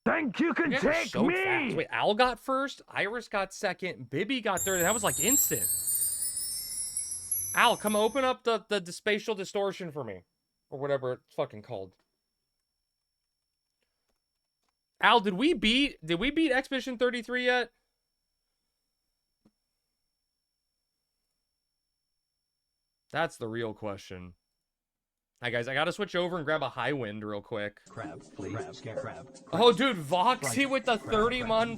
Think you can take so me? fast. Wait, Al got first, Iris got second, Bibby got third. That was like instant. Al, come open up the spatial distortion for me. Or whatever it's fucking called. Al, did we beat Expedition 33 yet? That's the real question. Hi guys, I gotta switch over and grab a high wind real quick. Crab, please. Crab. Oh, dude, Voxy with the 31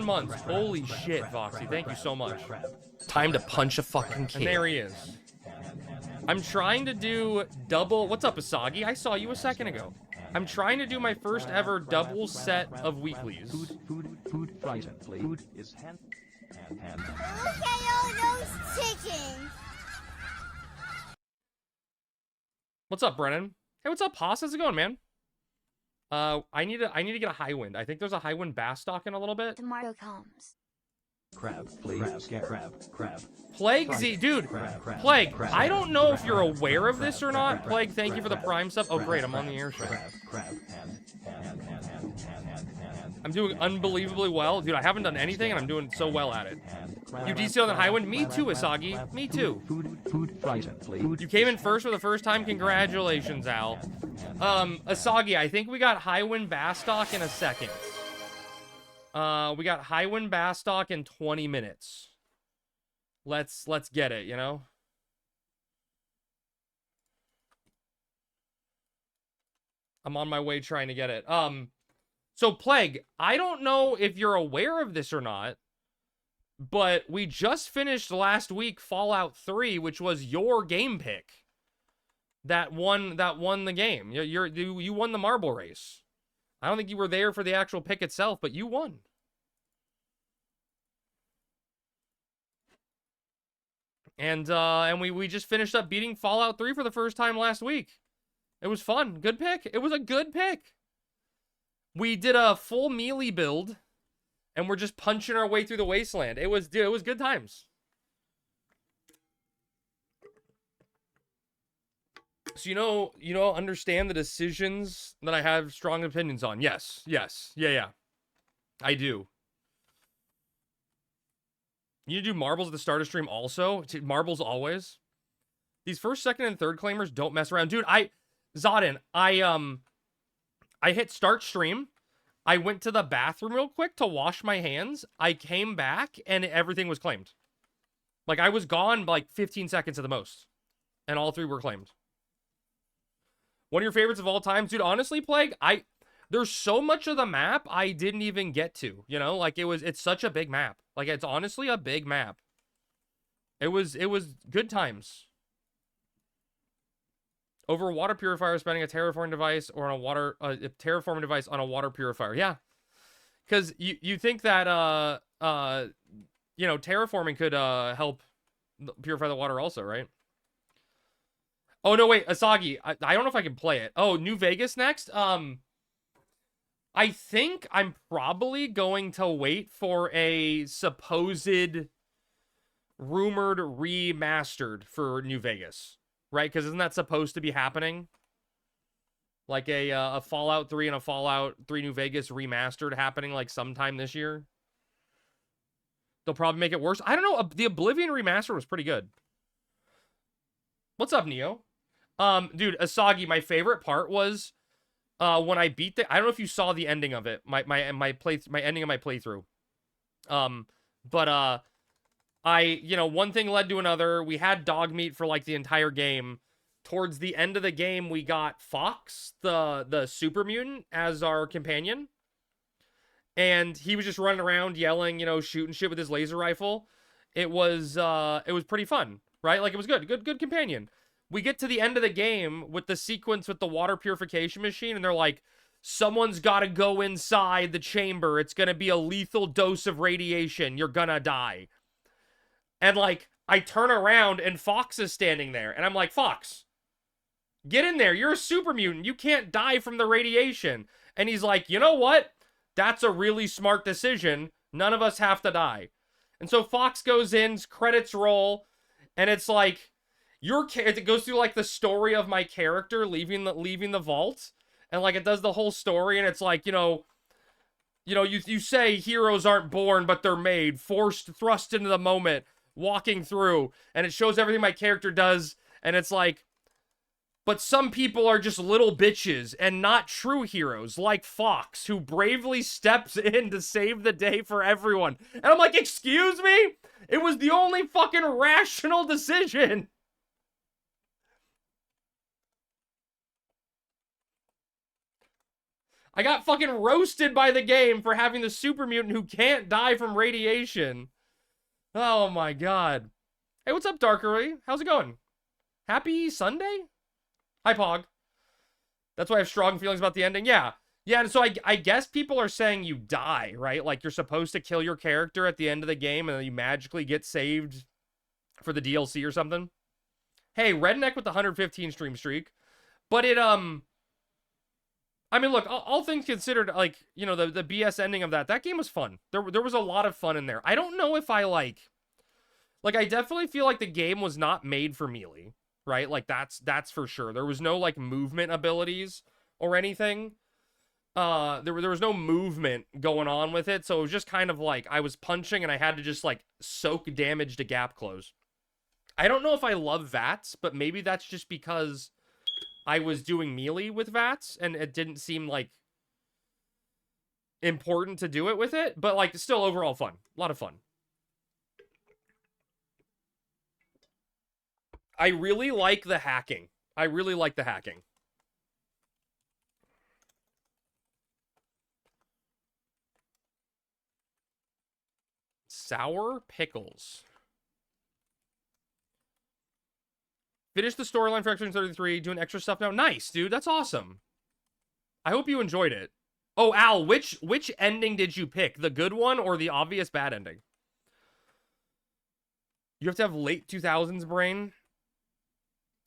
months. Holy shit, Voxy. Thank you so much. Time to punch a fucking kid. And there he is. I'm trying to do double... What's up, Asagi? I saw you a second ago. I'm trying to do my first ever double set of weeklies. Food, fries, please. Food is hand. Look at all those chickens. What's up, Brennan? Hey, what's up, Haas? How's it going, man? I need to get a high wind. I think there's a high wind bass stock in a little bit. Tomorrow comes. Crab, please. Crab. Plague Z, dude. Plague, I don't know if you're aware of this or not. Plague, thank you for the Prime sub. Oh, great, I'm on the air show. I'm doing unbelievably well. Dude, I haven't done anything, and I'm doing so well at it. You DC on the high wind? Me too, Asagi. Me too. Food, fries, please. You came in first for the first time. Congratulations, Al. Asagi, I think we got high wind bass stock in a second. We got high wind bass stock in 20 minutes. Let's get it, you know? I'm on my way trying to get it. So Plague, I don't know if you're aware of this or not, but we just finished last week Fallout 3, which was your game pick. That won the game. You won the marble race. I don't think you were there for the actual pick itself, but you won. And we just finished up beating Fallout 3 for the first time last week. It was fun. Good pick. It was a good pick. We did a full melee build, and we're just punching our way through the wasteland. It was good times. So you know, understand the decisions that I have strong opinions on. Yes. Yeah. I do. You need to do marbles at the start of stream also. Marbles always. These first, second, and third claimers don't mess around. Dude, Zodin, I hit start stream. I went to the bathroom real quick to wash my hands. I came back and everything was claimed. Like, I was gone like 15 seconds at the most. And all three were claimed. One of your favorites of all time? Dude, honestly, Plague, there's so much of the map I didn't even get to, you know? Like, it's such a big map. Like, it's honestly a big map. It was good times. Over a water purifier, spending a terraforming device or on a terraforming device on a water purifier. Yeah. Because you think that, you know, terraforming could help purify the water also, right? Oh, no, wait, Asagi, I don't know if I can play it. Oh, New Vegas next? I think I'm probably going to wait for a supposed rumored remastered for New Vegas, right? Because isn't that supposed to be happening? Like a Fallout 3 and a Fallout 3 New Vegas remastered happening like sometime this year. They'll probably make it worse. I don't know. The Oblivion remaster was pretty good. What's up, Neo? Dude, Asagi, my favorite part was when I beat I don't know if you saw the ending of it. My ending of my playthrough. You know, one thing led to another. We had dog meat for like the entire game. Towards the end of the game, we got Fox, the super mutant, as our companion. And he was just running around yelling, you know, shooting shit with his laser rifle. It was pretty fun, right? Like, it was good. Good companion. We get to the end of the game with the sequence with the water purification machine, and they're like, someone's got to go inside the chamber. It's going to be a lethal dose of radiation. You're going to die. And, like, I turn around, and Fox is standing there. And I'm like, Fox, get in there. You're a super mutant. You can't die from the radiation. And he's like, you know what? That's a really smart decision. None of us have to die. And so Fox goes in, credits roll, and it's like, it goes through like the story of my character leaving the vault, and like it does the whole story, and it's like, you know, You know, you say heroes aren't born, but they're made, forced, thrust into the moment, walking through, and it shows everything my character does, and it's like, but some people are just little bitches and not true heroes, like Fox, who bravely steps in to save the day for everyone. And I'm like, excuse me? It was the only fucking rational decision. I got fucking roasted by the game for having the super mutant who can't die from radiation. Oh my god. Hey, what's up, Darkery? How's it going? Happy Sunday? Hi, Pog. That's why I have strong feelings about the ending. Yeah. Yeah, and so I guess people are saying you die, right? Like, you're supposed to kill your character at the end of the game and then you magically get saved for the DLC or something. Hey, Redneck with the 115 stream streak. But it, I mean, look, all things considered, like, you know, the BS ending of that game was fun. There was a lot of fun in there. I don't know if I, like, I definitely feel like the game was not made for melee. Right? Like, that's for sure. There was no, like, movement abilities or anything. There was no movement going on with it, so it was just kind of like I was punching and I had to just, like, soak damage to gap close. I don't know if I love VATS, but maybe that's just because I was doing melee with VATS and it didn't seem, like, important to do it with it, but, like, still overall fun. A lot of fun. I really like the hacking. I really like the hacking. Sour pickles. Finish the storyline for X-33, doing extra stuff now. Nice, dude. That's awesome. I hope you enjoyed it. Oh, Al, which ending did you pick? The good one or the obvious bad ending? You have to have late 2000s brain.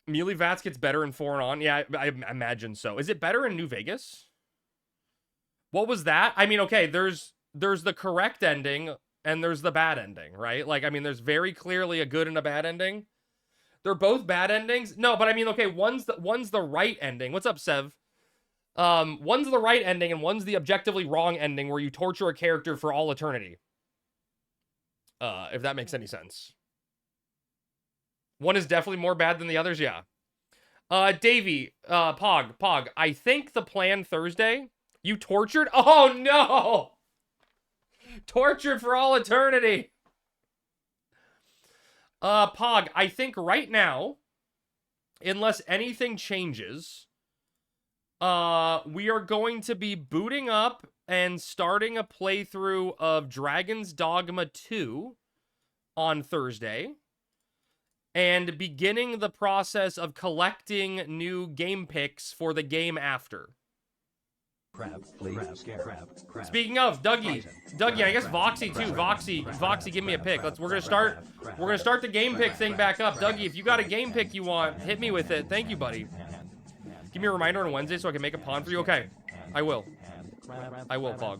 Melee VATS gets better in 4 and on. Yeah, I imagine so. Is it better in New Vegas? What was that? I mean, okay, there's the correct ending and there's the bad ending, right? Like, I mean, there's very clearly a good and a bad ending. They're both bad endings. No, but I mean, okay, one's the right ending. What's up, Sev? One's the right ending and one's the objectively wrong ending where you torture a character for all eternity. If that makes any sense. One is definitely more bad than the others, yeah. Davey, Pog, I think the plan Thursday, you tortured? Oh, no! Tortured for all eternity! Pog, I think right now, unless anything changes, we are going to be booting up and starting a playthrough of Dragon's Dogma 2 on Thursday. And beginning the process of collecting new game picks for the game after. Crab. Speaking of, Dougie, I guess Voxy too. Voxy, give me a pick. We're gonna start the game pick thing back up. Dougie, if you got a game pick you want, hit me with it. Thank you, buddy. Give me a reminder on Wednesday so I can make a pawn for you. Okay, I will, Pog.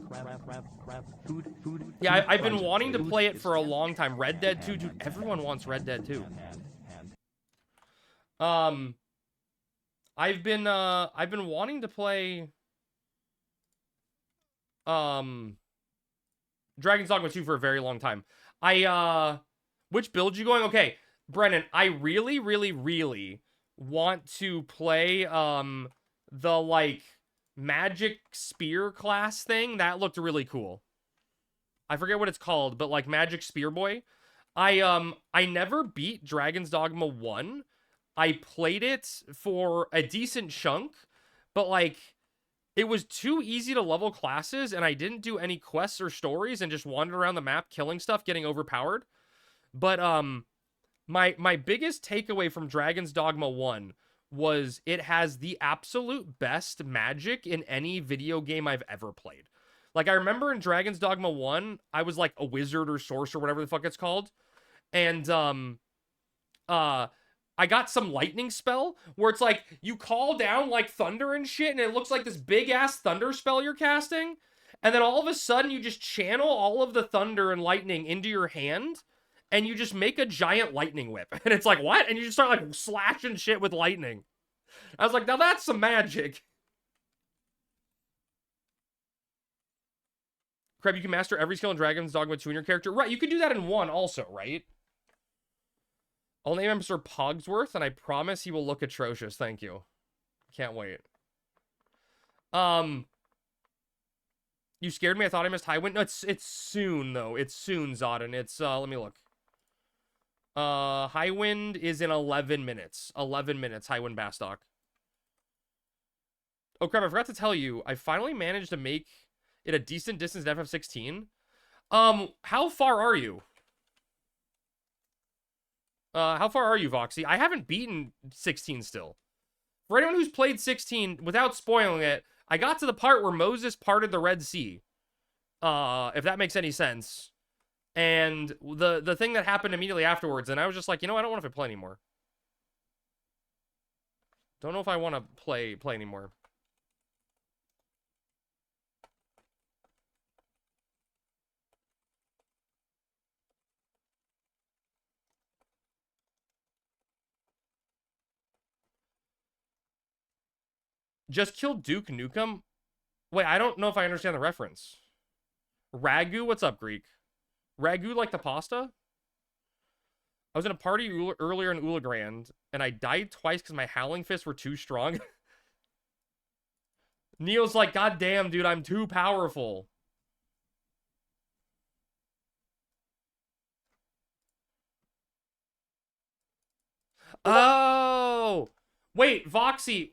Yeah, I've been wanting to play it for a long time. Red Dead 2, dude. Everyone wants Red Dead 2. I've been wanting to play Dragon's Dogma 2 for a very long time. Which build you going? Okay, Brennan, I really, really, really want to play the, like, magic spear class thing. That looked really cool. I forget what it's called, but, like, Magic Spear Boy. I never beat Dragon's Dogma 1. I played it for a decent chunk, but, like, it was too easy to level classes, and I didn't do any quests or stories and just wandered around the map killing stuff, getting overpowered. But, my biggest takeaway from Dragon's Dogma 1 was it has the absolute best magic in any video game I've ever played. Like, I remember in Dragon's Dogma 1, I was, like, a wizard or sorcerer, whatever the fuck it's called. And, I got some lightning spell where it's like you call down like thunder and shit and it looks like this big ass thunder spell you're casting. And then all of a sudden you just channel all of the thunder and lightning into your hand and you just make a giant lightning whip. And it's like, what? And you just start like slashing shit with lightning. I was like, now that's some magic. Crab, you can master every skill in Dragon's Dogma 2 in your character. Right, you can do that in 1 also, right? I'll name him Sir Pogsworth, and I promise he will look atrocious. Thank you. Can't wait. You scared me. I thought I missed Highwind. No, it's soon, though. It's soon, Zodin. It's, let me look. Highwind is in 11 minutes. 11 minutes, Highwind Bastock. Oh, crap, I forgot to tell you. I finally managed to make it a decent distance in FF16. How far are you? How far are you, Voxy? I haven't beaten 16 still. For anyone who's played 16, without spoiling it, I got to the part where Moses parted the Red Sea. If that makes any sense. And the thing that happened immediately afterwards, and I was just like, you know, I don't want to play anymore. Don't know if I want to play anymore. Just killed Duke Nukem? Wait, I don't know if I understand the reference. Ragu? What's up, Greek? Ragu like the pasta? I was in a party earlier in Ula Grand, and I died twice because my howling fists were too strong. Neo's like, God damn, dude, I'm too powerful. Oh! Wait, Voxy.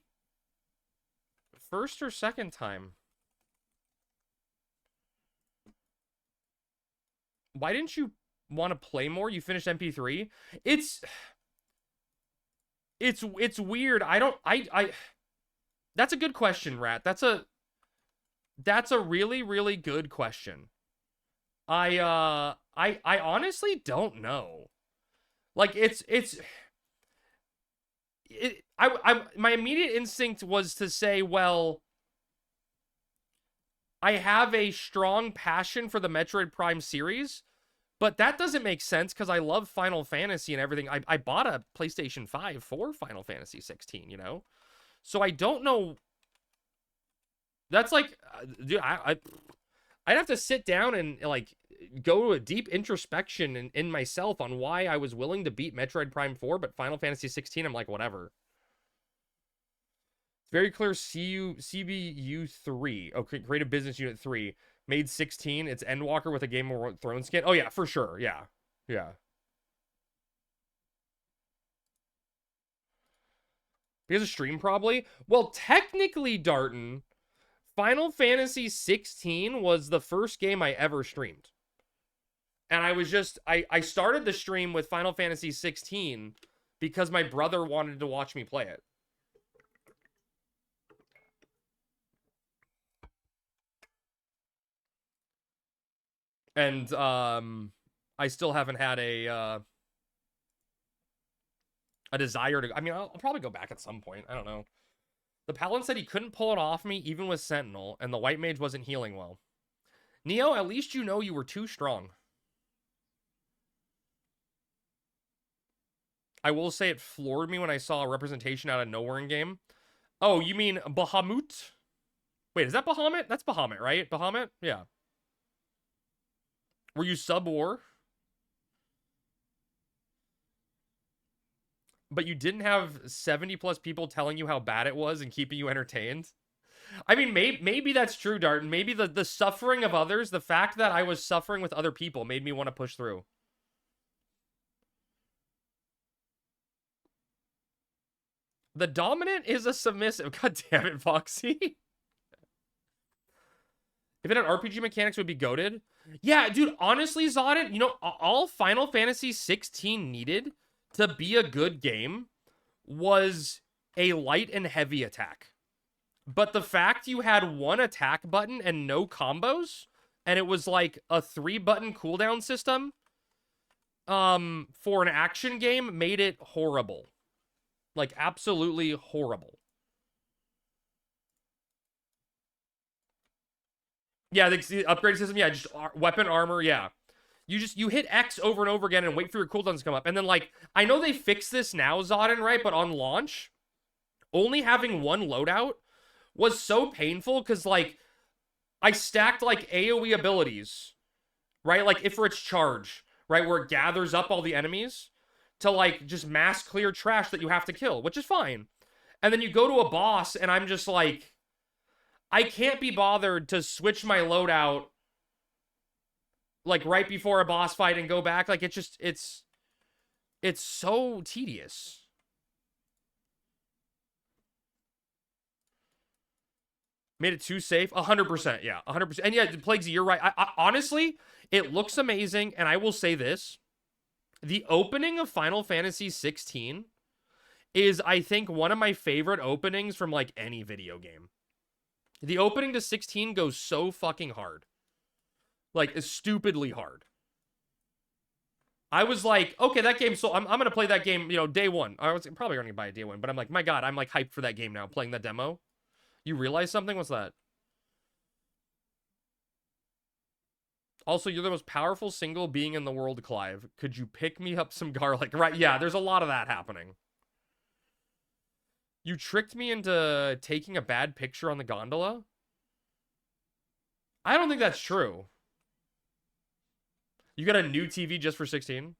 First or second time? Why didn't you want to play more? You finished MP3? It's weird. That's a good question, Rat. That's a really, really good question. I honestly don't know. Like, my immediate instinct was to say, well, I have a strong passion for the Metroid Prime series, but that doesn't make sense because I love Final Fantasy and everything. I bought a PlayStation 5 for Final Fantasy 16, you know? So I don't know. That's like, dude, I'd have to sit down and, like, go to a deep introspection in myself on why I was willing to beat Metroid Prime 4, but Final Fantasy 16, I'm like, whatever. It's very clear CBU 3. Okay, Creative Business Unit 3 made 16. It's Endwalker with a Game of Thrones skin. Oh, yeah, for sure. Yeah. Yeah. Because of stream, probably. Well, technically, Darton, Final Fantasy 16 was the first game I ever streamed. And I was just, I started the stream with Final Fantasy 16 because my brother wanted to watch me play it. And I still haven't had a desire to, I mean, I'll probably go back at some point. I don't know. The Paladin said he couldn't pull it off me even with Sentinel, and the White Mage wasn't healing well. Neo, at least you know you were too strong. I will say it floored me when I saw a representation out of nowhere in game. Oh, you mean Bahamut? Wait, is that Bahamut? That's Bahamut, right? Bahamut? Yeah. Were you sub-war? But you didn't have 70 plus people telling you how bad it was and keeping you entertained? I mean, maybe that's true, Darton. Maybe the suffering of others, the fact that I was suffering with other people made me want to push through. The dominant is a submissive. God damn it, Foxy. If it had RPG mechanics, it would be goated. Yeah, dude, honestly, Zodin, you know, all Final Fantasy 16 needed to be a good game was a light and heavy attack. But the fact you had one attack button and no combos, and it was like a 3-button cooldown system, for an action game made it horrible. Like, absolutely horrible. Yeah, the upgrade system, yeah, just weapon armor, yeah. You hit X over and over again and wait for your cooldowns to come up. And then, like, I know they fixed this now, Zodin, right? But on launch, only having one loadout was so painful because, like, I stacked like AoE abilities, right? Like if for its charge, right? Where it gathers up all the enemies to like just mass clear trash that you have to kill, which is fine. And then you go to a boss and I'm just like, I can't be bothered to switch my loadout like right before a boss fight and go back. Like it's so tedious. Made it too safe? 100%, yeah. 100%. And yeah, Plaguesy, you're right. Honestly, it looks amazing, and I will say this. The opening of Final Fantasy 16 is, I think, one of my favorite openings from, like, any video game. The opening to 16 goes so fucking hard. Like, stupidly hard. I was like, okay, that game, so I'm going to play that game, you know, day one. I was probably going to buy a day one, but I'm like, my God, I'm, like, hyped for that game now, playing that demo. You realize something? What's that? Also, you're the most powerful single being in the world, Clive. Could you pick me up some garlic? Right, yeah, there's a lot of that happening. You tricked me into taking a bad picture on the gondola? I don't think that's true. You got a new TV just for 16?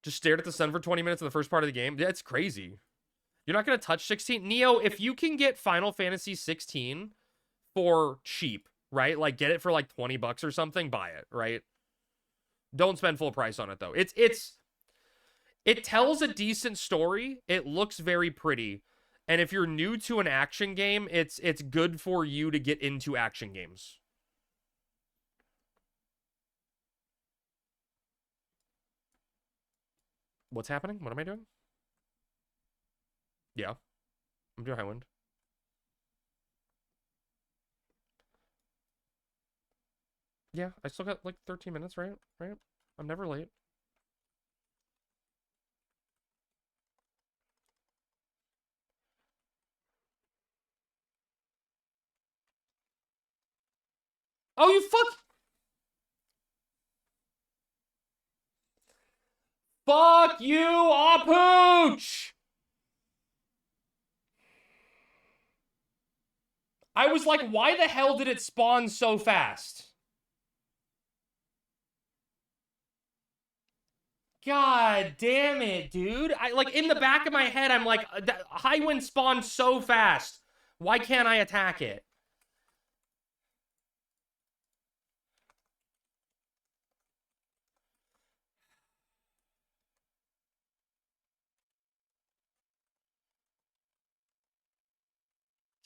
Just stared at the sun for 20 minutes in the first part of the game? Yeah, it's crazy. You're not going to touch 16? Neo, if you can get Final Fantasy 16 for cheap, right? Like, get it for like 20 bucks or something, buy it, right? Don't spend full price on it, though. It tells a decent story. It looks very pretty. And if you're new to an action game, it's good for you to get into action games. What's happening? What am I doing? Yeah. I'm doing Highwind. Yeah, I still got like 13 minutes, right? Right? I'm never late. Oh, you fuck! Fuck you, Apooch! I was like, why the hell did it spawn so fast? God damn it, dude. I like in the back of my head, I'm like, Highwind spawned so fast. Why can't I attack it?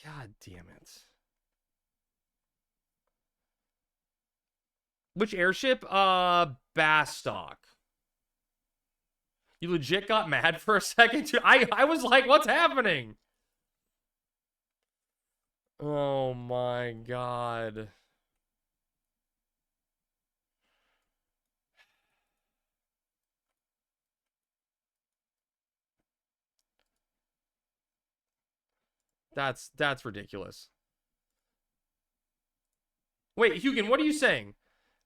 God damn it. Which airship? Bastock. You legit got mad for a second, too. I was like, what's happening? Oh my God. That's ridiculous. Wait, Hugin, what are you saying?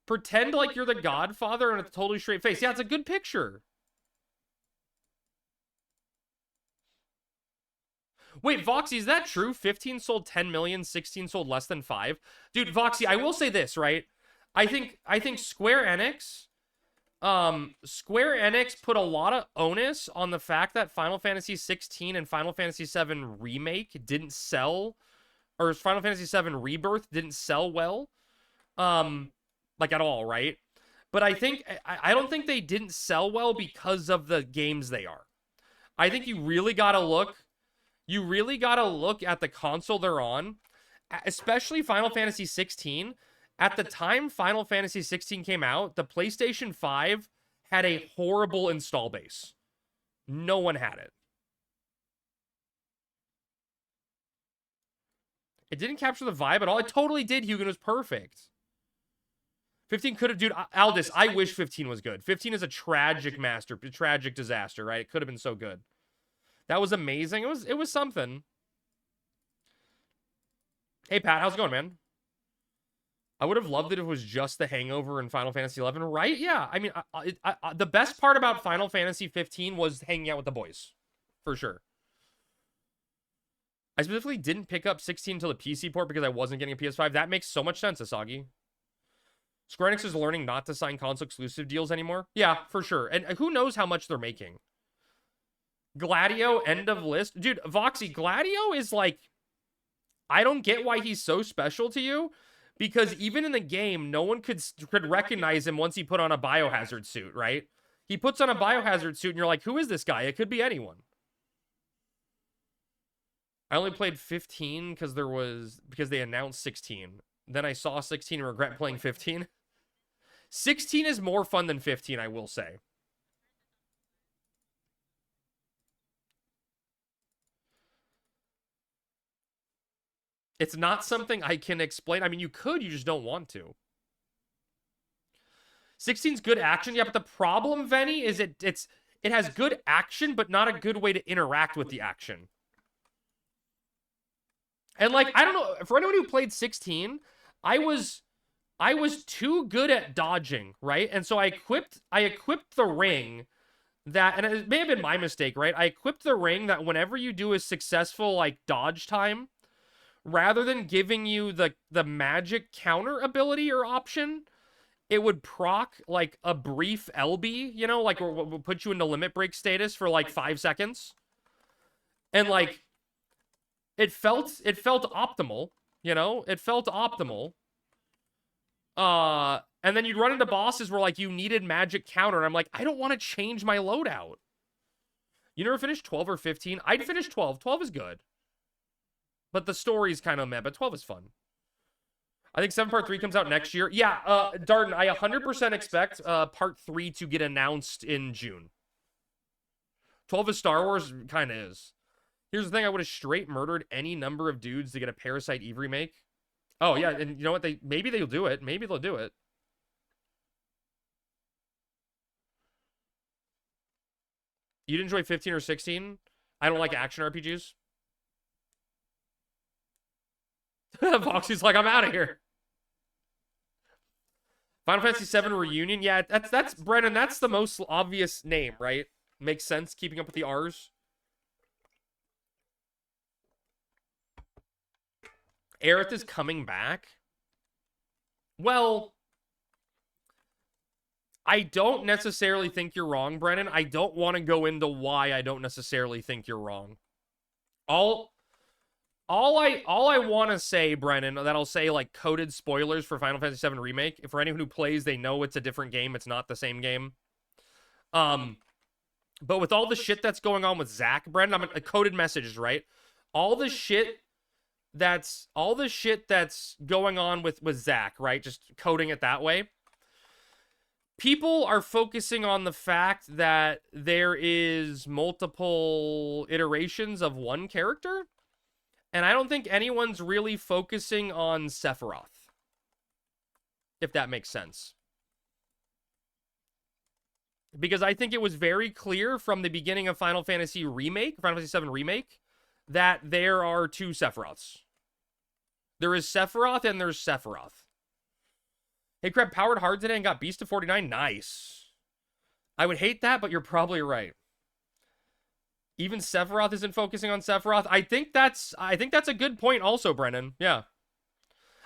Pretend like you're the Godfather and a totally straight face. Yeah, it's a good picture. Wait, Voxy, is that true? 15 sold 10 million, 16 sold less than 5? Dude, Voxy, I will say this, right? I think Square Enix put a lot of onus on the fact that Final Fantasy 16 and Final Fantasy 7 Remake didn't sell, or Final Fantasy 7 Rebirth didn't sell well. Like at all, right? But I don't think they didn't sell well because of the games they are. I think you really gotta look at the console they're on, especially Final Fantasy 16. At the time Final Fantasy 16 came out, the PlayStation 5 had a horrible install base. No one had it. It didn't capture the vibe at all. It totally did, Hugo. It was perfect. 15 could have, dude, Aldis, I wish 15 was good. 15 is a tragic disaster, right? It could have been so good. That was amazing. It was something. Hey, Pat, how's it going, man? I would have loved it if it was just the hangover in Final Fantasy 11, right? Yeah, I mean, the best part about Final Fantasy 15 was hanging out with the boys, for sure. I specifically didn't pick up 16 until the PC port because I wasn't getting a PS5. That makes so much sense, Asagi. Square Enix is learning not to sign console exclusive deals anymore. Yeah, for sure. And who knows how much they're making. Gladio, end of list. Dude, Voxy, Gladio is like... I don't get why he's so special to you. Because even in the game, no one could recognize him once he put on a Biohazard suit, right? He puts on a Biohazard suit and you're like, who is this guy? It could be anyone. I only played 15 because they announced 16. Then I saw 16 and regret playing 15. 16 is more fun than 15, I will say. It's not something I can explain. I mean, you could, you just don't want to. 16's good action, yeah, but the problem, Venny, is it has good action, but not a good way to interact with the action. And like, I don't know, for anyone who played 16, I was too good at dodging, right? And so I equipped the ring that, and it may have been my mistake, right? I equipped the ring that whenever you do a successful like dodge time, rather than giving you the magic counter ability or option, it would proc like a brief LB, you know, like we'll put you into limit break status for like 5 seconds. And like it felt optimal, you know? It felt optimal. And then you'd run into bosses where like you needed magic counter and I'm like, I don't want to change my loadout. You never finished 12 or 15? I'd finish 12. 12 is good. But the story's kind of meh, but 12 is fun. I think 7 Part 3 comes out next year. Yeah, Darden, I 100% expect Part 3 to get announced in June. 12 is Star Wars, kind of is. Here's the thing, I would have straight murdered any number of dudes to get a Parasite Eve remake. Oh, yeah, and you know what? Maybe they'll do it. Maybe they'll do it. You'd enjoy 15 or 16? I don't like action RPGs. Foxy's like, I'm out of here. Final Fantasy VII Reunion. Yeah, that's Brennan. That's the most obvious name, right? Makes sense, keeping up with the R's. Aerith is coming back. Well, I don't necessarily think you're wrong, Brennan. I don't want to go into why I don't necessarily think you're wrong. All I want to say, Brennan, that I'll say like coded spoilers for Final Fantasy VII Remake. For anyone who plays, they know it's a different game. It's not the same game. But with all the shit that's going on with Zach, Brennan, I'm a coded messages, right? All the shit that's going on with Zach, right? Just coding it that way. People are focusing on the fact that there is multiple iterations of one character. And I don't think anyone's really focusing on Sephiroth. If that makes sense. Because I think it was very clear from the beginning of Final Fantasy VII Remake, that there are 2 Sephiroths. There is Sephiroth and there's Sephiroth. Hey, Crab, powered hard today and got Beast to 49. Nice. I would hate that, but you're probably right. Even Sephiroth isn't focusing on Sephiroth. I think that's a good point also, Brennan. Yeah.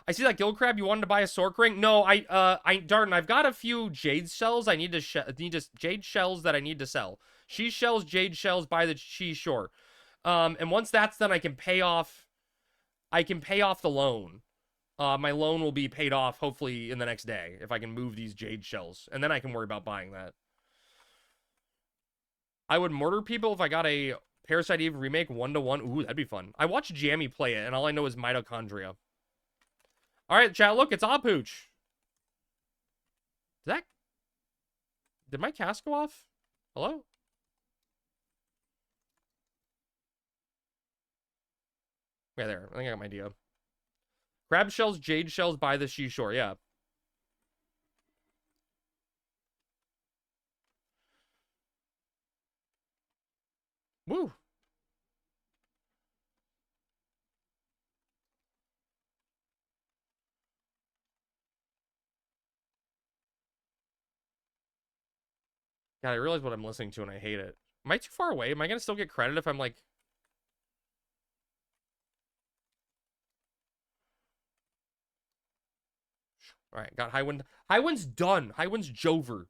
I see that, Guild Crab, you wanted to buy a Sork ring? No, Darden, I've got a few jade shells I need to jade shells that I need to sell. She shells, jade shells by the seashore. And once that's done, I can pay off the loan. My loan will be paid off hopefully in the next day if I can move these jade shells, and then I can worry about buying that. I would murder people if I got a Parasite Eve remake 1-to-1. Ooh, that'd be fun. I watched Jammy play it, and all I know is mitochondria. All right, chat, look, it's Apooch. Did my cast go off? Hello? Yeah, there. I think I got my idea. Crab shells, jade shells by the seashore. Yeah. Woo. God, I realize what I'm listening to and I hate it. Am I too far away? Am I going to still get credit if I'm like... All right, got Highwind. Highwind's done. Highwind's Jover.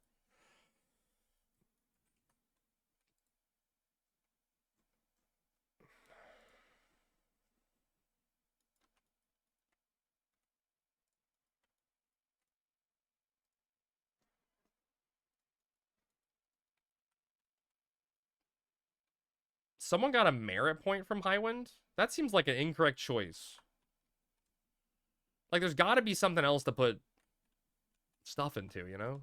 Someone got a merit point from Highwind? That seems like an incorrect choice. Like, there's got to be something else to put stuff into, you know?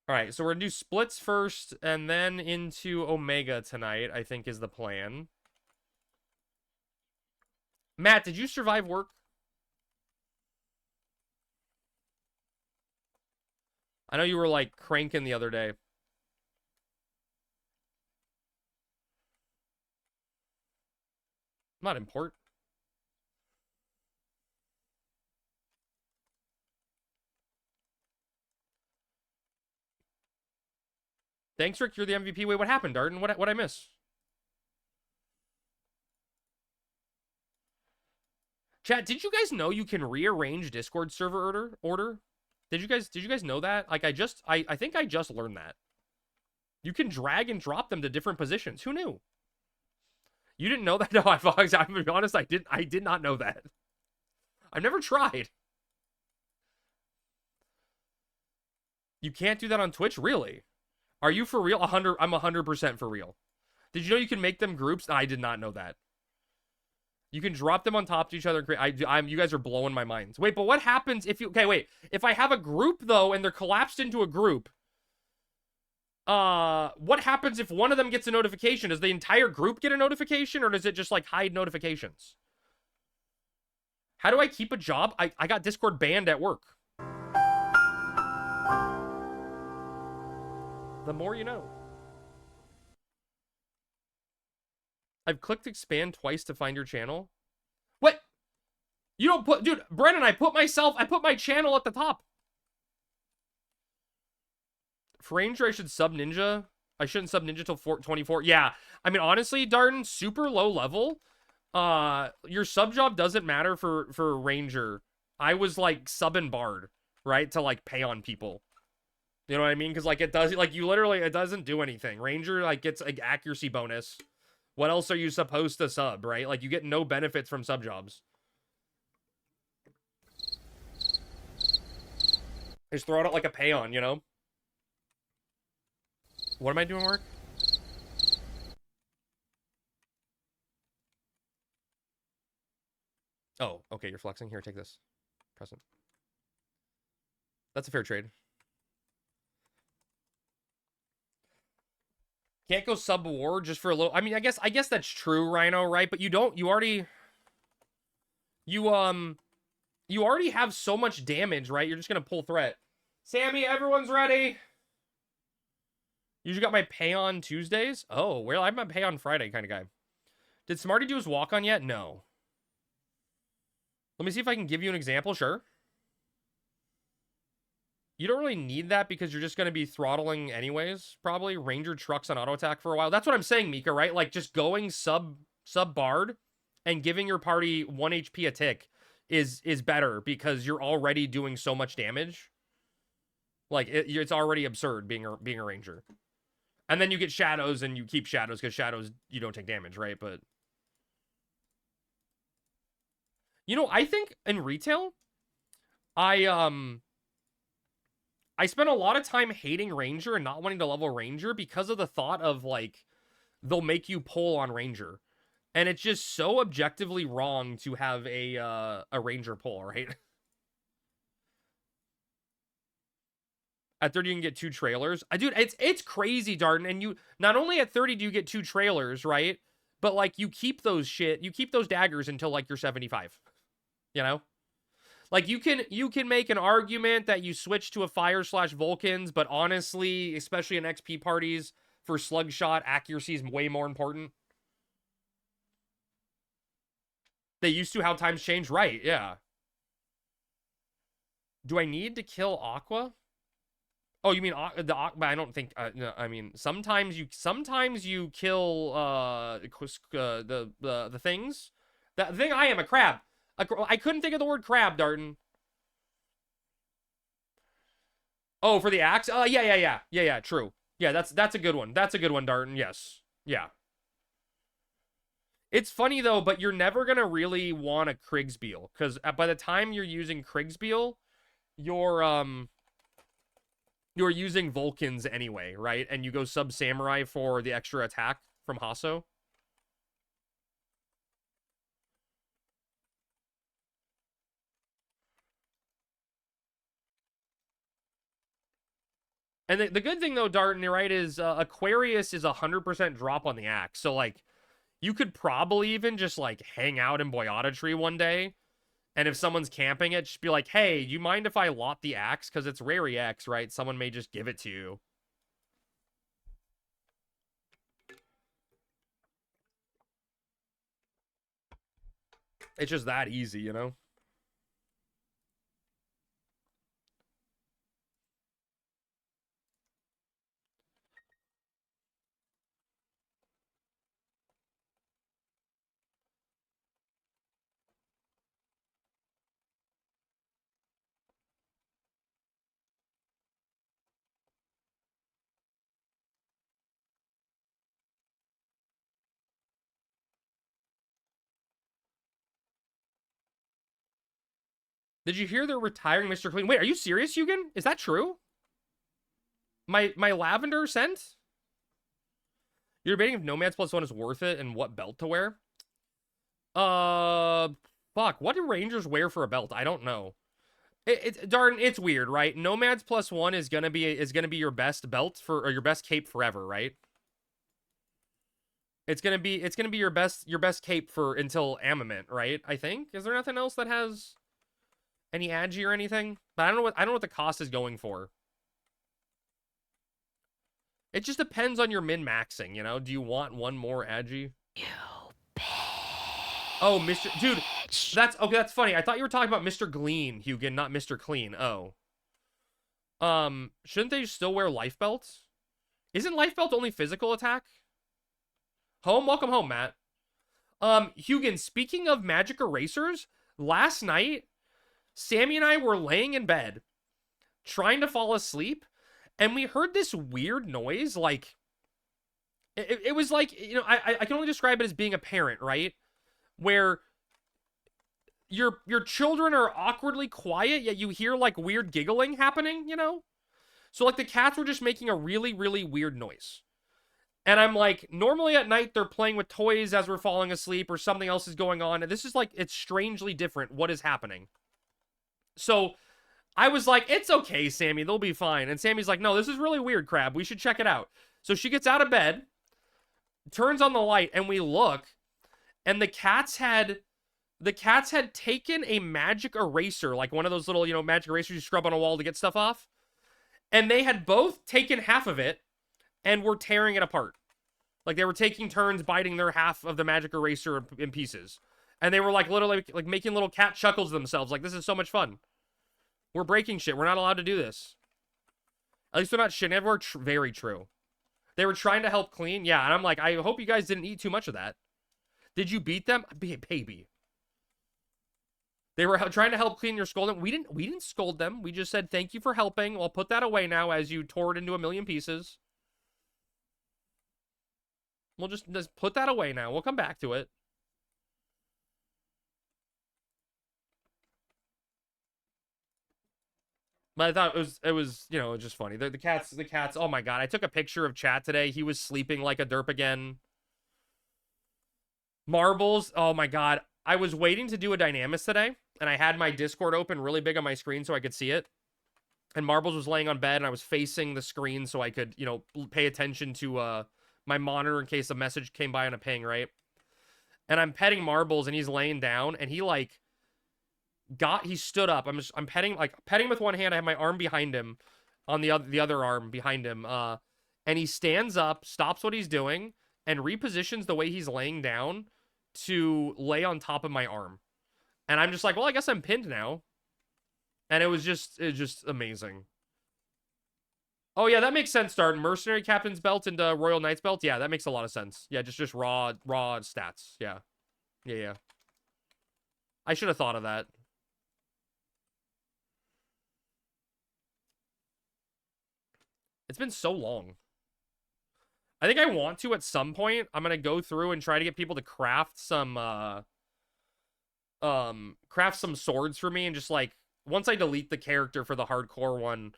All right, so we're going to do splits first and then into Omega tonight, I think is the plan. Matt, did you survive work? I know you were, like, cranking the other day. Not important. Thanks, Rick. You're the MVP. Wait, what happened, Darden? What I miss? Chat, did you guys know you can rearrange Discord server order? Did you guys know that? Like, I think I just learned that. You can drag and drop them to different positions. Who knew? You didn't know that? No, I'm gonna be honest, I did not know that. I've never tried. You can't do that on Twitch? Really? Are you for real? I'm 100% for real. Did you know you can make them groups? I did not know that. You can drop them on top of each other. You guys are blowing my minds. Wait, but what happens if you... Okay, wait. If I have a group, though, and they're collapsed into a group, what happens if one of them gets a notification? Does the entire group get a notification, or does it just, like, hide notifications? How do I keep a job? I got Discord banned at work. The more you know. I've clicked expand twice to find your channel. What? You don't put... Dude, Brennan, I put my channel at the top. For Ranger, I should sub Ninja. I shouldn't sub Ninja till 24. Yeah. I mean, honestly, Darden, super low level. Your sub job doesn't matter for Ranger. I was, like, subbing Bard, right? To, like, pay on people. You know what I mean? Because, like, it does... Like, you literally... It doesn't do anything. Ranger, like, gets an accuracy bonus. What else are you supposed to sub, right? Like, you get no benefits from sub jobs. Just throw it out like a pay on, you know? What am I doing work? Oh, okay, you're flexing. Here, take this. Present. That's a fair trade. Can't go sub war just for a little... I mean, I guess that's true, Rhino, right? But you already have so much damage, right? You're just gonna pull threat. Sammy, everyone's ready. You just got my pay on Tuesdays? Oh, well, I'm a pay on Friday kind of guy. Did Smarty do his walk on yet? No. Let me see if I can give you an example. Sure. You don't really need that because you're just going to be throttling anyways, probably. Ranger trucks on auto attack for a while. That's what I'm saying, Mika, right? Like, just going sub Bard and giving your party 1 HP a tick is better because you're already doing so much damage. Like, it's already absurd being a Ranger. And then you get shadows and you keep shadows because shadows, you don't take damage, right? But, you know, I think in retail, I spent a lot of time hating Ranger and not wanting to level Ranger because of the thought of, like, they'll make you pull on Ranger. And it's just so objectively wrong to have a Ranger pull, right? At 30, you can get 2 trailers. Dude, it's crazy, Darden. And you, not only at 30 do you get 2 trailers, right? But, like, you keep those daggers until, like, you're 75. You know? Like, you can make an argument that you switch to a Fire/Vulcans, but honestly, especially in XP parties, for slug shot, accuracy is way more important. They used to how times change, right? Yeah. Do I need to kill Aqua? Oh, you mean the but I don't think. No, I mean sometimes you kill the things. The thing I am a crab. I couldn't think of the word crab, Darton. Oh, for the axe? Yeah, true. Yeah, that's a good one. That's a good one, Darton. Yes. Yeah. It's funny though, but you're never gonna really want a Krigsbeal because by the time you're using Krigsbeal, you're you're using Vulcans anyway, right? And you go sub samurai for the extra attack from Hasso. And the good thing though, Darton, right, is Aquarius is 100% drop on the axe. So like, you could probably even just like hang out in Boyata Tree one day, and if someone's camping it, just be like, "Hey, you mind if I lot the axe? Because it's rare EX, right? Someone may just give it to you." It's just that easy, you know? Did you hear they're retiring Mr. Clean? Wait, are you serious, Hugan? Is that true? My lavender scent? You're debating if Nomads plus one is worth it and what belt to wear? Uh, fuck. What do Rangers wear for a belt? I don't know. Darn, it's weird, right? Nomads plus one is gonna be your best belt for or your best cape forever, right? It's gonna be your best cape for until Amament, right? I think. Is there nothing else that has any agi or anything? But I don't know what the cost is going for. It just depends on your min-maxing, you know? Do you want one more agi? You Oh, Mr. Dude, that's funny. I thought you were talking about Mr. Glean, Hugan, not Mr. Clean. Oh. Shouldn't they still wear life belts? Isn't life belt only physical attack? Home, welcome home, Matt. Hugan, speaking of magic erasers, last night, Sammy and I were laying in bed, trying to fall asleep, and we heard this weird noise, like, it was like, you know, I can only describe it as being a parent, right? Where your children are awkwardly quiet, yet you hear, like, weird giggling happening, you know? So, like, the cats were just making a really, really weird noise. And I'm like, normally at night they're playing with toys as we're falling asleep or something else is going on. And this is like, it's strangely different. What is happening? So I was like, it's okay, Sammy. They'll be fine. And Sammy's like, no, this is really weird, Crab. We should check it out. So she gets out of bed, turns on the light, and we look. And the cats had taken a magic eraser, like one of those little, you know, magic erasers you scrub on a wall to get stuff off. And they had both taken half of it and were tearing it apart. Like, they were taking turns biting their half of the magic eraser in pieces. And they were, like, literally, like, making little cat chuckles to themselves. Like, this is so much fun. We're breaking shit. We're not allowed to do this. At least they're not shitting everywhere. Very true. They were trying to help clean. Yeah, and I'm like, I hope you guys didn't eat too much of that. Did you beat them? Baby. They were trying to help clean your scolding. We didn't scold them. We just said, thank you for helping. I'll put that away now as you tore it into a million pieces. We'll just put that away now. We'll come back to it. But I thought it was, you know, just funny. The cats, oh my god. I took a picture of Chat today. He was sleeping like a derp again. Marbles, oh my god. I was waiting to do a Dynamis today, and I had my Discord open really big on my screen so I could see it. And Marbles was laying on bed, and I was facing the screen so I could, you know, pay attention to, my monitor in case a message came by on a ping, right? And I'm petting Marbles, and he's laying down, and he, like, he stood up. I'm petting with one hand. I have my arm behind him, on the other arm behind him. And he stands up, stops what he's doing, and repositions the way he's laying down to lay on top of my arm. And I'm just like, well, I guess I'm pinned now. And it was just amazing. Oh yeah, that makes sense, Darton. Mercenary Captain's belt into Royal Knight's belt. Yeah, that makes a lot of sense. Yeah, just raw stats. Yeah. Yeah. I should have thought of that. It's been so long. I think I want to at some point. I'm gonna go through and try to get people to craft some swords for me, and just like once I delete the character for the hardcore one,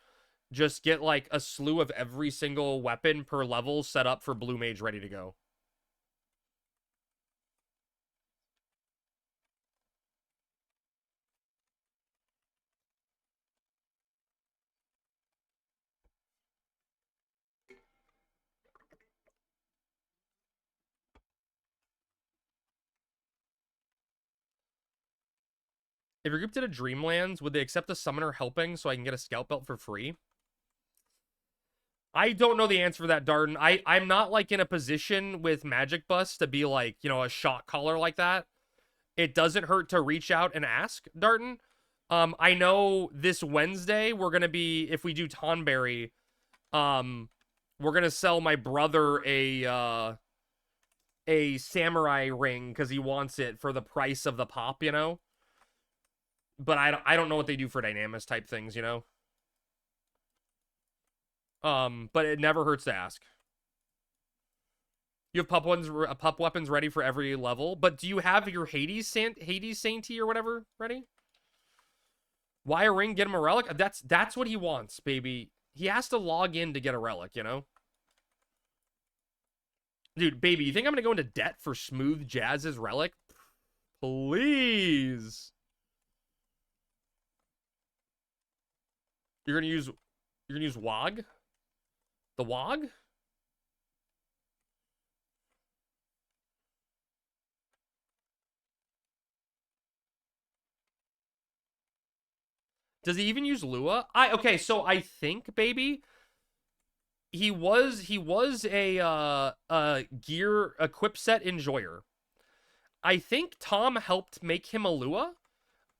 just get like a slew of every single weapon per level set up for Blue Mage ready to go. If your group did a Dreamlands, would they accept a summoner helping so I can get a scout belt for free? I don't know the answer for that, Darden. I'm not like in a position with Magic Bus to be like, you know, a shot caller like that. It doesn't hurt to reach out and ask, Darden. I know this Wednesday we're gonna be, if we do Tonberry, we're gonna sell my brother a samurai ring because he wants it for the price of the pop, you know. But I don't know what they do for dynamis type things, you know. But it never hurts to ask. You have pup weapons ready for every level, but do you have your Hades Sainty or whatever ready? Why a ring? Get him a relic? That's what he wants, baby. He has to log in to get a relic, you know? Dude, baby, you think I'm gonna go into debt for Smooth Jazz's relic? Please. You're gonna use WOG? The WOG? Does he even use Lua? Okay, so I think, baby, he was a gear equip set enjoyer. I think Tom helped make him a Lua.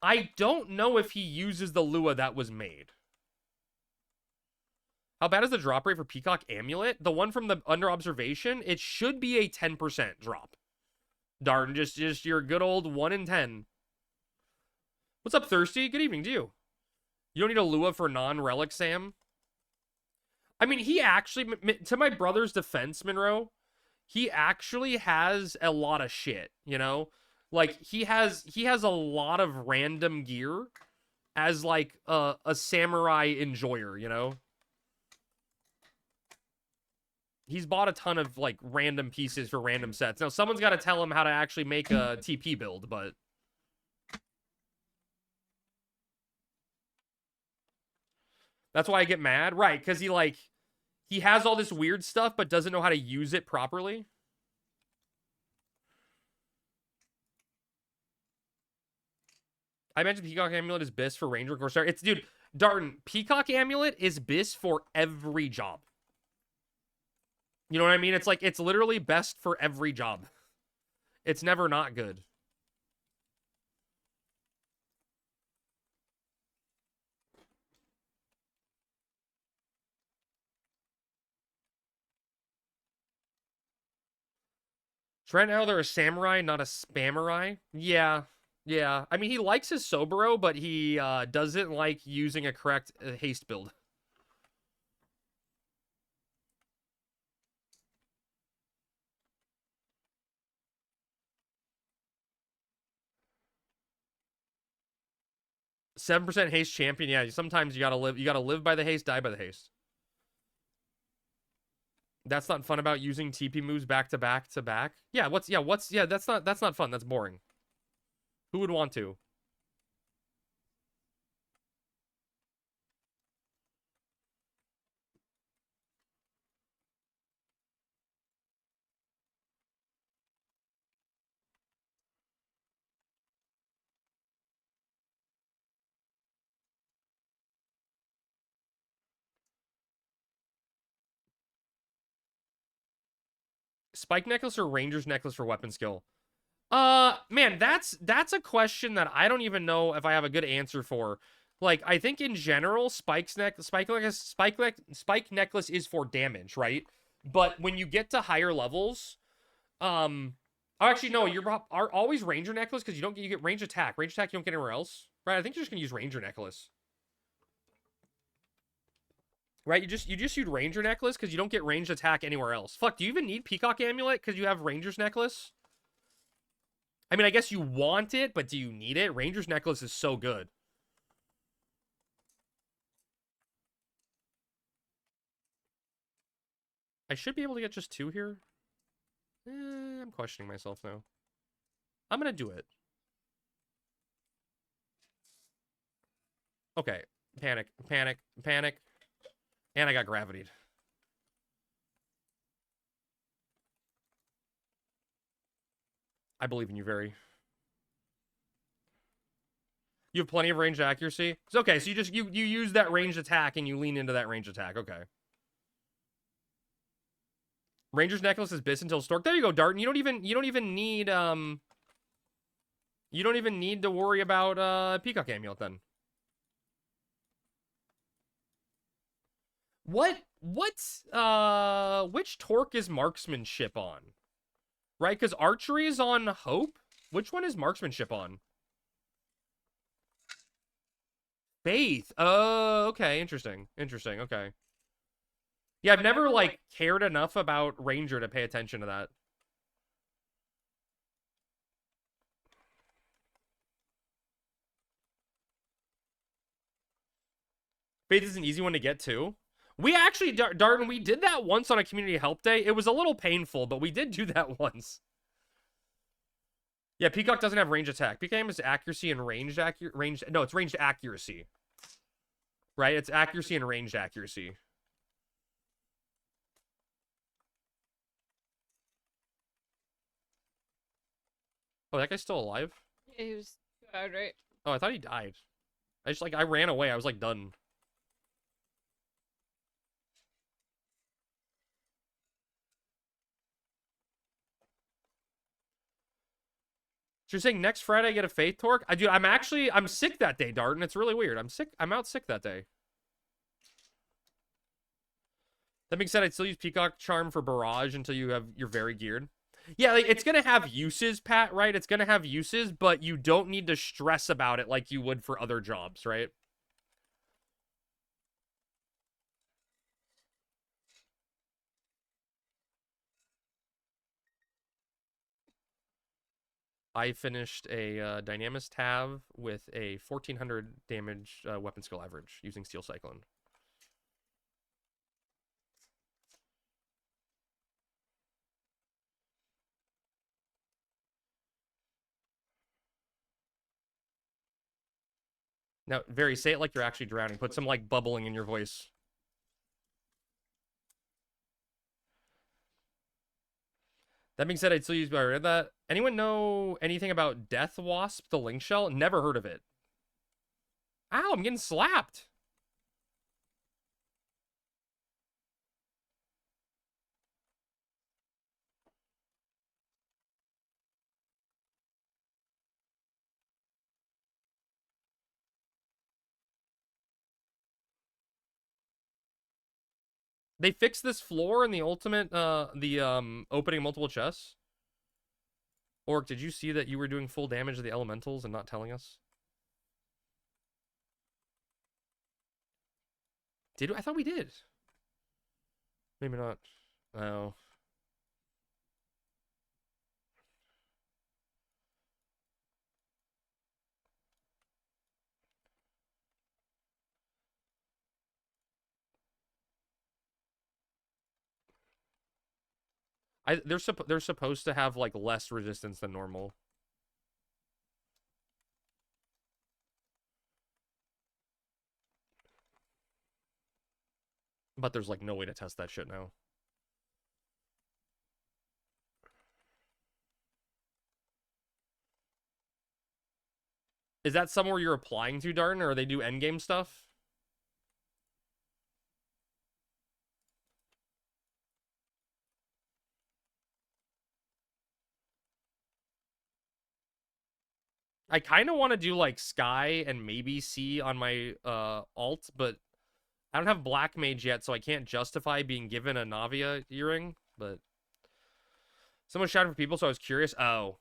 I don't know if he uses the Lua that was made. How bad is the drop rate for Peacock Amulet? The one from the under observation? It should be a 10% drop. Darn, just your good old 1 in 10. What's up, Thirsty? Good evening to you. You don't need a Lua for non-relic, Sam? I mean, he actually, to my brother's defense, Monroe, he actually has a lot of shit, you know? Like, he has a lot of random gear as, like, a samurai enjoyer, you know? He's bought a ton of, like, random pieces for random sets. Now, someone's got to tell him how to actually make a TP build, but... That's why I get mad. Right, because he has all this weird stuff, but doesn't know how to use it properly. I imagine Peacock Amulet is BIS for Ranger Corsair. It's, dude, Darton, Peacock Amulet is BIS for every job. You know what I mean? It's like, it's literally best for every job. It's never not good. So right now they're a samurai, not a spamurai. Yeah. Yeah. I mean, he likes his Soboro, but he doesn't like using a correct haste build. %7 haste champion. Yeah, sometimes you gotta live by the haste, die by the haste. That's not fun about using TP moves back to back to back. Yeah, that's not fun. That's boring. Who would want to? Spike necklace or Ranger's necklace for weapon skill? Man, that's a question that I don't even know if I have a good answer for. Like, I think in general, spike necklace is for damage, right? But when you get to higher levels, oh, actually, no, are always ranger necklace because you get range attack. Range attack you don't get anywhere else, right? I think you're just gonna use ranger necklace, right? You just use ranger necklace because you don't get ranged attack anywhere else. Fuck, do you even need peacock amulet because you have ranger's necklace? I mean, I guess you want it, but do you need it? Ranger's necklace is so good. I should be able to get just 2 here. I'm questioning myself now. I'm gonna do it. Okay. Panic, panic, panic. And I got gravitied. I believe in you, very. You have plenty of ranged accuracy. It's okay, so you use that ranged attack and you lean into that ranged attack. Okay. Ranger's necklace is bis until stork. There you go, Darton. You don't even need to worry about peacock amulet then. Which torque is marksmanship on? Right? Because archery is on hope. Which one is marksmanship on? Faith. Oh, okay. Interesting. Interesting. Okay. Yeah, I've never, like, cared enough about Ranger to pay attention to that. Faith is an easy one to get, too. We actually, Darden, we did that once on a community help day. It was a little painful, but we did do that once. Yeah, Peacock doesn't have range attack. Peacock is accuracy and no, it's ranged accuracy. Right? It's accuracy and ranged accuracy. Oh, that guy's still alive? Yeah, he was died, right? Oh, I thought he died. I ran away. I was, like, done. So you're saying next Friday I get a Faith Torque? I'm sick that day, Darton. It's really weird. I'm out sick that day. That being said, I'd still use Peacock Charm for Barrage until you're very geared. Yeah, like, it's gonna have uses, Pat, right? It's gonna have uses, but you don't need to stress about it like you would for other jobs, right? I finished a Dynamis Tav with a 1400 damage weapon skill average using Steel Cyclone. Now, Very, say it like you're actually drowning. Put some, like, bubbling in your voice. That being said, I'd still use that. Anyone know anything about Death Wasp, the Link Shell? Never heard of it. Ow, I'm getting slapped. They fixed this floor in the ultimate, opening multiple chests? Orc, did you see that you were doing full damage to the elementals and not telling us? Did we? I thought we did. Maybe not. Oh. They're supposed to have, like, less resistance than normal. But there's, like, no way to test that shit now. Is that somewhere you're applying to, Darton, or they do endgame stuff? I kind of want to do like Sky and maybe C on my alt, but I don't have Black Mage yet, so I can't justify being given a Navia earring. But someone shouted for people, so I was curious. Oh,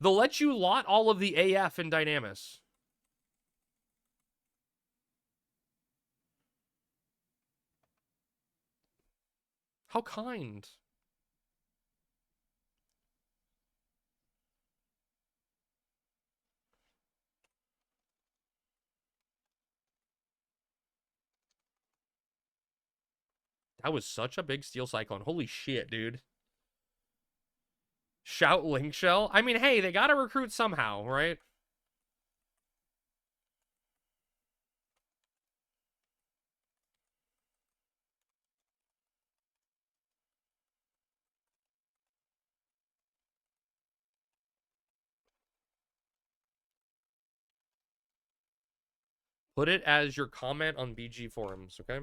they'll let you lot all of the AF in Dynamis. How kind. That was such a big Steel Cyclone. Holy shit, dude. Shout Link Shell? I mean, hey, they gotta recruit somehow, right? Put it as your comment on BG forums, okay?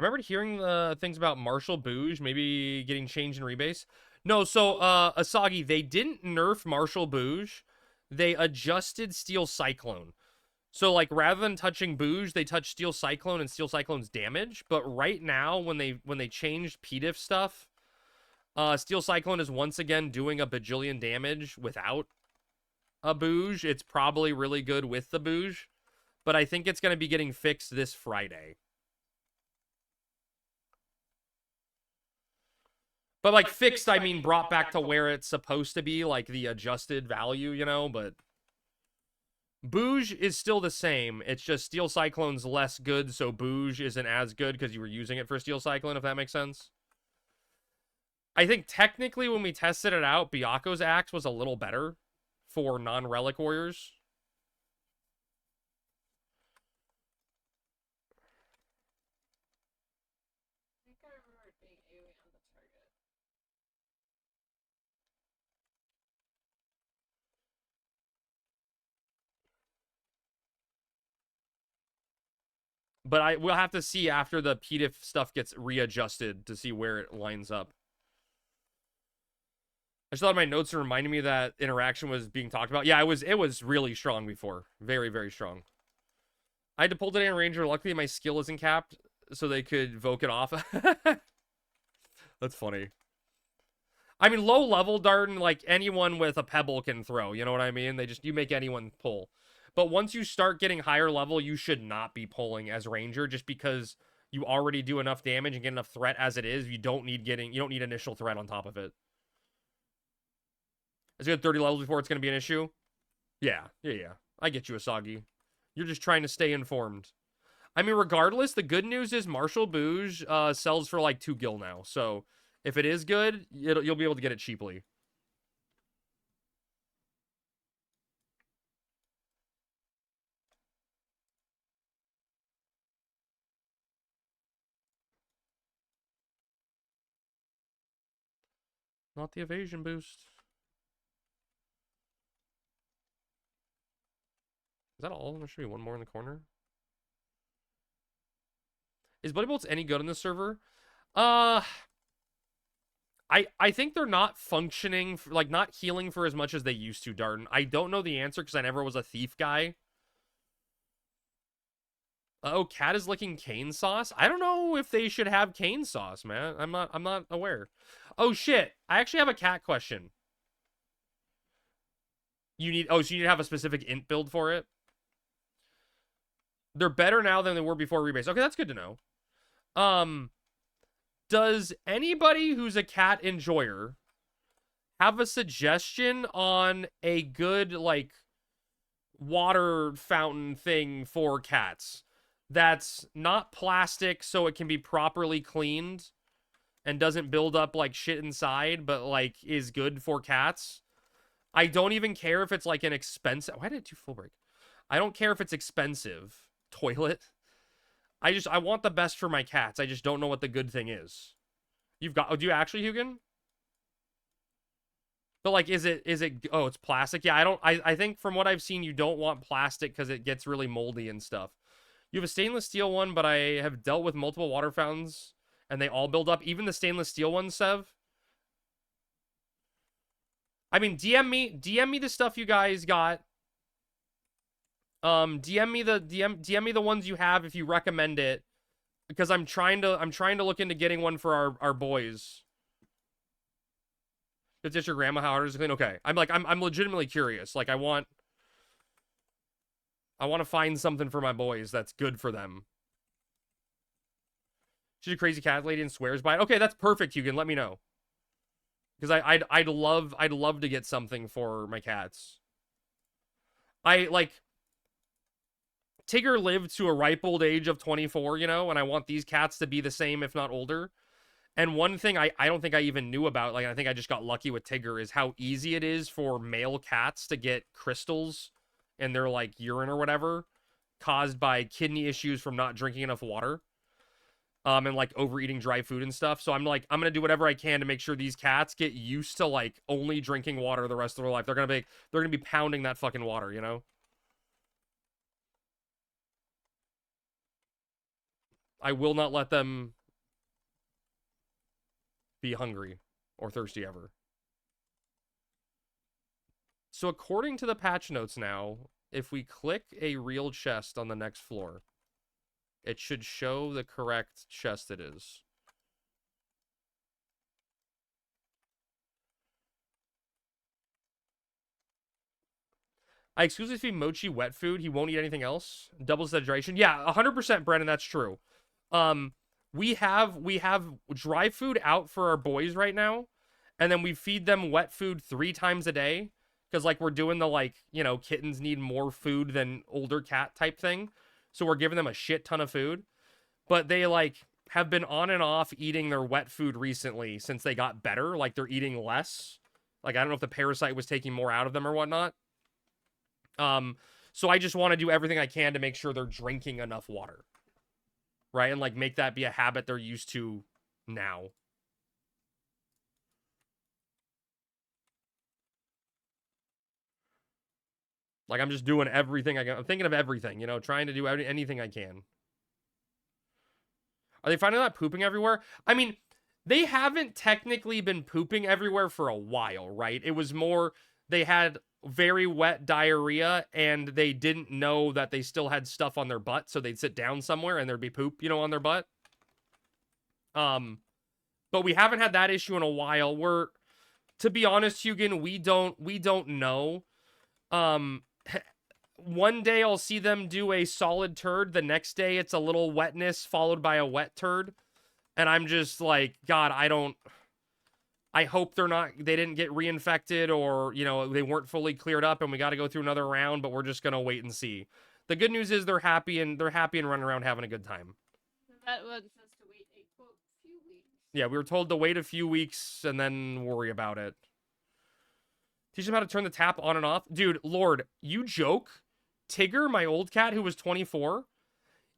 I remember hearing the things about Marshall Bouge maybe getting changed in rebase. No, so Asagi, they didn't nerf Marshall Bouge. They adjusted Steel Cyclone. So like rather than touching Bouge, they touched Steel Cyclone and Steel Cyclone's damage. But right now, when they changed PDIF stuff, Steel Cyclone is once again doing a bajillion damage without a Bouge. It's probably really good with the Bouge, but I think it's going to be getting fixed this Friday. But like fixed, I mean brought back to where it's supposed to be, like the adjusted value, you know, but Bouge is still the same. It's just Steel Cyclone's less good, so Bouge isn't as good because you were using it for Steel Cyclone, if that makes sense. I think technically when we tested it out, Byaku's axe was a little better for non-relic warriors. I think I remember it being AoE on the target. But we'll have to see after the PDIF stuff gets readjusted to see where it lines up. I just thought my notes are reminding me that interaction was being talked about. Yeah, it was really strong before. Very, very strong. I had to pull today in Ranger. Luckily, my skill isn't capped, so they could voke it off. That's funny. I mean, low level Darton, like anyone with a pebble can throw. You know what I mean? You make anyone pull. But once you start getting higher level, you should not be pulling as Ranger just because you already do enough damage and get enough threat as it is. You don't need initial threat on top of it. Is it 30 levels before it's going to be an issue? Yeah. I get you, Asagi. You're just trying to stay informed. I mean, regardless, the good news is Marshall Bouge sells for like 2 gil now. So if it is good, you'll be able to get it cheaply. Not the evasion boost. Is that all? There should be one more in the corner. Is Bloody Bolts any good on this server? I think they're not functioning, like not healing for as much as they used to, Darton. I don't know the answer because I never was a thief guy. Oh, Cat is licking cane sauce? I don't know if they should have cane sauce, man. I'm not aware. Oh shit. I actually have a cat question. So you need to have a specific int build for it? They're better now than they were before rebase. Okay, that's good to know. Does anybody who's a cat enjoyer have a suggestion on a good, like, water fountain thing for cats that's not plastic so it can be properly cleaned and doesn't build up, like, shit inside, but, like, is good for cats? I don't even care if it's, like, an expensive... Why did it do full break? I don't care if it's expensive. toilet. I want the best for my cats. I just don't know what the good thing is. You've got, oh, do you actually, Hugin? But like, oh, it's plastic. Yeah, I think from what I've seen, you don't want plastic because it gets really moldy and stuff. You have a stainless steel one, but I have dealt with multiple water fountains and they all build up. Even the stainless steel ones, Sev. I mean, DM me the stuff you guys got. DM me the ones you have if you recommend it, because I'm trying to look into getting one for our boys. It's just your grandma, how hard is it to clean? Okay, I'm legitimately curious. Like, I want to find something for my boys that's good for them. She's a crazy cat lady and swears by it. Okay, that's perfect. You can let me know, because I'd love to get something for my cats. Tigger lived to a ripe old age of 24, you know, and I want these cats to be the same, if not older. And one thing I don't think I even knew about, like, I think I just got lucky with Tigger, is how easy it is for male cats to get crystals in their, like, urine or whatever, caused by kidney issues from not drinking enough water, and, like, overeating dry food and stuff. So I'm gonna do whatever I can to make sure these cats get used to, like, only drinking water the rest of their life. They're gonna be pounding that fucking water, you know? I will not let them be hungry or thirsty ever. So according to the patch notes now, if we click a real chest on the next floor, it should show the correct chest it is. I exclusively feed Mochi wet food. He won't eat anything else. Doubles the hydration. Yeah, 100%, Brennan. That's true. We have dry food out for our boys right now, and then we feed them wet food 3 times a day, because, like, we're doing the, like, you know, kittens need more food than older cat type thing, so we're giving them a shit ton of food. But they, like, have been on and off eating their wet food recently since they got better. Like, they're eating less. Like, I don't know if the parasite was taking more out of them or whatnot. So I just want to do everything I can to make sure they're drinking enough water. Right? And, like, make that be a habit they're used to now. Like, I'm just doing everything I can. I'm thinking of everything, you know, trying to do anything I can. Are they finally not pooping everywhere? I mean, they haven't technically been pooping everywhere for a while, right? It was more, they had very wet diarrhea, and they didn't know that they still had stuff on their butt, so they'd sit down somewhere and there'd be poop, you know, on their butt. But we haven't had that issue in a while. To be honest, Hugin, we don't know. One day I'll see them do a solid turd. The next day it's a little wetness followed by a wet turd. And I'm just like, God, I hope they didn't get reinfected, or, you know, they weren't fully cleared up and we got to go through another round, but we're just going to wait and see. The good news is they're happy and running around having a good time. That one says to wait a quote few weeks. Yeah, we were told to wait a few weeks and then worry about it. Teach them how to turn the tap on and off. Dude, Lord, you joke. Tigger, my old cat who was 24,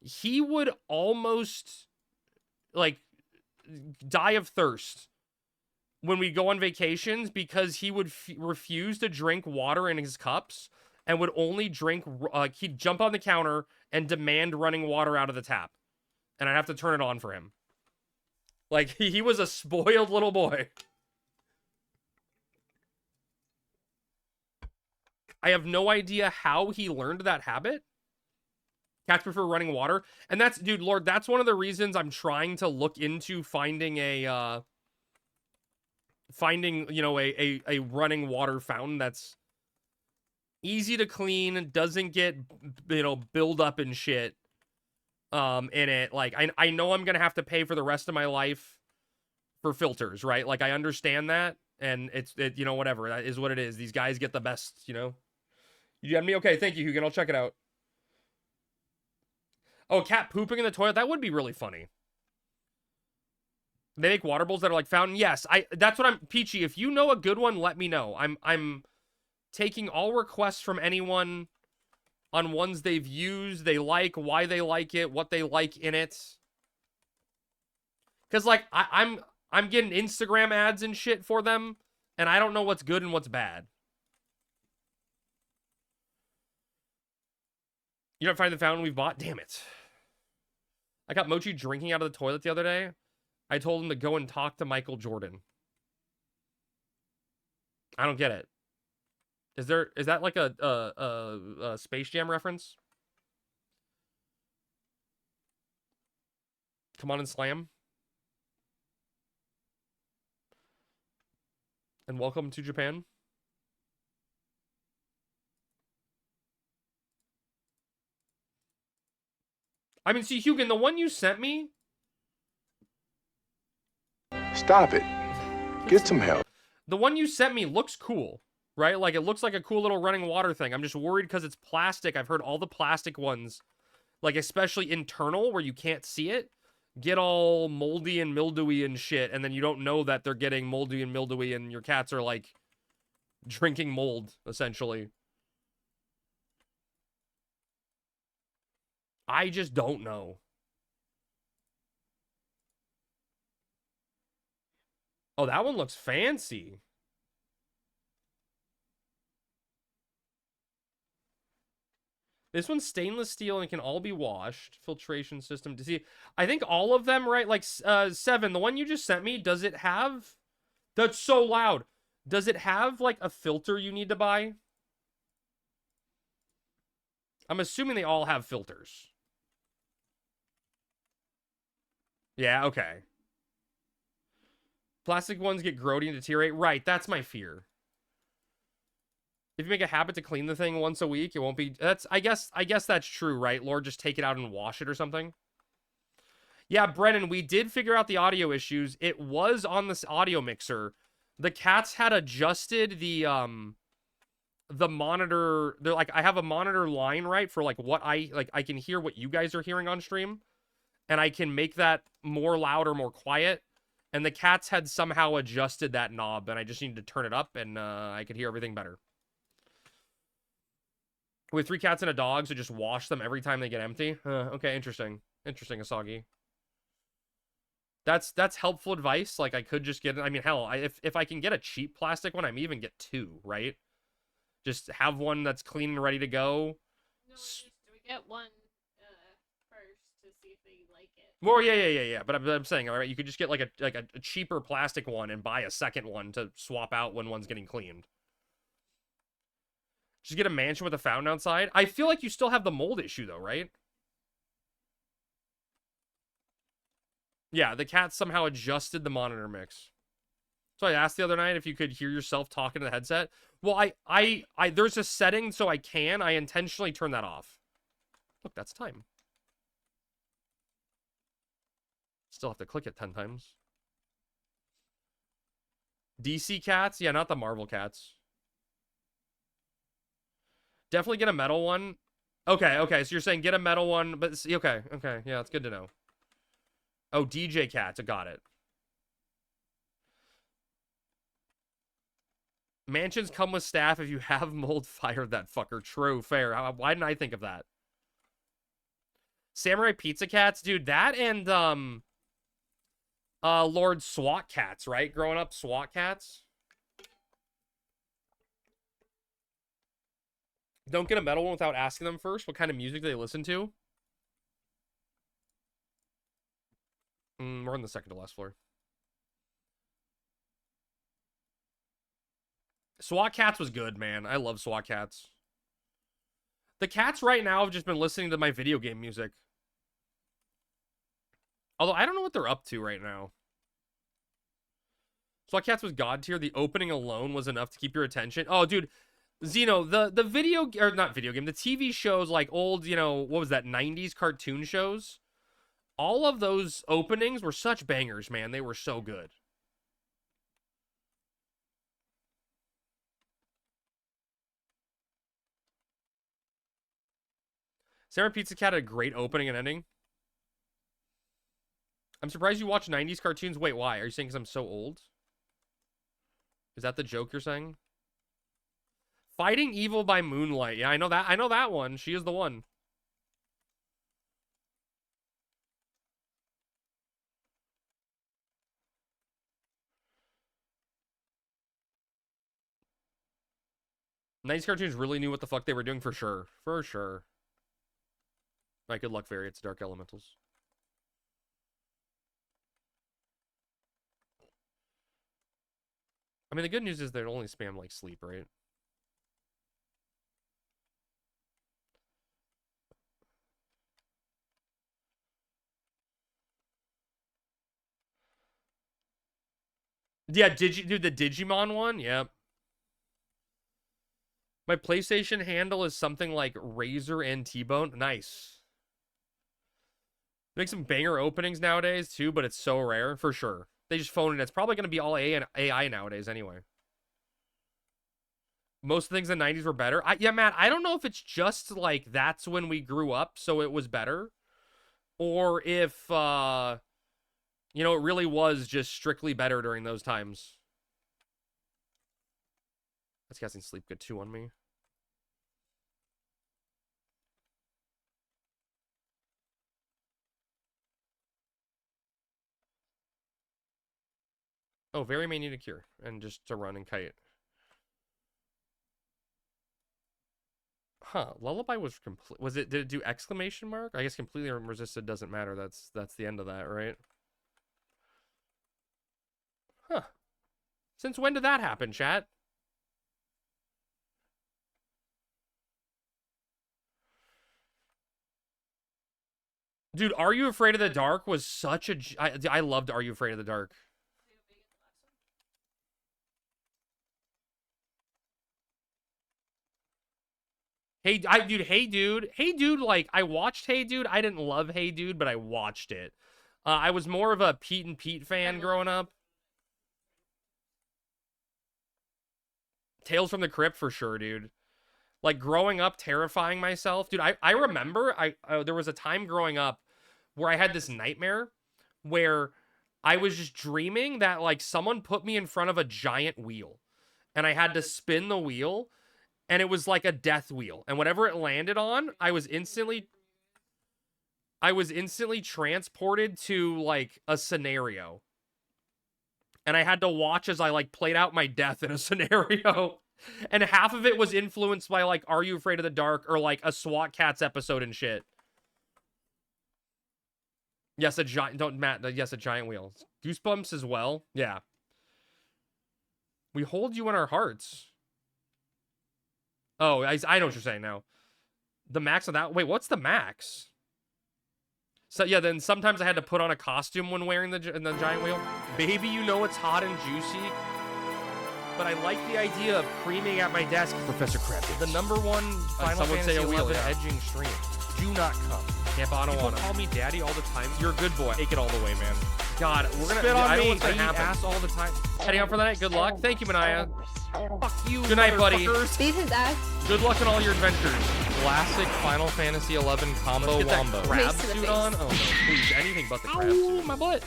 he would almost, like, die of thirst when we go on vacations, because he would refuse to drink water in his cups and would only drink, he'd jump on the counter and demand running water out of the tap. And I'd have to turn it on for him. Like, he was a spoiled little boy. I have no idea how he learned that habit. Cats prefer running water. And that's, dude, Lord, that's one of the reasons I'm trying to look into finding a, you know, a running water fountain that's easy to clean, doesn't get, you know, build up and shit, in it. Like, I know I'm gonna have to pay for the rest of my life for filters, right? Like, I understand that, and you know, whatever, that is what it is. These guys get the best, you know. You got me? Okay, thank you, Hugan. I'll check it out. Oh, cat pooping in the toilet? That would be really funny. They make water bowls that are like fountain. Yes, that's what I'm, Peachy, if you know a good one, let me know. I'm taking all requests from anyone on ones they've used, they like, why they like it, what they like in it. Because, like, I'm getting Instagram ads and shit for them, and I don't know what's good and what's bad. You don't find the fountain we've bought? Damn it. I got Mochi drinking out of the toilet the other day. I told him to go and talk to Michael Jordan. I don't get it. Is that like a Space Jam reference? Come on and slam. And welcome to Japan. I mean, see, Hugin, the one you sent me. Stop it. Get some help. The one you sent me looks cool, right? Like, it looks like a cool little running water thing. I'm just worried because it's plastic. I've heard all the plastic ones, like, especially internal where you can't see it, get all moldy and mildewy and shit, and then you don't know that they're getting moldy and mildewy, and your cats are, like, drinking mold, essentially. I just don't know. Oh, that one looks fancy. This one's stainless steel and can all be washed. Filtration system. To see, I think all of them, right? Like, 7, the one you just sent me, does it have... That's so loud. Does it have, like, a filter you need to buy? I'm assuming they all have filters. Yeah, okay. Plastic ones get grody and deteriorate. Right, that's my fear. If you make a habit to clean the thing once a week, it won't be... I guess that's true, right? Lord, just take it out and wash it or something. Yeah, Brennan, we did figure out the audio issues. It was on this audio mixer. The cats had adjusted the monitor. They're like, I have a monitor line, right, for like what I can hear what you guys are hearing on stream. And I can make that more loud or more quiet. And the cats had somehow adjusted that knob, and I just needed to turn it up, and I could hear everything better. With 3 cats and a dog, so just wash them every time they get empty. Okay, interesting. Interesting, Asagi. That's helpful advice. Like, I could just get... I mean, hell, if I can get a cheap plastic one, I may even get 2, right? Just have one that's clean and ready to go. No, we get one first to see if they like it. Well, yeah. But I'm saying, all right, you could just get like a cheaper plastic one and buy a second one to swap out when one's getting cleaned. Just get a mansion with a fountain outside. I feel like you still have the mold issue though, right? Yeah, the cat somehow adjusted the monitor mix. So I asked the other night if you could hear yourself talking to the headset. Well, I there's a setting so I intentionally turn that off. Look, that's time. Still have to click it 10 times. DC cats? Yeah, not the Marvel cats. Definitely get a metal one. Okay, so you're saying get a metal one, but... Okay, yeah, that's good to know. Oh, DJ cats, I got it. Mansions come with staff. If you have mold, fire that fucker. True, fair. Why didn't I think of that? Samurai pizza cats? Dude, that and, Lord SWAT cats, right? Growing up, SWAT cats. Don't get a metal one without asking them first. What kind of music do they listen to? We're on the second to last floor. SWAT cats was good, man. I love SWAT cats. The cats right now have just been listening to my video game music. Although, I don't know what they're up to right now. SWAT Cats was God tier. The opening alone was enough to keep your attention. Oh, dude. Zeno, the video... Or, not video game. The TV shows, like, old, you know... What was that? 90s cartoon shows? All of those openings were such bangers, man. They were so good. Sarah Pizza Cat had a great opening and ending. I'm surprised you watch 90s cartoons. Wait, why? Are you saying because I'm so old? Is that the joke you're saying? Fighting Evil by Moonlight. Yeah, I know that. I know that one. She is the one. Nice Cartoons really knew what the fuck they were doing for sure. For sure. Alright, good luck, Fairy. It's Dark Elementals. I mean, the good news is they only spam, like, sleep, right? Yeah, did you do the Digimon one? Yep. My PlayStation handle is something like Razor and T-Bone. Nice. Make some banger openings nowadays, too, but it's so rare, for sure. They just phone it. It's probably going to be all AI nowadays, anyway. Most of the things in the 90s were better. Yeah, Matt, I don't know if it's just, like, that's when we grew up, so it was better. Or if, you know, it really was just strictly better during those times. That's casting Sleep Good 2 on me. Oh, Very may need a cure. And just to run and kite. Huh. Lullaby was complete. Was it? Did it do exclamation mark? I guess completely resisted doesn't matter. That's the end of that, right? Huh. Since when did that happen, chat? Dude, Are You Afraid of the Dark was such a... I loved Are You Afraid of the Dark. Hey, Hey Dude, like, I watched Hey Dude. I didn't love Hey Dude, but I watched it. I was more of a Pete and Pete fan growing up. Tales from the Crypt for sure, dude. Like, growing up, terrifying myself. Dude, I remember, there was a time growing up where I had this nightmare where I was just dreaming that, like, someone put me in front of a giant wheel. And I had to spin the wheel. And it was like a death wheel. And whatever it landed on, I was instantly transported to, like, a scenario. And I had to watch as I, like, played out my death in a scenario. And half of it was influenced by, like, Are You Afraid of the Dark? Or, like, a SWAT Cats episode and shit. Yes, a giant... Yes, a giant wheel. Goosebumps as well. Yeah. We hold you in our hearts. Oh, I know what you're saying now. The max of that... Wait, what's the max? So, yeah, then sometimes I had to put on a costume when wearing the giant wheel. Baby, you know it's hot and juicy. But I like the idea of creaming at my desk. Professor Krabs. The number one Final Fantasy XI edging stream. Do not come. Yeah, but I don't want to. Call me daddy all the time. You're a good boy. Take it all the way, man. God, we're gonna spit on me. I eat ass all the time. Heading out for the night. Good luck. Thank you, Manaya. Fuck you. Good night, buddy. Beat his ass. Good luck in all your adventures. Classic Final Fantasy XI combo Let's get that wombo. crab Crab suit on? Oh no, please, anything but the crab suit. My butt.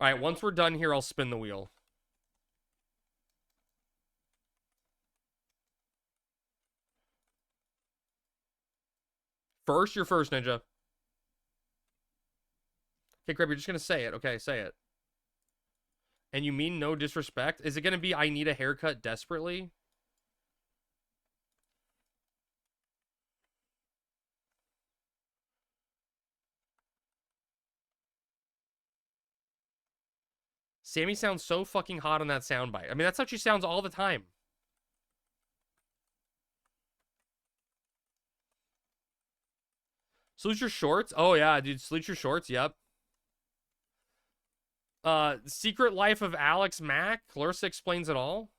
All right, once we're done here, I'll spin the wheel. First, you're first, Ninja. Okay, Crab, you're just gonna say it. Okay, say it. And you mean no disrespect? Is it gonna be I need a haircut desperately? Sammy sounds so fucking hot on that soundbite. I mean, that's how she sounds all the time. Salute your shorts? Oh, yeah, dude. Salute your shorts. Yep. Secret Life of Alex Mack. Clarissa explains it all.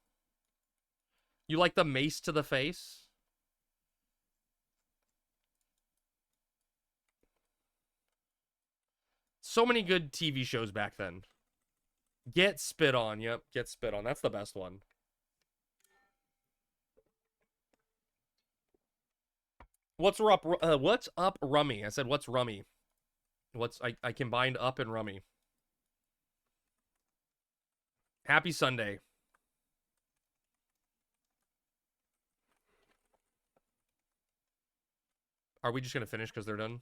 You like the mace to the face? So many good TV shows back then. Get Spit On. Yep, Get Spit On. That's the best one. What's up, Rummy? I said, what's Rummy? I combined up and Rummy. Happy Sunday. Are we just gonna finish because they're done?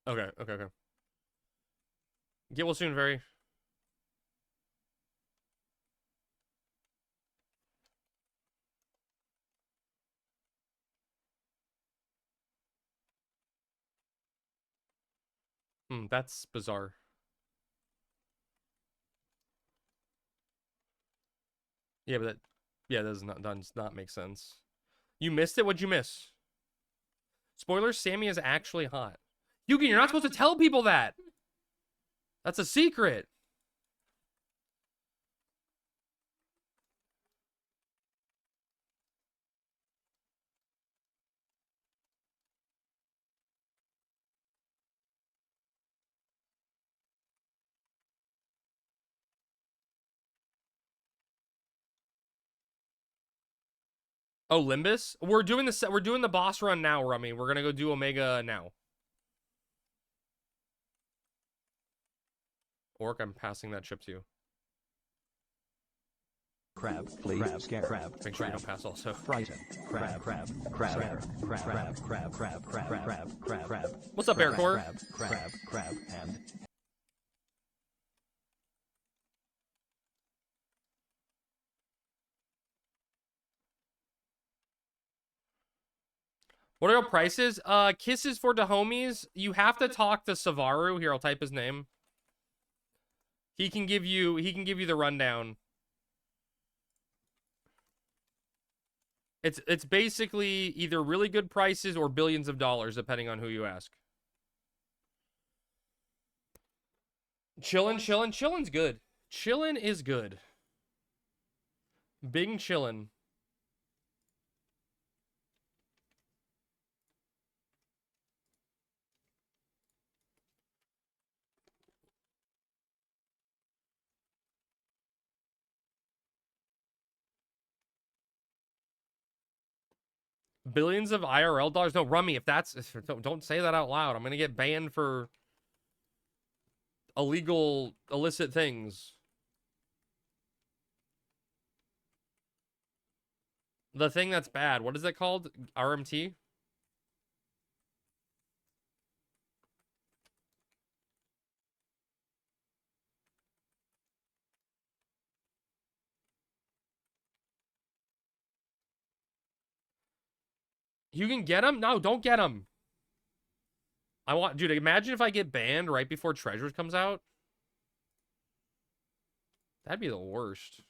Okay, okay, okay. Get well soon, very. That's bizarre. Yeah, but that does not make sense. You missed it? What'd you miss? Spoilers, Sammy is actually hot. Yugi, you're not supposed to tell people that. That's a secret. Oh, Limbus? We're doing the boss run now, Rummy. We're gonna go do Omega now. Orc, I'm passing that chip to you. Crab, please. Crab, scare, crab. Make sure you don't pass also. Frighten. Crab, crab, crab, crab, crab, crab, crab, crab, crab, crab, crab. What's up, Aircore? Crab, and what are your prices? Kisses for the homies. You have to talk to Savaru. Here, I'll type his name. He can give you the rundown. It's basically either really good prices or billions of dollars, depending on who you ask. Chillin''s good. Chillin' is good. Big chillin'. Billions of IRL dollars? No, Rummy, if that's... Don't say that out loud. I'm going to get banned for illegal, illicit things. The thing that's bad. What is that called? RMT? You can get them? No, don't get them. Dude, imagine if I get banned right before Treasures comes out. That'd be the worst.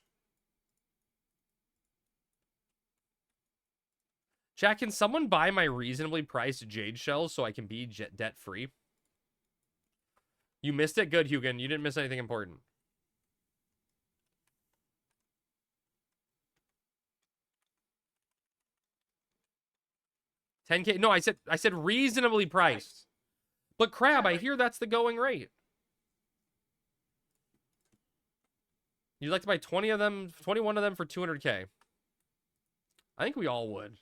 Jack, can someone buy my reasonably priced jade shells so I can be debt-free? You missed it? Good, Hugin. You didn't miss anything important. $10K? No, I said reasonably priced. But Crab, I hear that's the going rate. You'd like to buy 21 of them for 200K. I think we all would.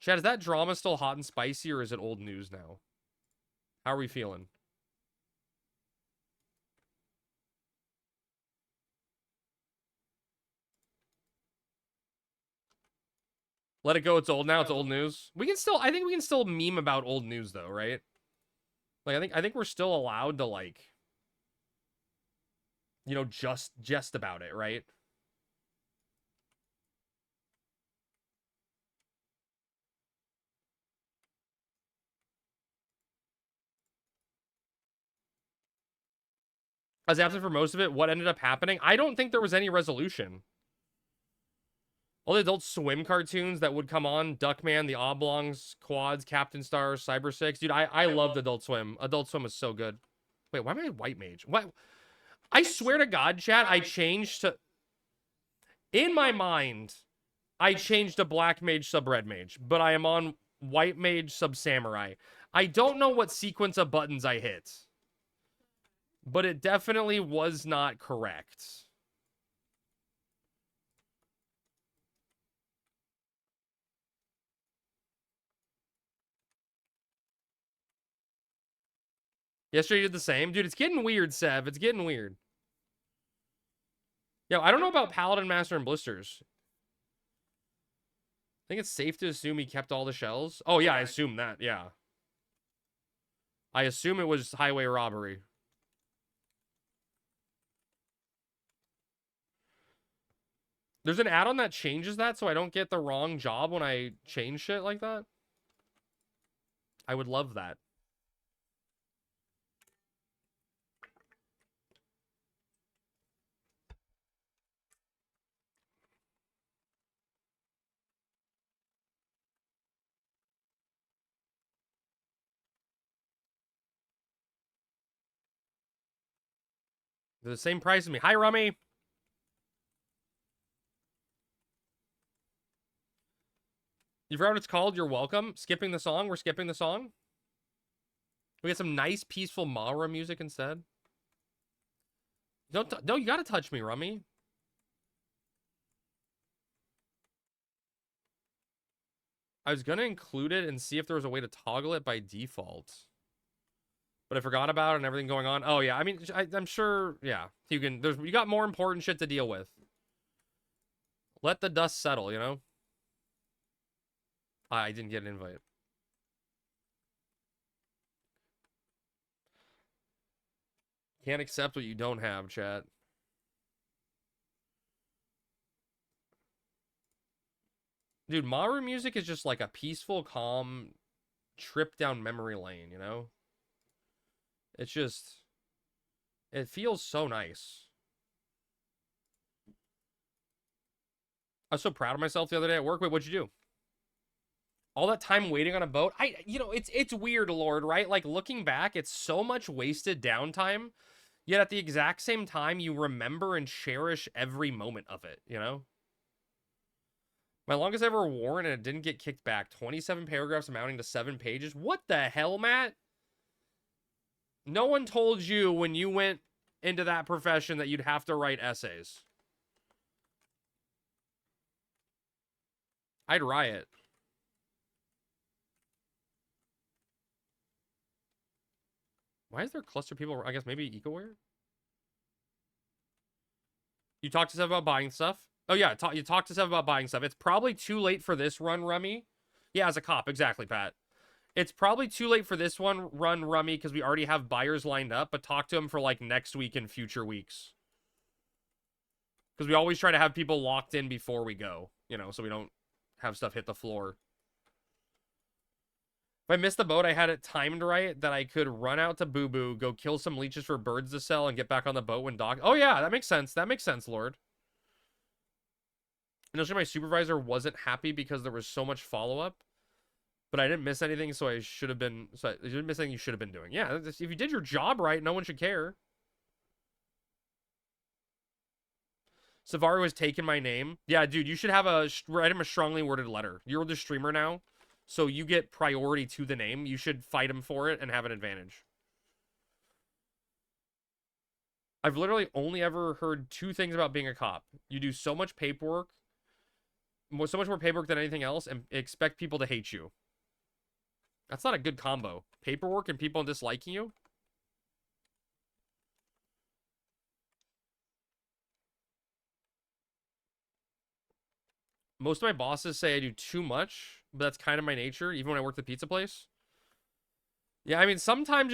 Chad, is that drama still hot and spicy, or is it old news now? How are we feeling? Let it go, it's old now, it's old news. I think we can still meme about old news though, right? Like I think we're still allowed to, like, you know, just about it, right? I was absent for most of it. What ended up happening? I don't think there was any resolution. All the Adult Swim cartoons that would come on, Duckman, The Oblongs, Quads, Captain Stars, Cyber 6. Dude, I loved Adult Swim. Adult Swim is so good. Wait, why am I white mage? What? I swear to God, chat, I changed to... In my mind, I changed to black mage sub red mage, but I am on white mage sub samurai. I don't know what sequence of buttons I hit, but it definitely was not correct. Yesterday you did the same. Dude, it's getting weird, Sev. It's getting weird. Yo, I don't know about Paladin, Master, and Blisters. I think it's safe to assume he kept all the shells. Oh, yeah, I assume that. Yeah. I assume it was highway robbery. There's an add-on that changes that so I don't get the wrong job when I change shit like that. I would love that. They're the same price as me. Hi, Rummy. You forgot what it's called? You're welcome. Skipping the song? We're skipping the song? We get some nice, peaceful Mara music instead. No, you gotta touch me, Rummy. I was gonna include it and see if there was a way to toggle it by default. But I forgot about it and everything going on. Oh, yeah. I mean, I'm sure, yeah. You got more important shit to deal with. Let the dust settle, you know? I didn't get an invite. Can't accept what you don't have, chat. Dude, Maru music is just like a peaceful, calm trip down memory lane, you know? It's just... It feels so nice. I was so proud of myself the other day at work. Wait, what'd you do? All that time waiting on a boat? It's weird, Lord, right? Like, looking back, it's so much wasted downtime. Yet at the exact same time, you remember and cherish every moment of it, you know? My longest ever warrant and it didn't get kicked back. 27 paragraphs amounting to 7 pages. What the hell, Matt? No one told you when you went into that profession that you'd have to write essays. I'd riot. Why is there a cluster of people? I guess maybe EcoWare? You talked to Seth about buying stuff? Oh, yeah. You talked to Seth about buying stuff. It's probably too late for this run, Rummy. Yeah, as a cop. Exactly, Pat. It's probably too late for this one run, Rummy, because we already have buyers lined up. But talk to him for, like, next week and future weeks. Because we always try to have people locked in before we go. You know, so we don't have stuff hit the floor. If I missed the boat, I had it timed right that I could run out to Boo Boo, go kill some leeches for birds to sell, and get back on the boat when dock. Oh, yeah, that makes sense. That makes sense, Lord. Initially, my supervisor wasn't happy because there was so much follow-up, but I didn't miss anything, so I should have been... So I didn't miss anything you should have been doing. Yeah, if you did your job right, no one should care. Savari was taking my name. Yeah, dude, you should have write him a strongly worded letter. You're the streamer now, so you get priority to the name. You should fight him for it and have an advantage. I've literally only ever heard 2 things about being a cop. You do so much paperwork, so much more paperwork than anything else, and expect people to hate you. That's not a good combo. Paperwork and people disliking you. Most of my bosses say I do too much, but that's kind of my nature, even when I work at the pizza place. Yeah, I mean, sometimes,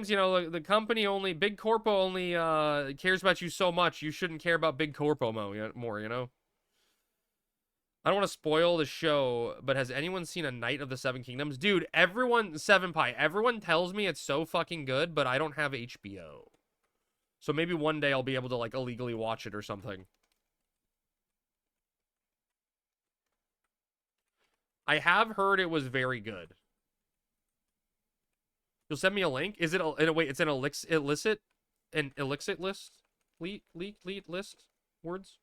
you know, the company only, Big Corpo only cares about you so much, you shouldn't care about Big Corpo more, you know? I don't want to spoil the show, but has anyone seen A Knight of the Seven Kingdoms? Dude, everyone tells me it's so fucking good, but I don't have HBO. So maybe one day I'll be able to, like, illegally watch it or something. I have heard it was very good. You'll send me a link? Is it wait, it's an illicit list? Leak list words?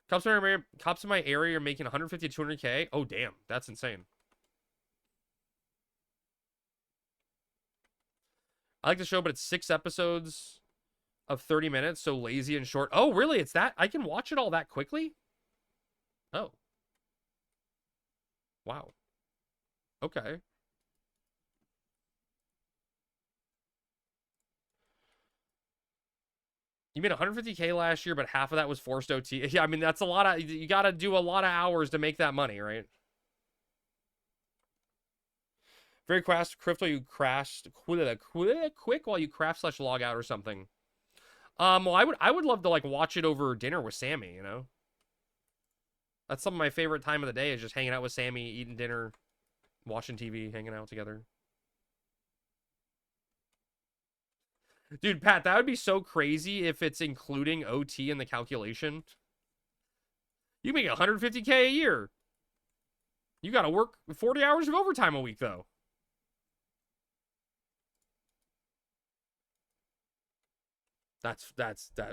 Cops in my area are making 150 to 200K. Oh, damn. That's insane. I like the show, but it's 6 episodes of 30 minutes, so lazy and short. Oh, really? It's that? I can watch it all that quickly? Oh. Wow. Okay. You made 150K last year, but half of that was forced OT. Yeah, I mean, that's a lot of... You got to do a lot of hours to make that money, right? Very fast crypto you crashed quick while you craft/log out or something. Well, I would love to like watch it over dinner with Sammy, you know? That's some of my favorite time of the day is just hanging out with Sammy, eating dinner, watching TV, hanging out together. Dude, Pat, that would be so crazy if it's including OT in the calculation. You make 150K a year. You got to work 40 hours of overtime a week, though. That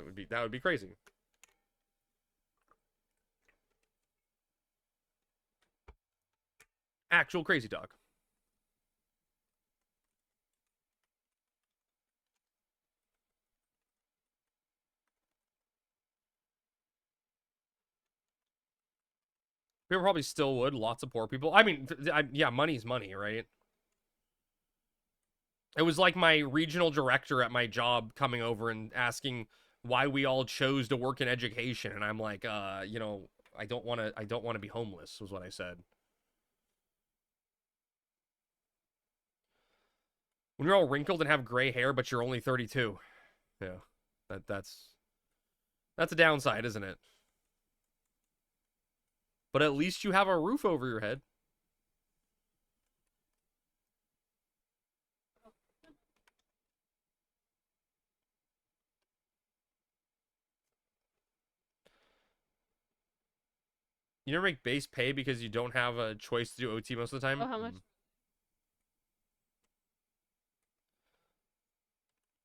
would be crazy. Actual crazy dog. People probably still would. Lots of poor people. I mean, yeah, money's money, right? It was like my regional director at my job coming over and asking why we all chose to work in education, and I'm like, you know, I don't want to be homeless, was what I said. When you're all wrinkled and have gray hair, but you're only 32. Yeah, that's a downside, isn't it? But at least you have a roof over your head. You never make base pay because you don't have a choice to do OT most of the time? Oh, how much?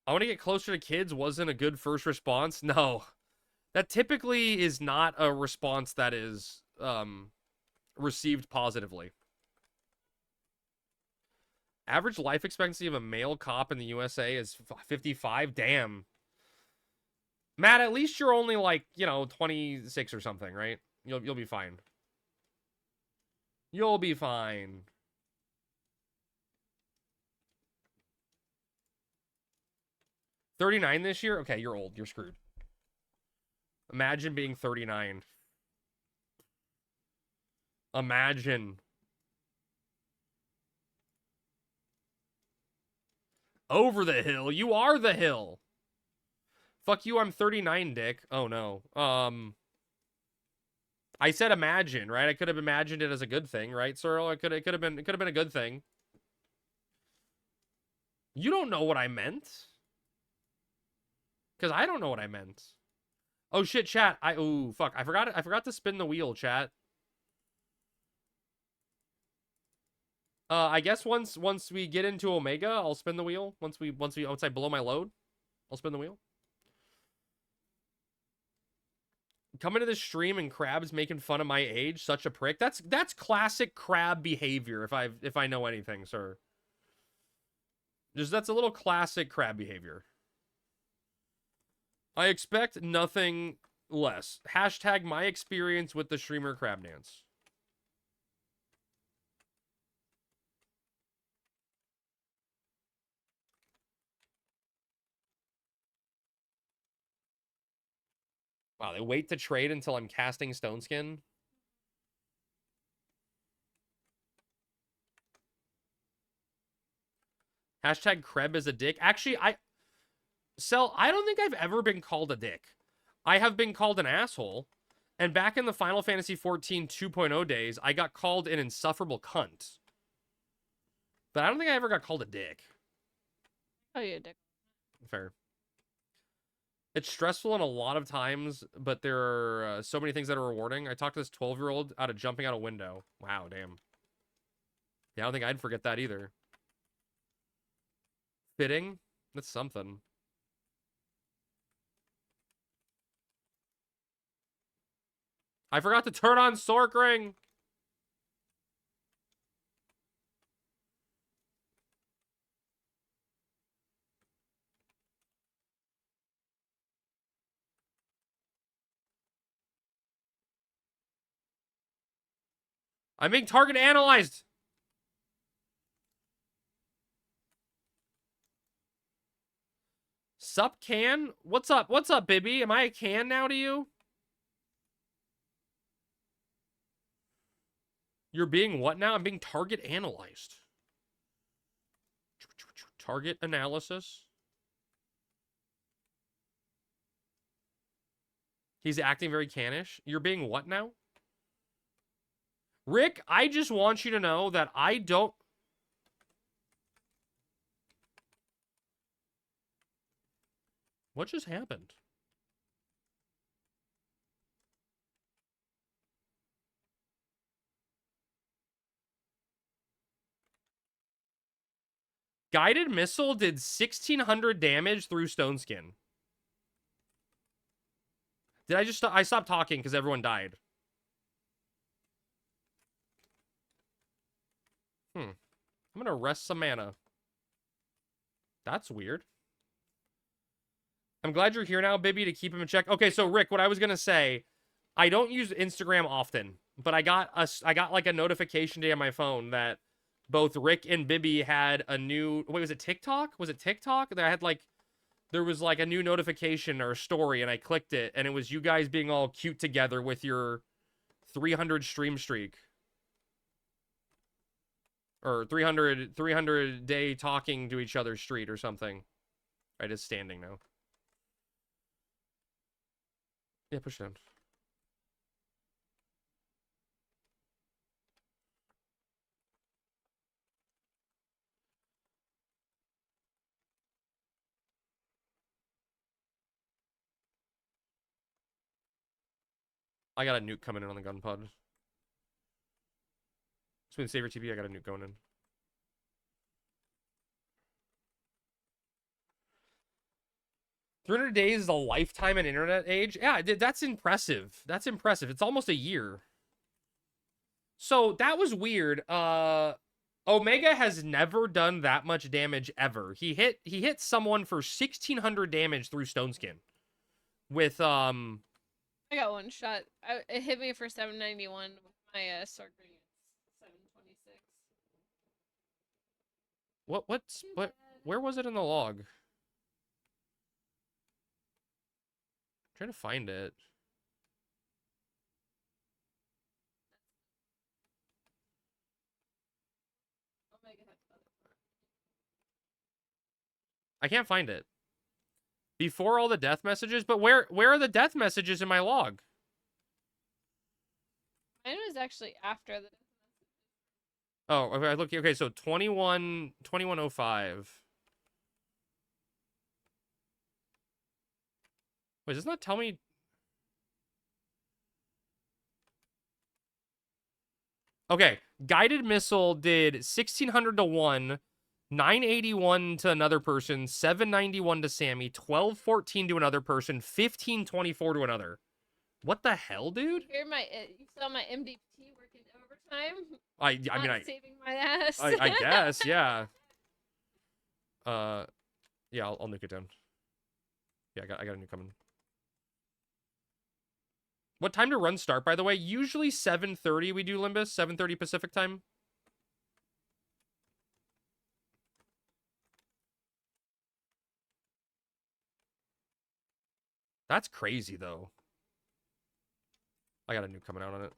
I want to get closer to kids wasn't a good first response. No. That typically is not a response that is received positively. Average life expectancy of a male cop in the USA is 55. Damn. Matt, at least you're only like, you know, 26 or something, right? You'll be fine. You'll be fine. $39 this year? Okay, you're old. You're screwed. Imagine being 39. Imagine. Over the hill. You are the hill. Fuck you, I'm 39, Dick. Oh no. I said imagine, right? I could have imagined it as a good thing, right, Cyril? It could have been a good thing. You don't know what I meant. Because I don't know what I meant. Oh shit, chat. Oh fuck. I forgot to spin the wheel, chat. I guess once we get into Omega, I'll spin the wheel. Once I blow my load, I'll spin the wheel. Coming to the stream and Crab's making fun of my age, such a prick. That's classic Crab behavior if I know anything, sir. That's a little classic Crab behavior. I expect nothing less. Hashtag my experience with the streamer Crab dance. Wow, they wait to trade until I'm casting Stone Skin. Hashtag Kreb is a dick. Actually, I don't think I've ever been called a dick. I have been called an asshole. And back in the Final Fantasy XIV 2.0 days, I got called an insufferable cunt. But I don't think I ever got called a dick. Oh, yeah, dick. Fair. It's stressful in a lot of times, but there are so many things that are rewarding. I talked to this 12-year-old out of jumping out a window. Wow, damn. Yeah, I don't think I'd forget that either. Fitting? That's something. I forgot to turn on Sorkring! I'm being target analyzed! Sup, Can? What's up? What's up, Bibby? Am I a Can now to you? You're being what now? I'm being target analyzed. Target analysis. He's acting very Canish. You're being what now? Rick, I just want you to know that I don't... What just happened? Guided missile did 1,600 damage through Stone Skin. Did I just... I stopped talking because everyone died. I'm gonna rest some mana. That's weird. I'm glad you're here now, Bibby, to keep him in check. Okay, so Rick, what I was gonna say, I don't use Instagram often, but I got like a notification today on my phone that both Rick and Bibby had a new... Wait, was it TikTok? Was it TikTok? That I had like... There was like a new notification or a story, and I clicked it, and it was you guys being all cute together with your 300 stream streak. Or 300 day talking to each other street or something. Right, it's standing now. Yeah, push it down. I got a nuke coming in on the gun pod. Spin Saver TV, I got a nuke going in. $300 days is a lifetime in internet age. Yeah, that's impressive. That's impressive. It's almost a year. So that was weird. Omega has never done that much damage ever. He hit someone for 1,600 damage through Stone Skin. With I got one shot. It hit me for 791 with my sword grenade. 726. what? Where was it in the log? Trying to find it. I can't find it. Before all the death messages, but where are the death messages in my log? Mine was actually after the... Oh, okay, look, okay, so 2105. Wait, does it not tell me? Okay, guided missile did 1,600 to one, 981 to another person, 791 to Sammy, 1214 to another person, 1524 to another. What the hell, dude? Here, you saw my MDT working overtime. I mean, saving my ass. I guess, yeah. Yeah, I'll nuke it down. Yeah, I got a nuke coming. What time to run start, by the way? Usually 7:30 we do Limbus, 7:30 Pacific time. That's crazy, though. I got a nuke coming out on it.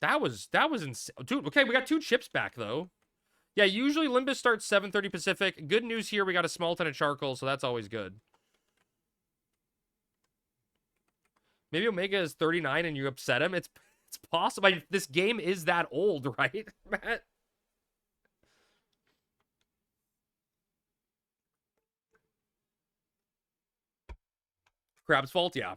That was insane. Dude, okay, we got 2 chips back, though. Yeah, usually Limbus starts 7:30 Pacific. Good news here, we got a smalt and a charcoal, so that's always good. Maybe Omega is 39 and you upset him. It's possible. This game is that old, right, Matt? Crab's fault, yeah.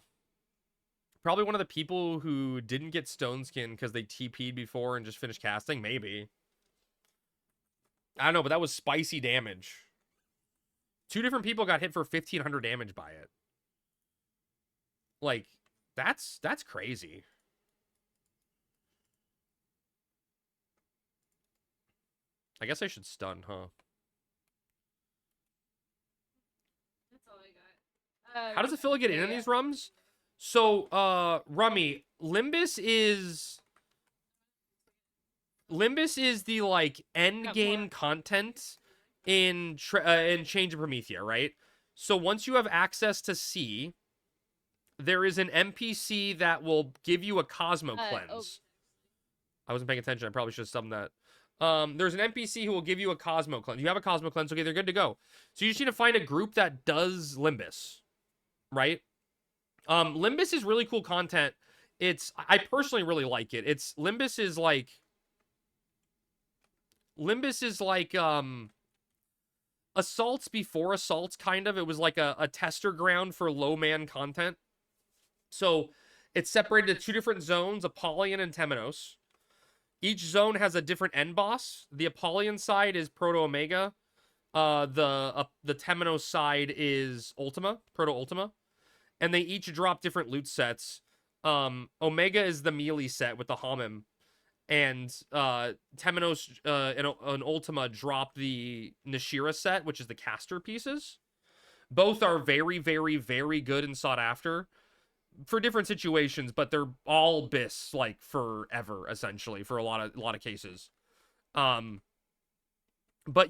Probably one of the people who didn't get Stone Skin because they TP'd before and just finished casting, maybe. I don't know, but that was spicy damage. 2 different people got hit for 1,500 damage by it. Like, that's crazy. I guess I should stun, huh? That's all I got. How does it feel to get in these rums? So, Rummy, Limbus is the like end game content in Change of Promethea, right? So once you have access to C, there is an NPC that will give you a Cosmo Cleanse. I wasn't paying attention. I probably should have summoned that. There's an NPC who will give you a Cosmo Cleanse. You have a Cosmo Cleanse, okay, they're good to go. So you just need to find a group that does Limbus, right? Limbus is really cool content. I personally really like it. Limbus is like Assaults before Assaults, kind of. It was like a tester ground for low man content. So it's separated into 2 different zones, Apollyon and Temenos. Each zone has a different end boss. The Apollyon side is Proto Omega. The Temenos side is Ultima, Proto Ultima. And they each drop different loot sets. Omega is the melee set with the Hamim. And Temenos and Ultima drop the Nashira set, which is the caster pieces. Both are very, very, very good and sought after for different situations, but they're all BIS like forever, essentially, for a lot of cases. But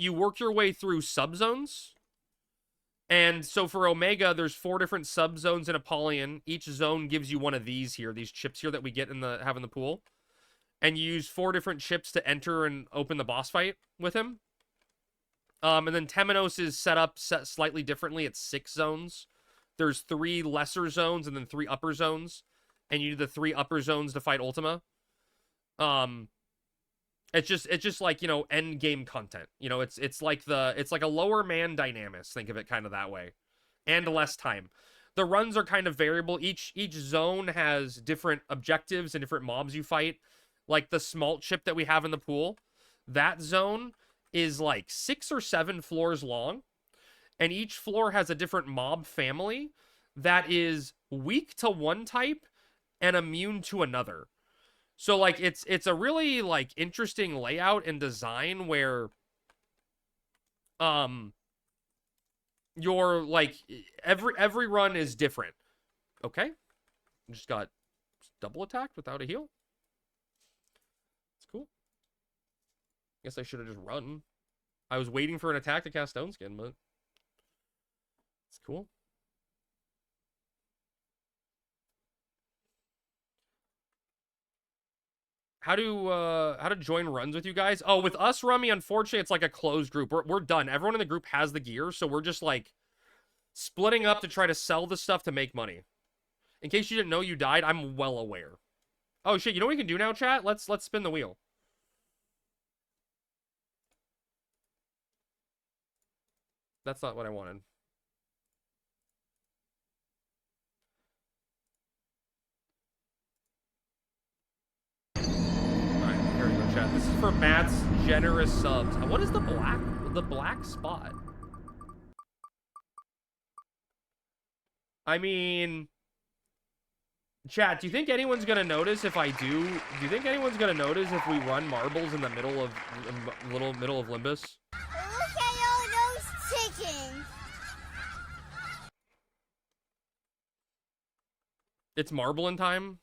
you work your way through subzones. And so for Omega, there's 4 different subzones in Apollyon. Each zone gives you one of these here, these chips here that we get have in the pool. And you use 4 different chips to enter and open the boss fight with him. And then Temenos is set slightly differently. It's 6 zones. There's 3 lesser zones and then 3 upper zones. And you do the 3 upper zones to fight Ultima. It's just like, you know, end game content. You know, it's like a lower man Dynamis. Think of it kind of that way. And less time. The runs are kind of variable. Each zone has different objectives and different mobs you fight. Like the smalt chip that we have in the pool, that zone is like 6 or 7 floors long, and each floor has a different mob family that is weak to one type and immune to another. So like it's a really like interesting layout and design where your like every run is different. Okay, just got double attacked without a heal. Cool. Guess I should have just run. I was waiting for an attack to cast Stone Skin, but it's cool. How to join runs with you guys? Oh, with us, Rummy, unfortunately, it's like a closed group. We're done. Everyone in the group has the gear, so we're just like splitting up to try to sell the stuff to make money. In case you didn't know you died, I'm well aware. Oh shit, you know what we can do now, chat? Let's spin the wheel. That's not what I wanted. Alright, here we go, chat. This is for Matt's generous subs. What is the black spot? I mean, chat, do you think anyone's gonna notice if I do? Do you think anyone's gonna notice if we run marbles in the middle of Limbus? Look at all those chickens. It's marbling time.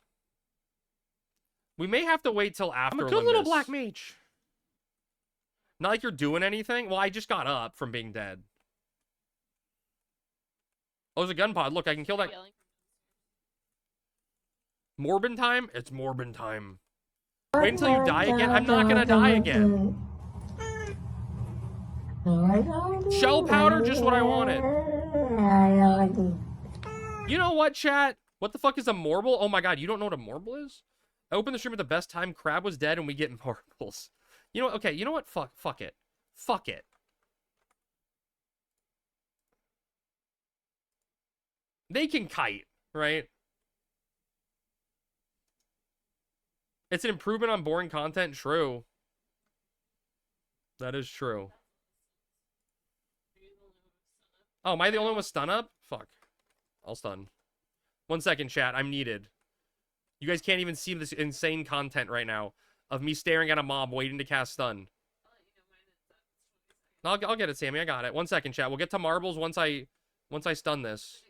We may have to wait till after I'm a good Limbus. little black mage. Not like you're doing anything. Well, I just got up from being dead. Oh, there's a gun pod. Look, I can kill that. Morbin time? It's Morbin time. Wait until you die again. I'm not gonna die again. Shell powder, just what I wanted. You know what, chat? What the fuck is a morble? Oh my god, you don't know what a morble is? I opened the stream at the best time. Crab was dead and we get marbles. You know what? Okay, you know what? Fuck it. Fuck it. They can kite, right? It's an improvement on boring content. True. That is true. Oh, am I the only one with stun up? Fuck. I'll stun. 1 second, chat. I'm needed. You guys can't even see this insane content right now of me staring at a mob waiting to cast stun. I'll get it, Sammy. I got it. 1 second, chat. We'll get to marbles once I stun this.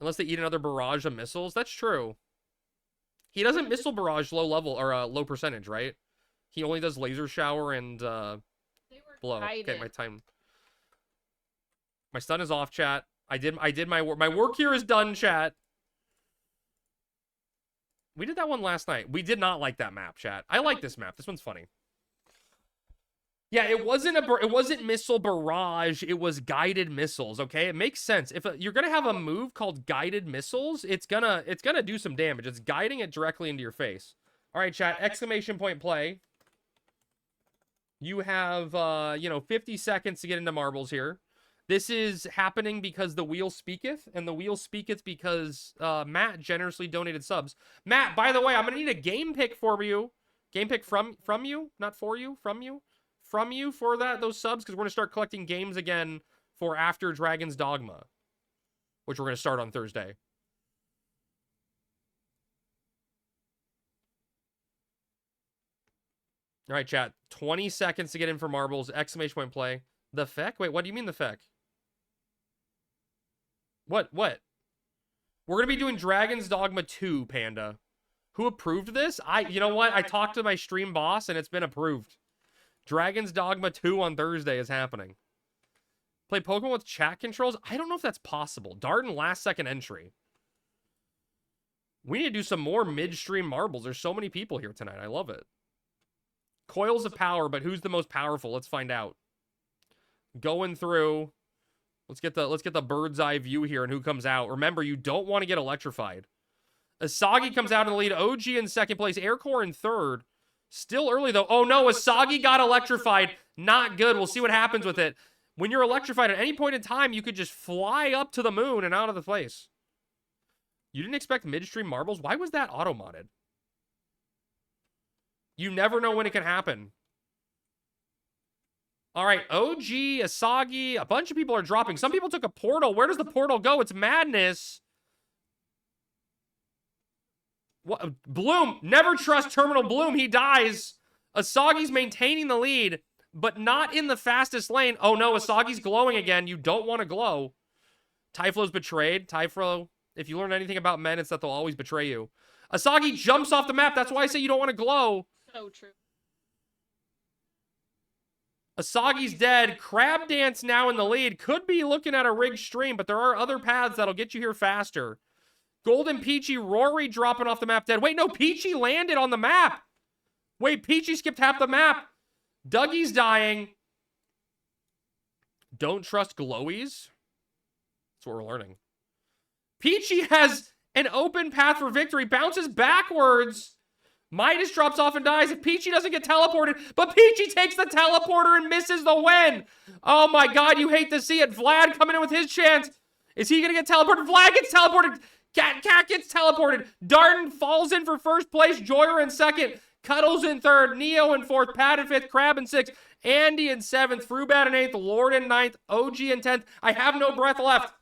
Unless they eat another barrage of missiles. That's true. He doesn't missile barrage low level or low percentage, right? He only does laser shower and blow. Okay, my stun is off, chat. I did my work. My work here is done, chat. We did that one last night. We did not like that map, chat. I like this map. This one's funny. Yeah, it wasn't missile barrage. It was guided missiles. Okay, it makes sense. If you're gonna have a move called guided missiles, it's gonna do some damage. It's guiding it directly into your face. All right, chat. Exclamation point play. You have 50 seconds to get into marbles here. This is happening because the wheel speaketh, and the wheel speaketh because Matt generously donated subs. Matt, by the way, I'm gonna need a game pick for you. Game pick from you, not for you, from you. From you for those subs, because we're going to start collecting games again for after Dragon's Dogma, which we're going to start on Thursday. All right, chat. 20 seconds to get in for marbles. Exclamation point play. The feck? Wait, what do you mean the feck? What? We're going to be doing Dragon's Dogma 2, Panda. Who approved this? You know what? I talked to my stream boss, and it's been approved. Dragon's Dogma 2 on Thursday is happening. Play Pokemon with chat controls? I don't know if that's possible. Darden last second entry. We need to do some more midstream marbles. There's so many people here tonight. I love it. Coils of power, but who's the most powerful? Let's find out. Going through. Let's get the bird's eye view here and who comes out. Remember, you don't want to get electrified. Asagi comes out in the lead. OG in second place. Aircore in third. Still early, though. Oh, no. Asagi got electrified. Not good. We'll see what happens with it. When you're electrified, at any point in time, you could just fly up to the moon and out of the place. You didn't expect midstream marbles? Why was that auto-modded? You never know when it can happen. All right. OG, Asagi. A bunch of people are dropping. Some people took a portal. Where does the portal go? It's madness. What? Bloom, never trust Terminal Bloom. He dies. Asagi's maintaining the lead, but not in the fastest lane. Oh no, Asagi's glowing again. You don't want to glow. Typhlo's betrayed. Typhlo, if you learn anything about men, it's that they'll always betray you. Asagi jumps off the map. That's why I say you don't want to glow. So true. Asagi's dead. Crab Dance now in the lead. Could be looking at a rigged stream, but there are other paths that'll get you here faster. Golden Peachy, Rory dropping off the map dead. Wait, no, Peachy landed on the map. Wait, Peachy skipped half the map. Dougie's dying. Don't trust glowies. That's what we're learning. Peachy has an open path for victory. Bounces backwards. Midas drops off and dies if Peachy doesn't get teleported. But Peachy takes the teleporter and misses the win. Oh my god, you hate to see it. Vlad coming in with his chance. Is he going to get teleported? Vlad gets teleported. Cat gets teleported. Darden falls in for first place. Joyer in second. Cuddles in third. Neo in fourth. Pat in fifth. Crab in sixth. Andy in seventh. Frubat in eighth. Lord in ninth. OG in 10th. I have no breath left.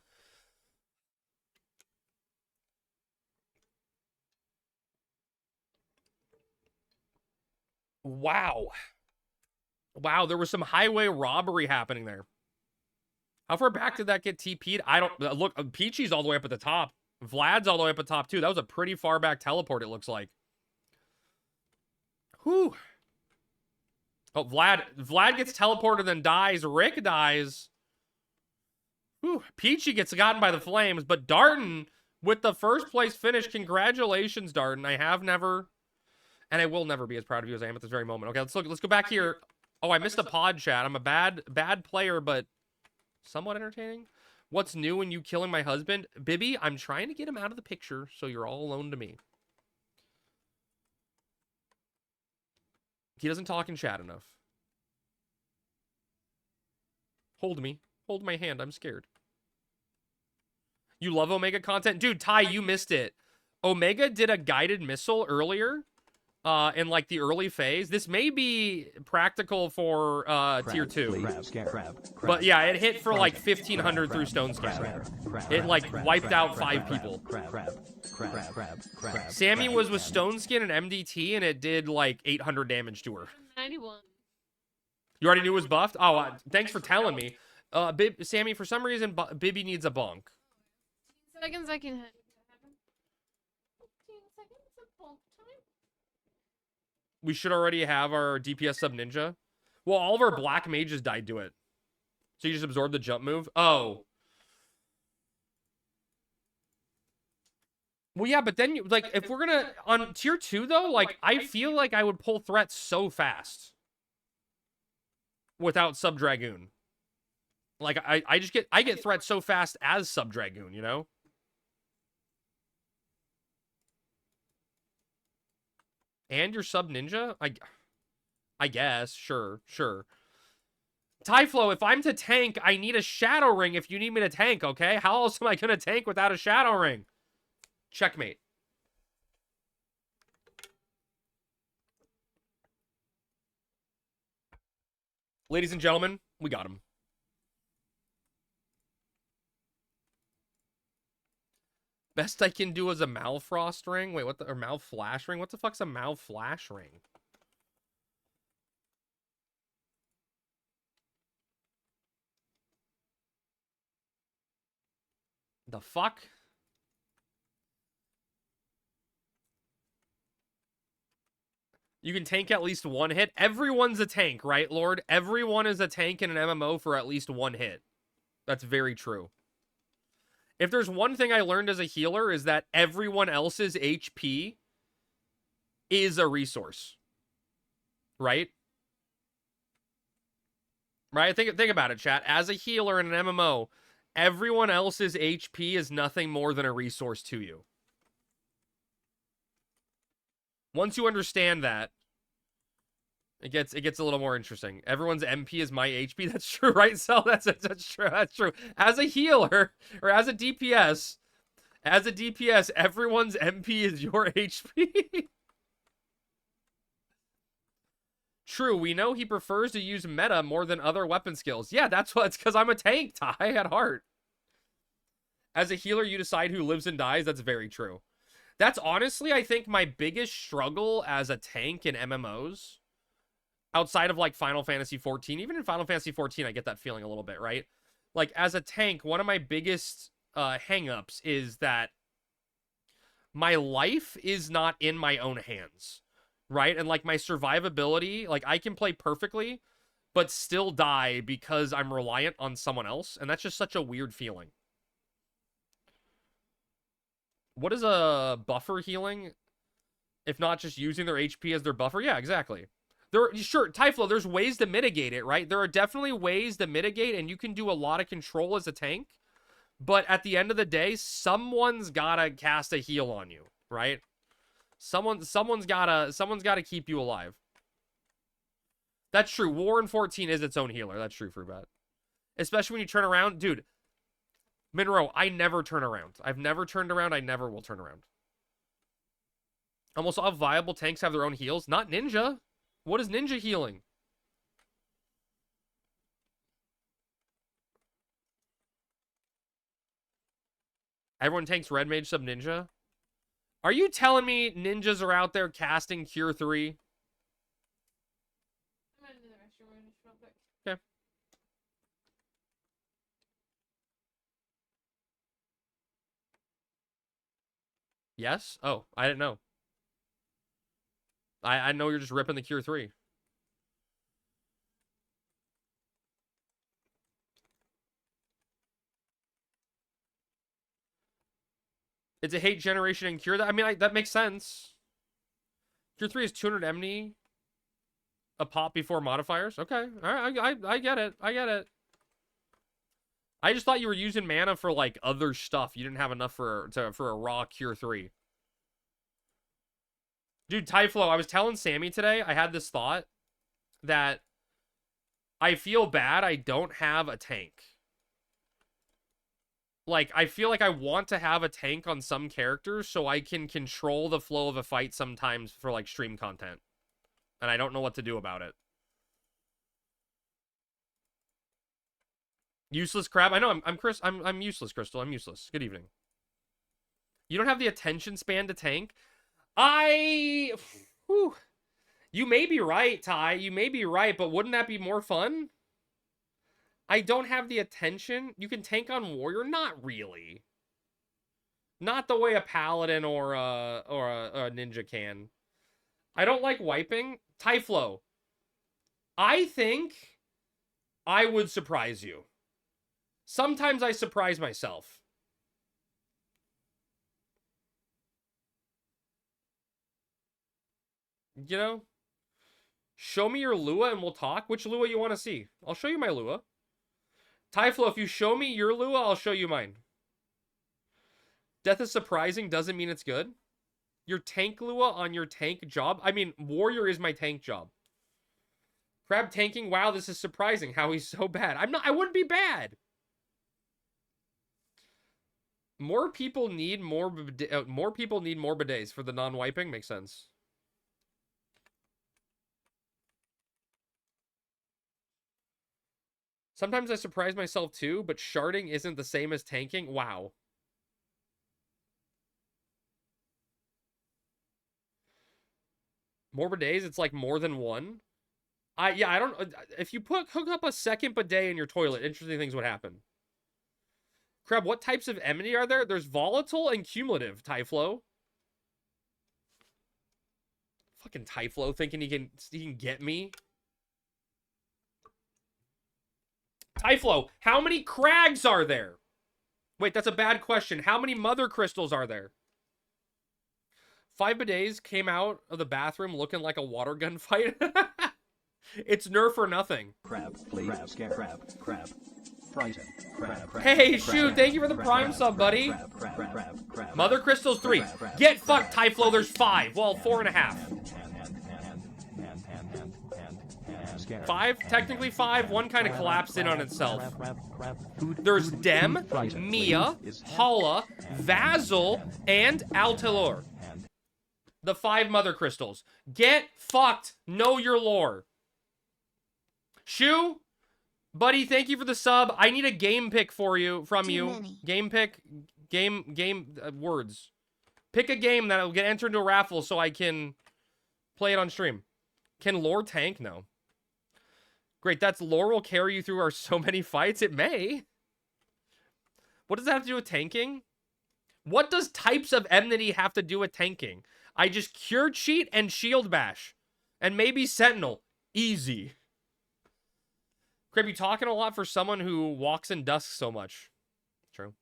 Wow. Wow, there was some highway robbery happening there. How far back did that get TP'd? I don't... Look, Peachy's all the way up at the top. Vlad's all the way up at top, too. That was a pretty far back teleport, it looks like. Whew. Oh, Vlad gets teleported and dies. Rick dies. Whew. Peachy gets gotten by the flames, but Darden with the first place finish. Congratulations, Darden. I have never, and I will never be as proud of you as I am at this very moment. Okay, let's go back here. Oh, I missed a pod chat. I'm a bad player, but somewhat entertaining. What's new in you killing my husband? Bibby, I'm trying to get him out of the picture, so you're all alone to me. He doesn't talk in chat enough. Hold me. Hold my hand. I'm scared. You love Omega content? Dude, Ty, you missed it. Omega did a guided missile earlier in like the early phase. This may be practical for tier 2. But yeah, it hit for like 1,500 through Stone Scatter. It like wiped out 5 people. Sammy was with Stone Skin and MDT and it did like 800 damage to her. 91. You already knew it was buffed? Oh, thanks for telling me. Sammy, for some reason, Bibby needs a bonk. seconds I can have 15 seconds of bulk time. We should already have our DPS sub ninja. Well, all of our black mages died to it. So you just absorb the jump move? Oh. Well, yeah, but then, like, if we're gonna... On tier 2, though, like, I feel like I would pull threats so fast. Without Sub-Dragoon. Like, I get threats so fast as Sub-Dragoon, you know? And your Sub-Ninja? I guess. Sure. Typhlo, if I'm to tank, I need a Shadow Ring if you need me to tank, okay? How else am I gonna tank without a Shadow Ring? Checkmate. Ladies and gentlemen, we got him. Best I can do is a Malfrost ring. Wait, what the... Or Malflash ring? What the fuck's a Malflash ring? The fuck? You can tank at least one hit. Everyone's a tank, right, Lord? Everyone is a tank in an MMO for at least one hit. That's very true. If there's one thing I learned as a healer is that everyone else's HP is a resource. Right? Right? Think about it, chat. As a healer in an MMO, everyone else's HP is nothing more than a resource to you. Once you understand that, it gets a little more interesting. Everyone's MP is my HP. That's true, right, Sel? That's true. That's true. As a healer or as a DPS, everyone's MP is your HP. True, we know he prefers to use meta more than other weapon skills. Yeah, that's what it's because I'm a tank, Ty, at heart. As a healer, you decide who lives and dies. That's very true. That's honestly, I think, my biggest struggle as a tank in MMOs. Outside of, like, Final Fantasy 14. Even in Final Fantasy 14, I get that feeling a little bit, right? Like, as a tank, one of my biggest hang-ups is that my life is not in my own hands, right? And, like, my survivability, like, I can play perfectly, but still die because I'm reliant on someone else. And that's just such a weird feeling. What is a buffer healing? If not just using their HP as their buffer? Yeah, exactly. Sure, Typhlo, there's ways to mitigate it, right? There are definitely ways to mitigate, and you can do a lot of control as a tank. But at the end of the day, someone's gotta cast a heal on you, right? Someone's gotta keep you alive. That's true. War in 14 is its own healer. That's true, Frubat. Especially when you turn around. Dude, Monroe, I never turn around. I've never turned around. I never will turn around. Almost all viable tanks have their own heals. Not Ninja. What is Ninja healing? Everyone tanks Red Mage sub Ninja? Are you telling me ninjas are out there casting Cure 3? I'm gonna do the restroom just real quick. Okay. Yes? Oh, I didn't know. I know you're just ripping the Cure 3. It's a hate generation and Cure that. I mean, that makes sense. Cure 3 is 200 Emny a pop before modifiers. Okay. All right. I get it. I get it. I just thought you were using mana for, like, other stuff. You didn't have enough for a raw Cure 3. Dude, Typhlo, I was telling Sammy today, I had this thought that I feel bad I don't have a tank. Like, I feel like I want to have a tank on some characters so I can control the flow of a fight sometimes for, like, stream content. And I don't know what to do about it. Useless crab? I know, I'm useless, Crystal. I'm useless. Good evening. You don't have the attention span to tank? Whew. You may be right, Ty. You may be right, but wouldn't that be more fun? I don't have the attention. You can tank on warrior? Not really. Not the way a paladin or a ninja can. I don't like wiping. Typhlo. I think I would surprise you. Sometimes I surprise myself. You know? Show me your Lua and we'll talk. Which Lua you want to see? I'll show you my Lua. Typhlo, if you show me your Lua, I'll show you mine. Death is surprising doesn't mean it's good. Your tank Lua on your tank job? I mean, warrior is my tank job. Crab tanking, wow, this is surprising how he's so bad. I wouldn't be bad. More people need more bidets for the non-wiping. Makes sense. Sometimes I surprise myself too, but sharding isn't the same as tanking. Wow. More bidets, it's like more than one. Yeah, I don't. If you hook up a second bidet in your toilet, interesting things would happen. Crab, what types of enmity are there? There's volatile and cumulative, Typhlo. Fucking Typhlo thinking he can get me. Typhlo, how many crags are there? Wait, that's a bad question. How many mother crystals are there? 5 bidets came out of the bathroom looking like a water gun fight. It's nerf or nothing. Crab, please. Crab. Frighten. Crab. Hey, shoot, thank you for the prime sub, buddy. Mother crystals 3. Get fucked, Typhlo, there's 5. Well, 4.5. 5? Technically 5. One kind of collapsed in on itself. There's Dem, Mia, Hala, Vazzle, and Altalor. The 5 mother crystals. Get fucked. Know your lore. Shu, buddy, thank you for the sub. I need a game pick from you. Many. Game pick, words. Pick a game that will get entered into a raffle so I can play it on stream. Can lore tank? No. Great, that's lore will carry you through so many fights. It may. What does that have to do with tanking? What does types of enmity have to do with tanking? I just cure cheat and shield bash. And maybe sentinel. Easy. Crib, you talking a lot for someone who walks in dusk so much. True.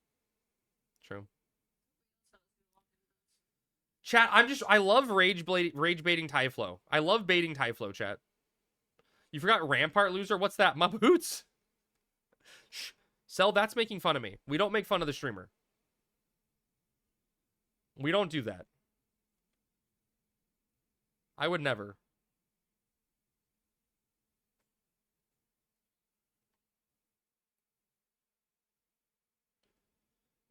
Chat, I love rage baiting Typhlo. I love baiting Typhlo, chat. You forgot Rampart loser? What's that? My boots? Shh. Cell, that's making fun of me. We don't make fun of the streamer. We don't do that. I would never.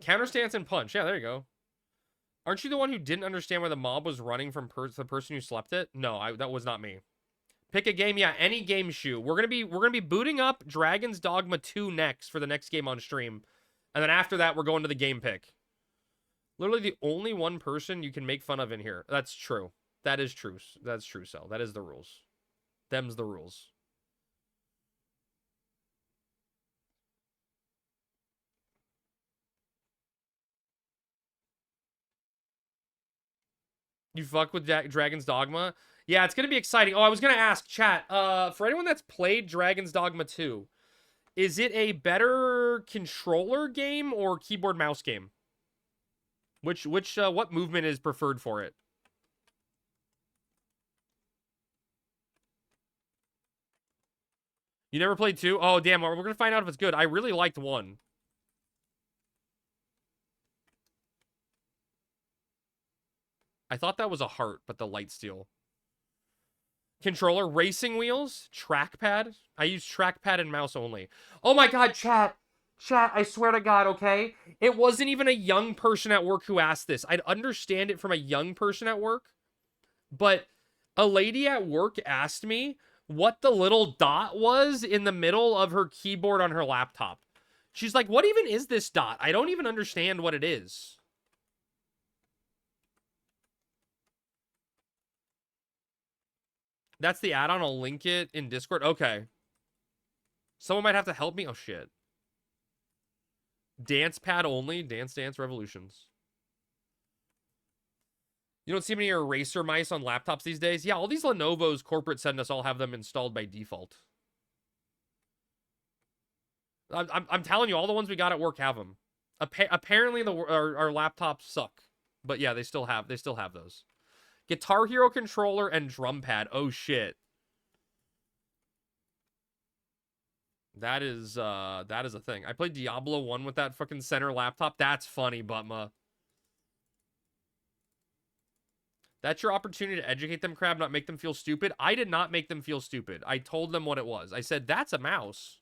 Counter stance and punch. Yeah, there you go. Aren't you the one who didn't understand where the mob was running from the person who slept it? No, that was not me. Pick a game. Yeah, any game, Shoe. We're gonna be booting up Dragon's Dogma 2 next for the next game on stream. And then after that, we're going to the game pick. Literally the only one person you can make fun of in here. That's true. That is true. That's true, Cell. That is the rules. Them's the rules. You fuck with Dragon's Dogma? Yeah, it's going to be exciting. Oh, I was going to ask, chat, for anyone that's played Dragon's Dogma 2, is it a better controller game or keyboard mouse game? What movement is preferred for it? You never played 2? Oh, damn, we're going to find out if it's good. I really liked 1. I thought that was a heart, but the light steel. Controller, racing wheels, trackpad. I use trackpad and mouse only. Oh my god, chat, I swear to god, okay? It wasn't even a young person at work who asked this. I'd understand it from a young person at work, but a lady at work asked me what the little dot was in the middle of her keyboard on her laptop. She's like, what even is this dot? I don't even understand what it is. That's the add-on. I'll link it in Discord. Okay. Someone might have to help me. Oh, shit. Dance pad only. Dance Revolutions. You don't see many eraser mice on laptops these days. Yeah, all these Lenovo's corporate send us all have them installed by default. I'm telling you, all the ones we got at work have them. Apparently, our laptops suck, but yeah, they still have those. Guitar Hero controller and drum pad. Oh shit. That is a thing. I played Diablo 1 with that fucking center laptop. That's funny, Butma. That's your opportunity to educate them, Crab, not make them feel stupid. I did not make them feel stupid. I told them what it was. I said, that's a mouse.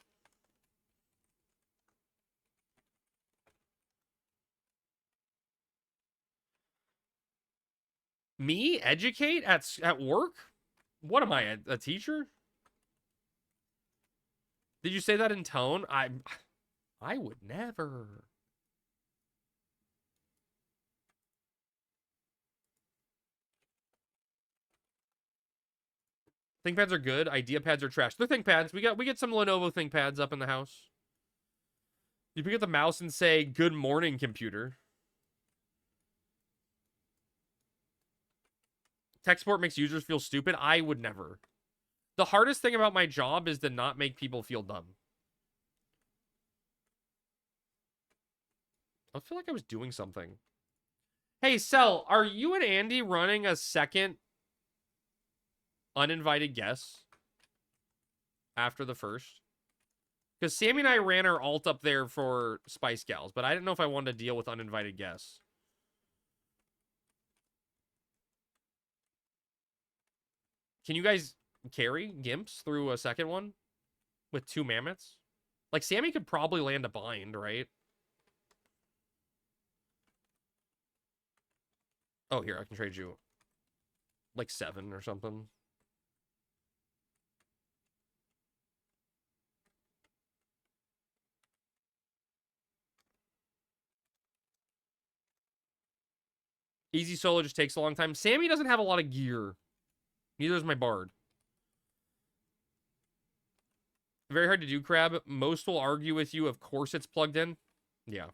Me? Educate? At work? What am I, a teacher? Did you say that in tone? I would never. ThinkPads are good. IdeaPads are trash. They're ThinkPads. We get some Lenovo ThinkPads up in the house. You pick up the mouse and say, "Good morning, computer." Tech support makes users feel stupid. I would never. The hardest thing about my job is to not make people feel dumb. I feel like I was doing something. Hey, Cell, are you and Andy running a second uninvited guest after the first? Because Sammy and I ran our alt up there for Spice Gals, but I didn't know if I wanted to deal with uninvited guests. Can you guys carry Gimps through a second one with 2 mammoths? Like, Sammy could probably land a bind, right? Oh, here, I can trade you like 7 or something. Easy solo just takes a long time. Sammy doesn't have a lot of gear. Neither does my bard. Very hard to do, Crab. Most will argue with you, of course it's plugged in. Yeah.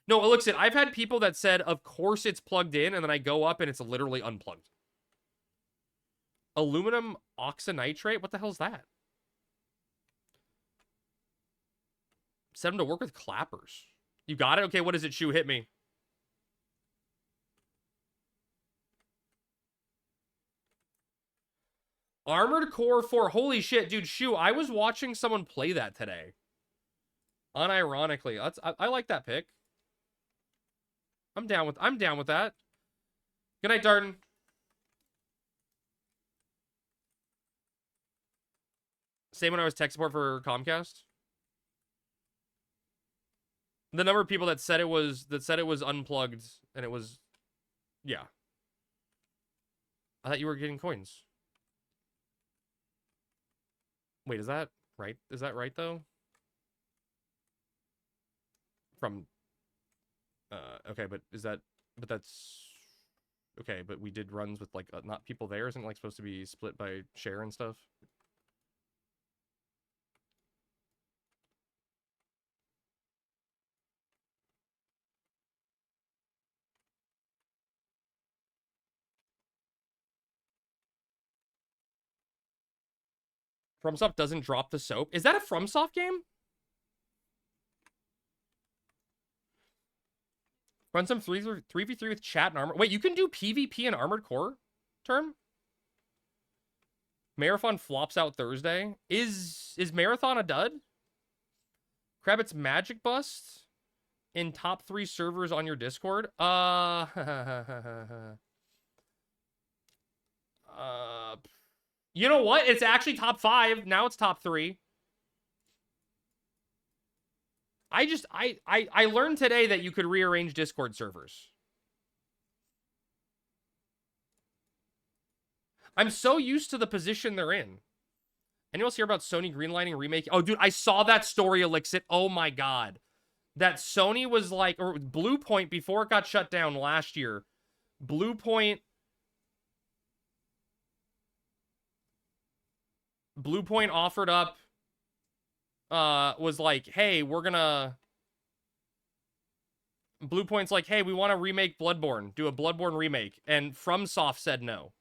No, Elixir, I've had people that said, of course it's plugged in, and then I go up and it's literally unplugged. Aluminum oxynitrate? What the hell is that? Set them to work with clappers. You got it? Okay, what is it, Shu? Hit me. Armored Core 4. Holy shit, dude, Shu, I was watching someone play that today. Unironically. I like that pick. I'm down with that. Good night, Darden. Same when I was tech support for Comcast. The number of people that said it was unplugged and it was, yeah. I thought you were getting coins. Wait, is that right? Is that right though? From okay, but that's okay, but we did runs with like not people there. Isn't it like supposed to be split by share and stuff? FromSoft doesn't drop the soap. Is that a FromSoft game? Run some 3v3 with chat and armor. Wait, you can do PvP and Armored Core term? Marathon flops out Thursday. Is Marathon a dud? Krabbit's Magic Bust in top 3 servers on your Discord? You know what? It's actually top 5. Now it's top 3. I learned today that you could rearrange Discord servers. I'm so used to the position they're in. Anyone else hear about Sony greenlighting remake? Oh, dude, I saw that story, Elixir. Oh my god. That Sony was like, or Blue Point before it got shut down last year. Blue Point offered up, was like, hey, we're gonna Blue Point's like, hey, we want to remake Bloodborne. Do a Bloodborne remake. And FromSoft said no.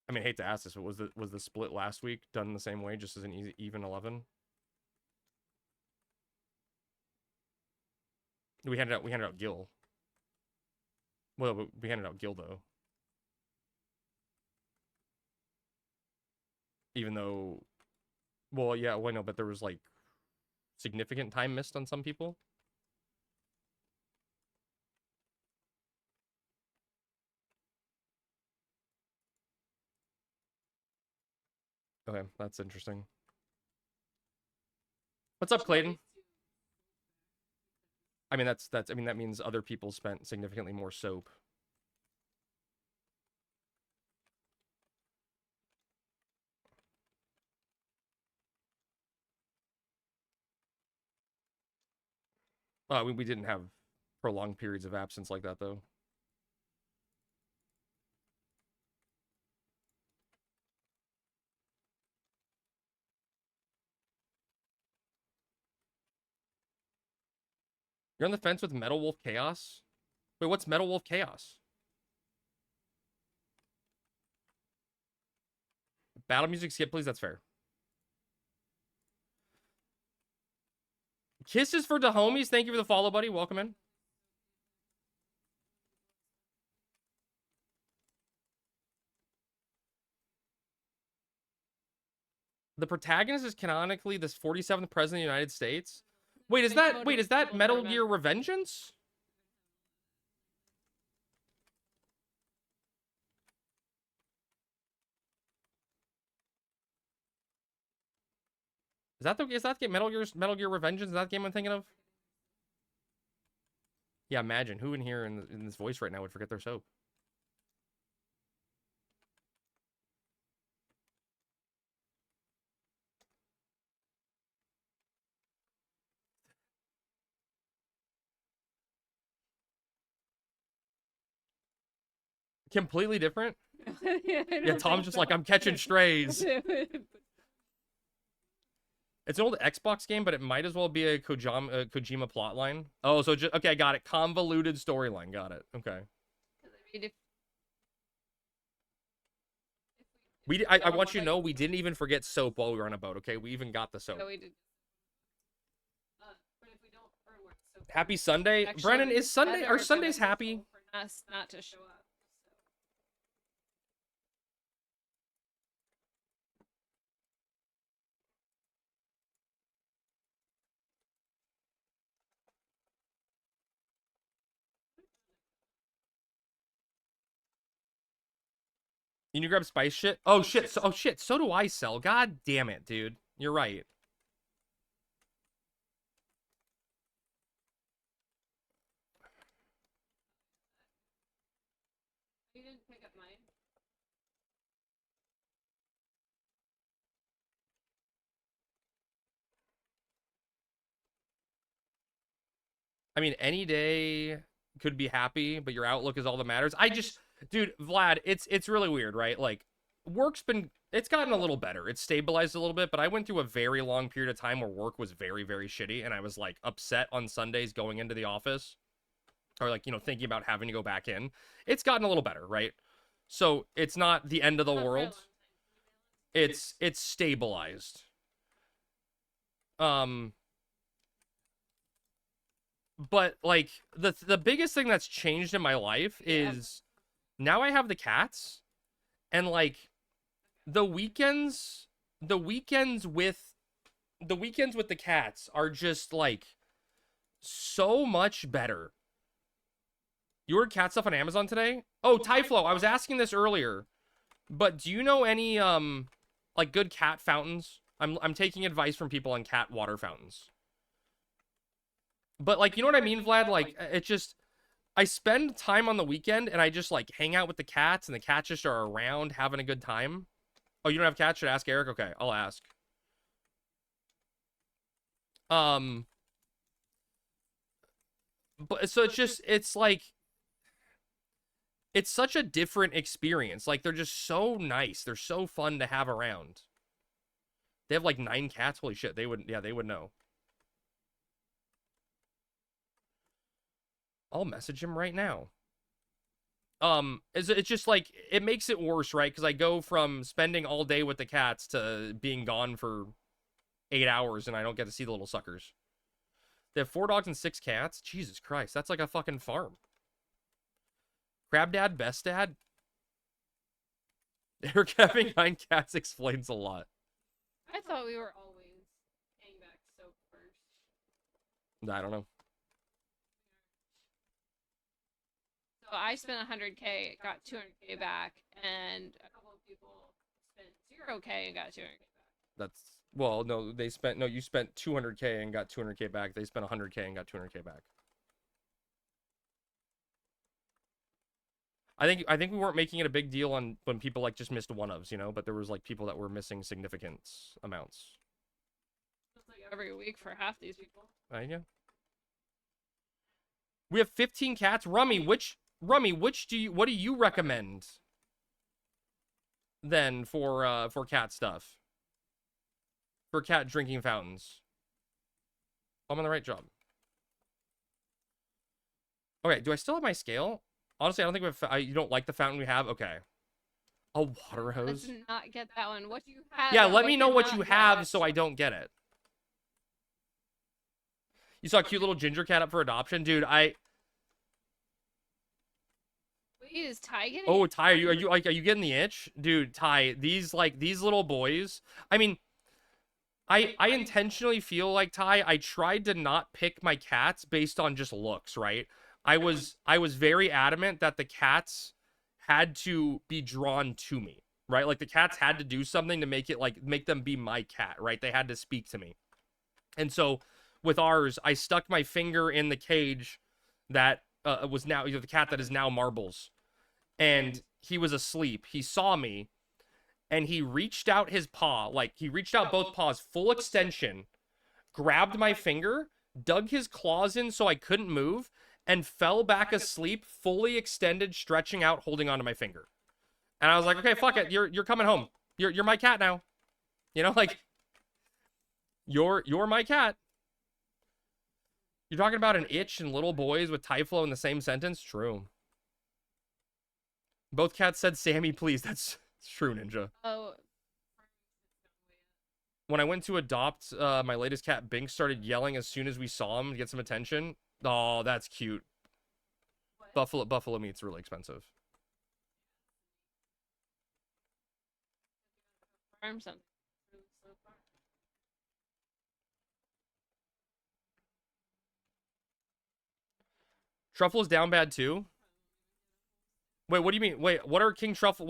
I mean, I hate to ask this, but was the split last week done the same way, just as an even 11? We handed out Gil. Well, we handed out Gil though. Even though, well, yeah, well, no, but there was like significant time missed on some people. Okay, that's interesting. What's up, Clayton? I mean, I mean, that means other people spent significantly more soap. We didn't have prolonged periods of absence like that, though. You're on the fence with Metal Wolf Chaos? Wait, what's Metal Wolf Chaos? Battle music skip, please. That's fair. Kisses for the homies. Thank you for the follow, buddy. Welcome in. The protagonist is canonically the 47th president of the United States. Wait, is that Metal Gear Revengeance? Is that game Metal Gear Revengeance? Is that the game I'm thinking of? Yeah, imagine who in here in this voice right now would forget their soap. Completely different. Yeah, Tom's just like, I'm catching strays. It's an old Xbox game, but it might as well be a Kojima plotline. Oh, so just okay, I got it. Convoluted storyline. Got it. Okay. I want you to know we didn't even forget soap while we were on a boat. Okay, we even got the soap. No, we did. Happy Sunday, Actually, Brennan. Is Sunday? better Are for Sundays them happy? for us not to show up. You need to grab spice shit. Oh shit. Oh shit. So do I sell. God damn it, dude. You're right. You didn't pick up mine. I mean, any day could be happy, but your outlook is all that matters. Dude, Vlad, it's really weird, right? Like, it's gotten a little better. It's stabilized a little bit, but I went through a very long period of time where work was very, very shitty, and I was like upset on Sundays going into the office, or like, thinking about having to go back in. It's gotten a little better, right? So it's not the end of the world. It's stabilized. But like the biggest thing that's changed in my life is now I have the cats, and like the weekends with the cats are just like so much better. You ordered cat stuff on Amazon today? Oh, Tyflo, I was asking this earlier, but do you know any like good cat fountains? I'm taking advice from people on cat water fountains. But like, you know what I mean, Vlad? Like, it just, I spend time on the weekend and I just like hang out with the cats, and the cats just are around having a good time. Oh, you don't have cats? Should I ask Eric? Okay, I'll ask. But so it's like, it's such a different experience. Like, they're just so nice. They're so fun to have around. They have like 9 cats. Holy shit, they would, yeah, they would know. I'll message him right now. It's just like, it makes it worse, right? Because I go from spending all day with the cats to being gone for 8 hours and I don't get to see the little suckers. They have 4 dogs and 6 cats. Jesus Christ, that's like a fucking farm. Crab Dad, Best Dad. Eric having 9 cats explains a lot. I thought we were always paying back soap first. I don't know. So I spent 100K, got 200K back, and a couple of people spent 0K and got 200K back. That's, well, no, they spent, no, you spent 200K and got 200K back. They spent 100K and got 200K back. I think we weren't making it a big deal on when people like just missed one-ofs, you know, but there was like people that were missing significant amounts. It's like every week for half these people. Yeah. We have 15 cats. Rummy, what do you recommend then for cat stuff? For cat drinking fountains. I'm on the right job. Okay, do I still have my scale? Honestly, I don't think we have, you don't like the fountain we have? Okay. A water hose? Let's not get that one. What do you have? Yeah, let me know what cannot you get? have so I don't get it. You saw a cute little ginger cat up for adoption? Dude, Wait, is Ty getting Oh, Ty, are you getting the itch? Dude, Ty, these little boys. I mean, I intentionally feel like, Ty, I tried to not pick my cats based on just looks, right? I was very adamant that the cats had to be drawn to me, right? Like the cats had to do something to make them be my cat, right? They had to speak to me. And so with ours, I stuck my finger in the cage that was now, the cat that is now Marbles. And he was asleep. He saw me and he reached out his paw, like he reached out both paws, full extension, grabbed my finger, dug his claws in so I couldn't move, and fell back asleep, fully extended, stretching out, holding onto my finger. And I was like, okay, fuck it. You're coming home. You're my cat now. You know, like, you're my cat. You're talking about an itch and little boys with Typhlo in the same sentence? True. Both cats said, Sammy, please. That's true, Ninja. Oh. When I went to adopt, my latest cat, Bink, started yelling as soon as we saw him to get some attention. Oh, that's cute. What? Buffalo meat's really expensive. Farm something. Truffle's down bad too? Wait, what do you mean? Wait, what are King Truffles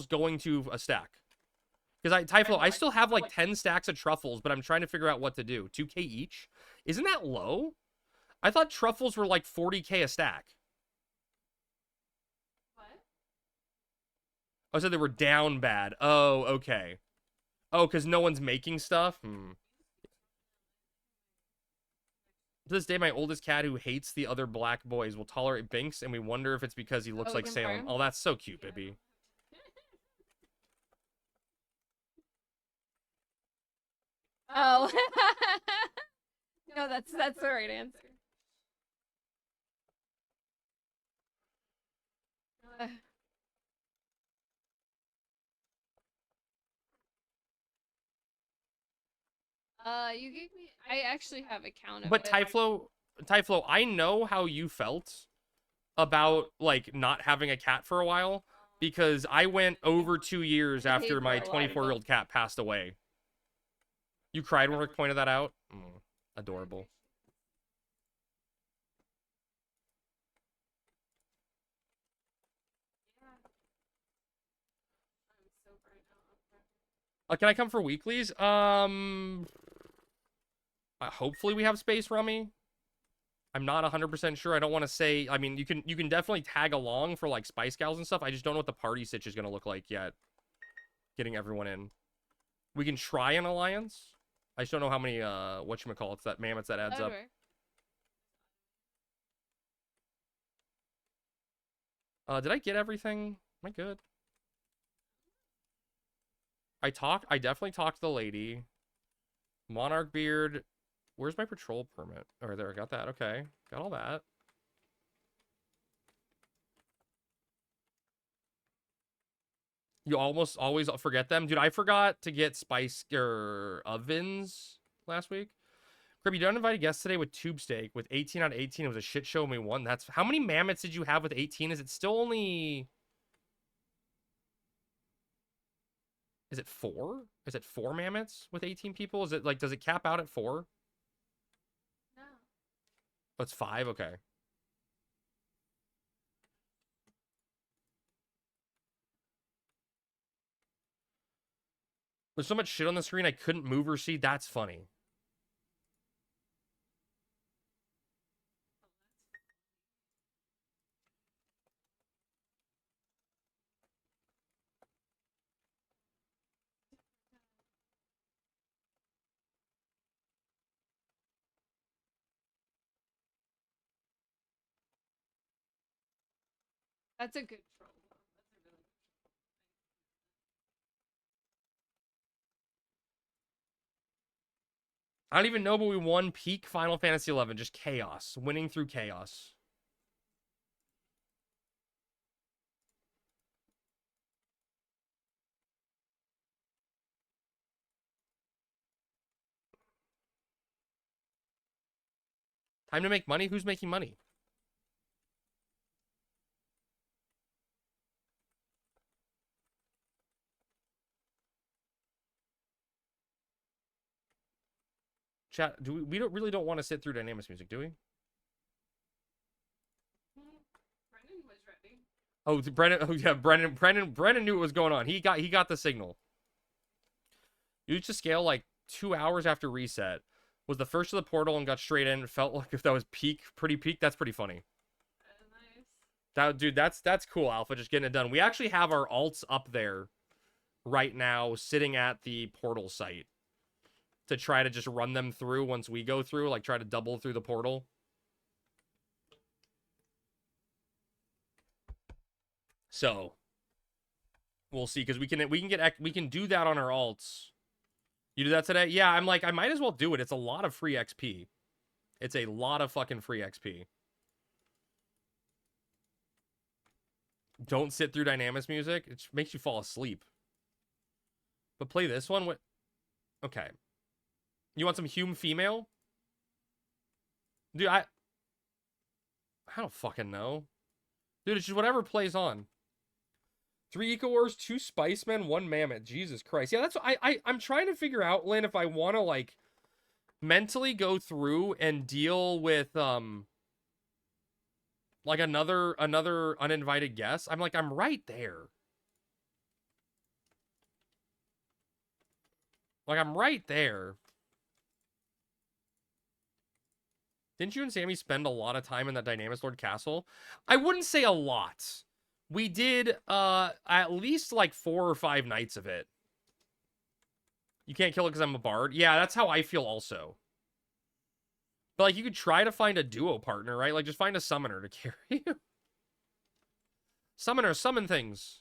going to a stack? Because Typhlo, I still have like 10 stacks of truffles, but I'm trying to figure out what to do. 2K each? Isn't that low? I thought truffles were like 40K a stack. What? Oh, so they were down bad. Oh, okay. Oh, because no one's making stuff? To this day, my oldest cat who hates the other black boys will tolerate Binks, and we wonder if it's because he looks like Salem. Oh, that's so cute, baby. Oh. No, that's the right answer. You gave me. I actually have a count of But it. Typhlo, I know how you felt about like not having a cat for a while because I went over 2 years I paid after for my a lot of 24-year-old cat passed away. You cried when Rick pointed that out? Adorable. Can I come for weeklies? Hopefully we have space, Rummy. I'm not 100% sure. I don't want to say. I mean, you can definitely tag along for like Spice Gals and stuff. I just don't know what the party sitch is gonna look like yet. Getting everyone in. We can try an alliance. I just don't know how many whatchamacallits that mammoths that adds up. Did I get everything? Am I good? I definitely talked to the lady. Monarch beard. Where's my patrol permit? Oh, there, I got that. Okay. Got all that. You almost always forget them. Dude, I forgot to get spice ovens last week. Crib, you done invited guests today with tube steak with 18 out of 18. It was a shit show and we won. That's how many mammoths did you have with 18? Is it still only... Is it 4? Is it 4 mammoths with 18 people? Is it like, does it cap out at 4? No. Oh, it's 5? Okay. There's so much shit on the screen I couldn't move or see. That's funny. That's a good troll. That's a really good troll. I don't even know, but we won peak Final Fantasy 11. Just chaos. Winning through chaos. Time to make money? Who's making money? Chat, we don't really don't want to sit through Dynamics music, do we? Brendan was ready. Oh, Brennan. Oh yeah, Brennan knew what was going on. He got the signal. Used to scale like 2 hours after reset. Was the first of the portal and got straight in. Felt like if that was pretty peak. That's pretty funny. Nice. That dude, that's cool. Alpha just getting it done. We actually have our alts up there right now, sitting at the portal site to try to just run them through once we go through, like try to double through the portal. So we'll see, because we can do that on our alts. You do that today? Yeah, I'm like, I might as well do it. It's a lot of free XP. It's a lot of fucking free XP. Don't sit through Dynamics music. It makes you fall asleep. But play this one with... Okay. You want some Hume female? Dude, I don't fucking know. Dude, it's just whatever plays on. 3 Eco Wars, 2 Spicemen, 1 Mammoth. Jesus Christ. Yeah, that's what I'm trying to figure out, Lynn, if I want to, like, mentally go through and deal with, like, another uninvited guest. I'm like, I'm right there. Like, I'm right there. Didn't you and Sammy spend a lot of time in that Dynamis Lord Castle? I wouldn't say a lot. We did at least like 4 or 5 nights of it. You can't kill it because I'm a bard. Yeah, that's how I feel also. But like, you could try to find a duo partner, right? Like, just find a summoner to carry you. Summoner, summon things.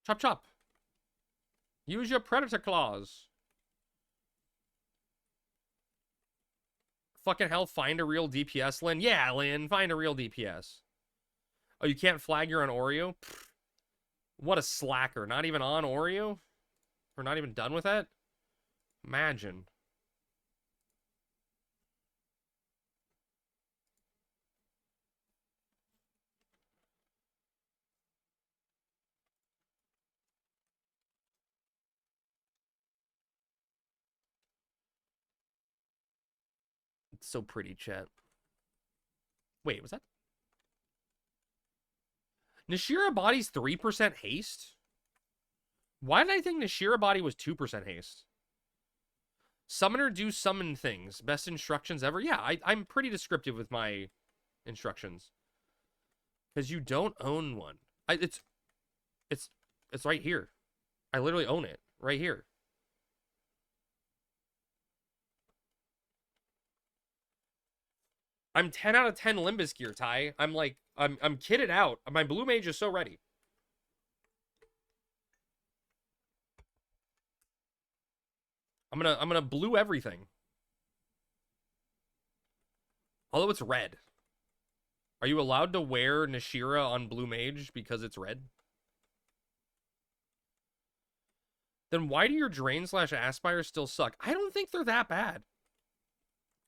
Chop chop. Use your predator claws. Fucking hell, find a real DPS, Lynn. Yeah, Lynn, find a real DPS. Oh, you can't flag you're on Oreo? Pfft. What a slacker. Not even on Oreo? We're not even done with that? Imagine. It's so pretty, chat. Wait, was that? Nashira Body's 3% haste? Why did I think Nashira Body was 2% haste? Summoner do summon things. Best instructions ever? Yeah, I'm pretty descriptive with my instructions. Because you don't own one. It's right here. I literally own it. Right here. I'm 10 out of 10 Limbus gear, Ty. I'm like, I'm kitted out. My blue mage is so ready. I'm gonna blue everything. Although it's red. Are you allowed to wear Nashira on blue mage because it's red? Then why do your drain / aspire still suck? I don't think they're that bad.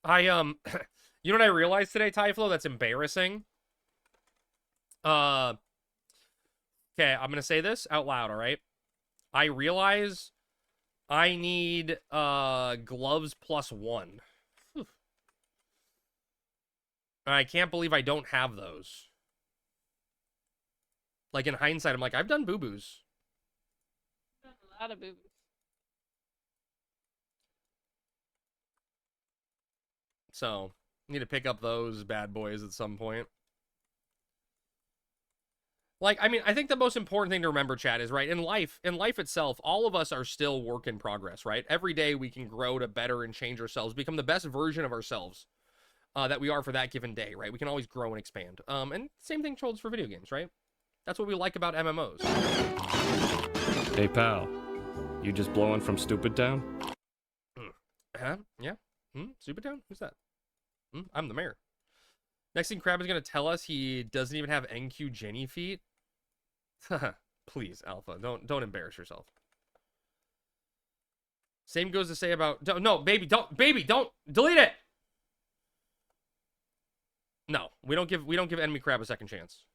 I you know what I realized today, Tyflo? That's embarrassing. Okay, I'm gonna say this out loud, alright? I realize I need gloves +1. Whew. I can't believe I don't have those. Like in hindsight, I'm like, I've done boo-boos. A lot of boo-boos. So, need to pick up those bad boys at some point. Like, I mean, I think the most important thing to remember, chat, is, right, in life itself, all of us are still work in progress, right? Every day we can grow to better and change ourselves, become the best version of ourselves that we are for that given day, right? We can always grow and expand. And same thing holds for video games, right? That's what we like about MMOs. Hey, pal. You just blowing from Stupid Town? Huh? Yeah? Stupid Town? Who's that? I'm the mayor. Next thing Crab is going to tell us he doesn't even have NQ Jenny feet. Please, Alpha, don't embarrass yourself. Same goes to say about... No, baby, don't delete it! No, we don't give enemy Crab a second chance.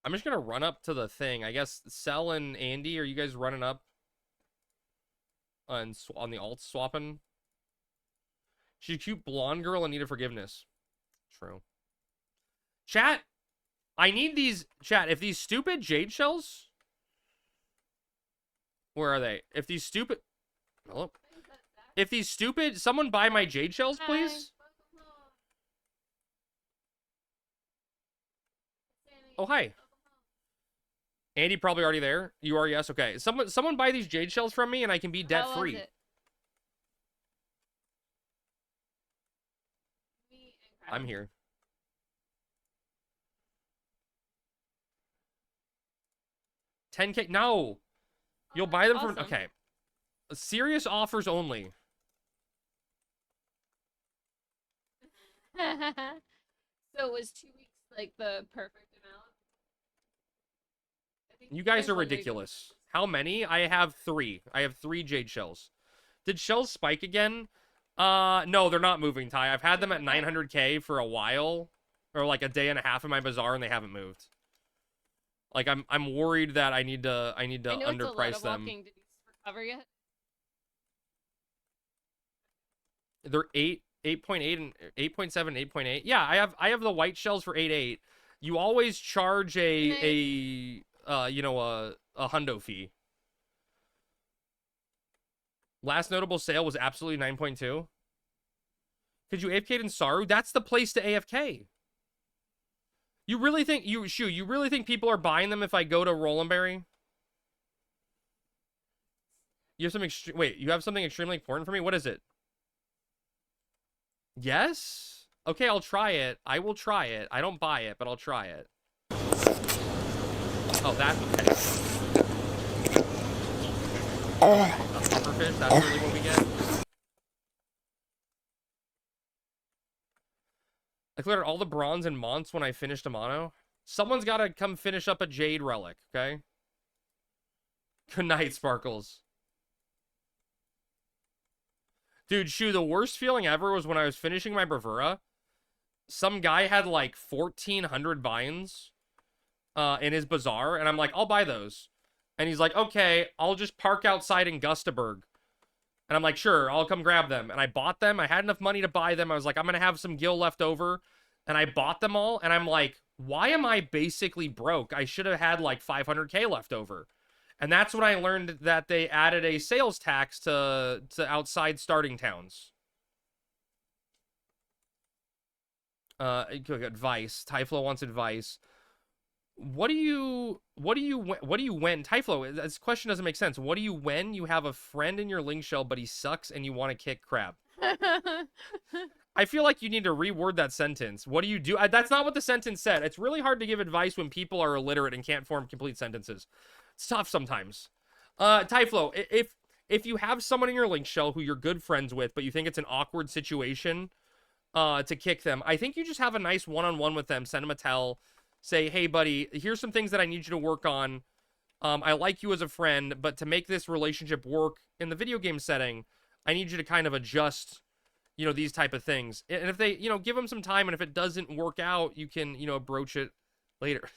I'm just gonna run up to the thing. I guess Cell and Andy, are you guys running up on the alt swapping? She's a cute blonde girl in need of forgiveness. True. Chat, I need these. Chat, if these stupid jade shells, where are they? If these stupid, hello. If these stupid, someone buy my jade shells, please. Oh, hi. Andy probably already there. You are, yes. Okay. Someone buy these jade shells from me, and I can be debt free. I'm here. $10K. No. You'll buy them from. Okay. Serious offers only. So it was 2 weeks, like the perfect amount. You guys are ridiculous. How many? I have 3. I have 3 jade shells. Did shells spike again? No, they're not moving, Ty. I've had them at 900K for a while, or like a day and a half in my bazaar, and they haven't moved. Like I'm worried that I need to underprice them. Did you recover yet? They're 8.8 and 8.7, 8.8. Yeah, I have the white shells for 8.8. You always charge a hundo fee. Last notable sale was absolutely 9.2. Could you AFK in Saru? That's the place to AFK. You really think you really think people are buying them if I go to Rolandberry? You have something you have something extremely important for me? What is it? Yes? Okay, I'll try it. I will try it. I don't buy it, but I'll try it. Oh, that's okay. A pufferfish, that's really what we get. I cleared all the bronze and Monts when I finished a mono. Someone's got to come finish up a jade relic, okay? Good night, Sparkles. Dude, Shu, the worst feeling ever was when I was finishing my bravura. Some guy had like 1,400 vines in his bazaar, and I'm like, I'll buy those. And he's like, okay, I'll just park outside in Gustaberg. And I'm like, sure, I'll come grab them. And I bought them. I had enough money to buy them. I was like, I'm going to have some gil left over. And I bought them all. And I'm like, why am I basically broke? I should have had like 500K left over. And that's when I learned that they added a sales tax to outside starting towns. Advice. Tyflo wants advice. What do you when Typhlo? This question doesn't make sense. What do you when you have a friend in your link shell but he sucks and you want to kick Crab? I feel like you need to reword that sentence. What do you do? That's not what the sentence said. It's really hard to give advice when people are illiterate and can't form complete sentences. It's tough sometimes. Typhlo, if you have someone in your link shell who you're good friends with, but you think it's an awkward situation to kick them, I think you just have a nice one-on-one with them. Send them a tell. Say, hey, buddy, here's some things that I need you to work on. I like you as a friend, but to make this relationship work in the video game setting, I need you to kind of adjust, these type of things. And if they, give them some time, and if it doesn't work out, you can, broach it later.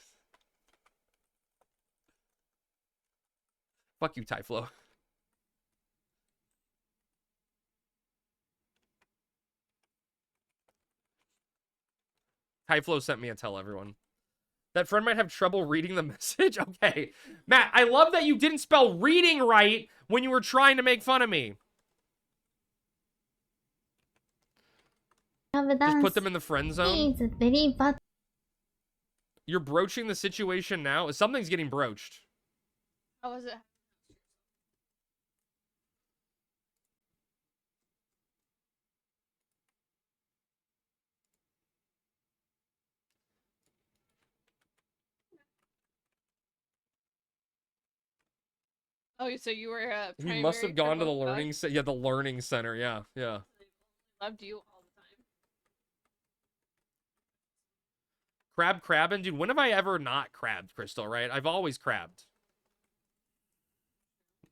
Fuck you, Typhlo. Typhlo sent me a tell, everyone. That friend might have trouble reading the message. Okay. Matt, I love that you didn't spell reading right when you were trying to make fun of me. Just put them in the friend zone. You're broaching the situation now. Something's getting broached. How was it? Oh, so you were He must have gone to the learning center. Yeah, the learning center. Yeah. Loved you all the time. Crabbing, dude. When have I ever not crabbed, Crystal? Right? I've always crabbed.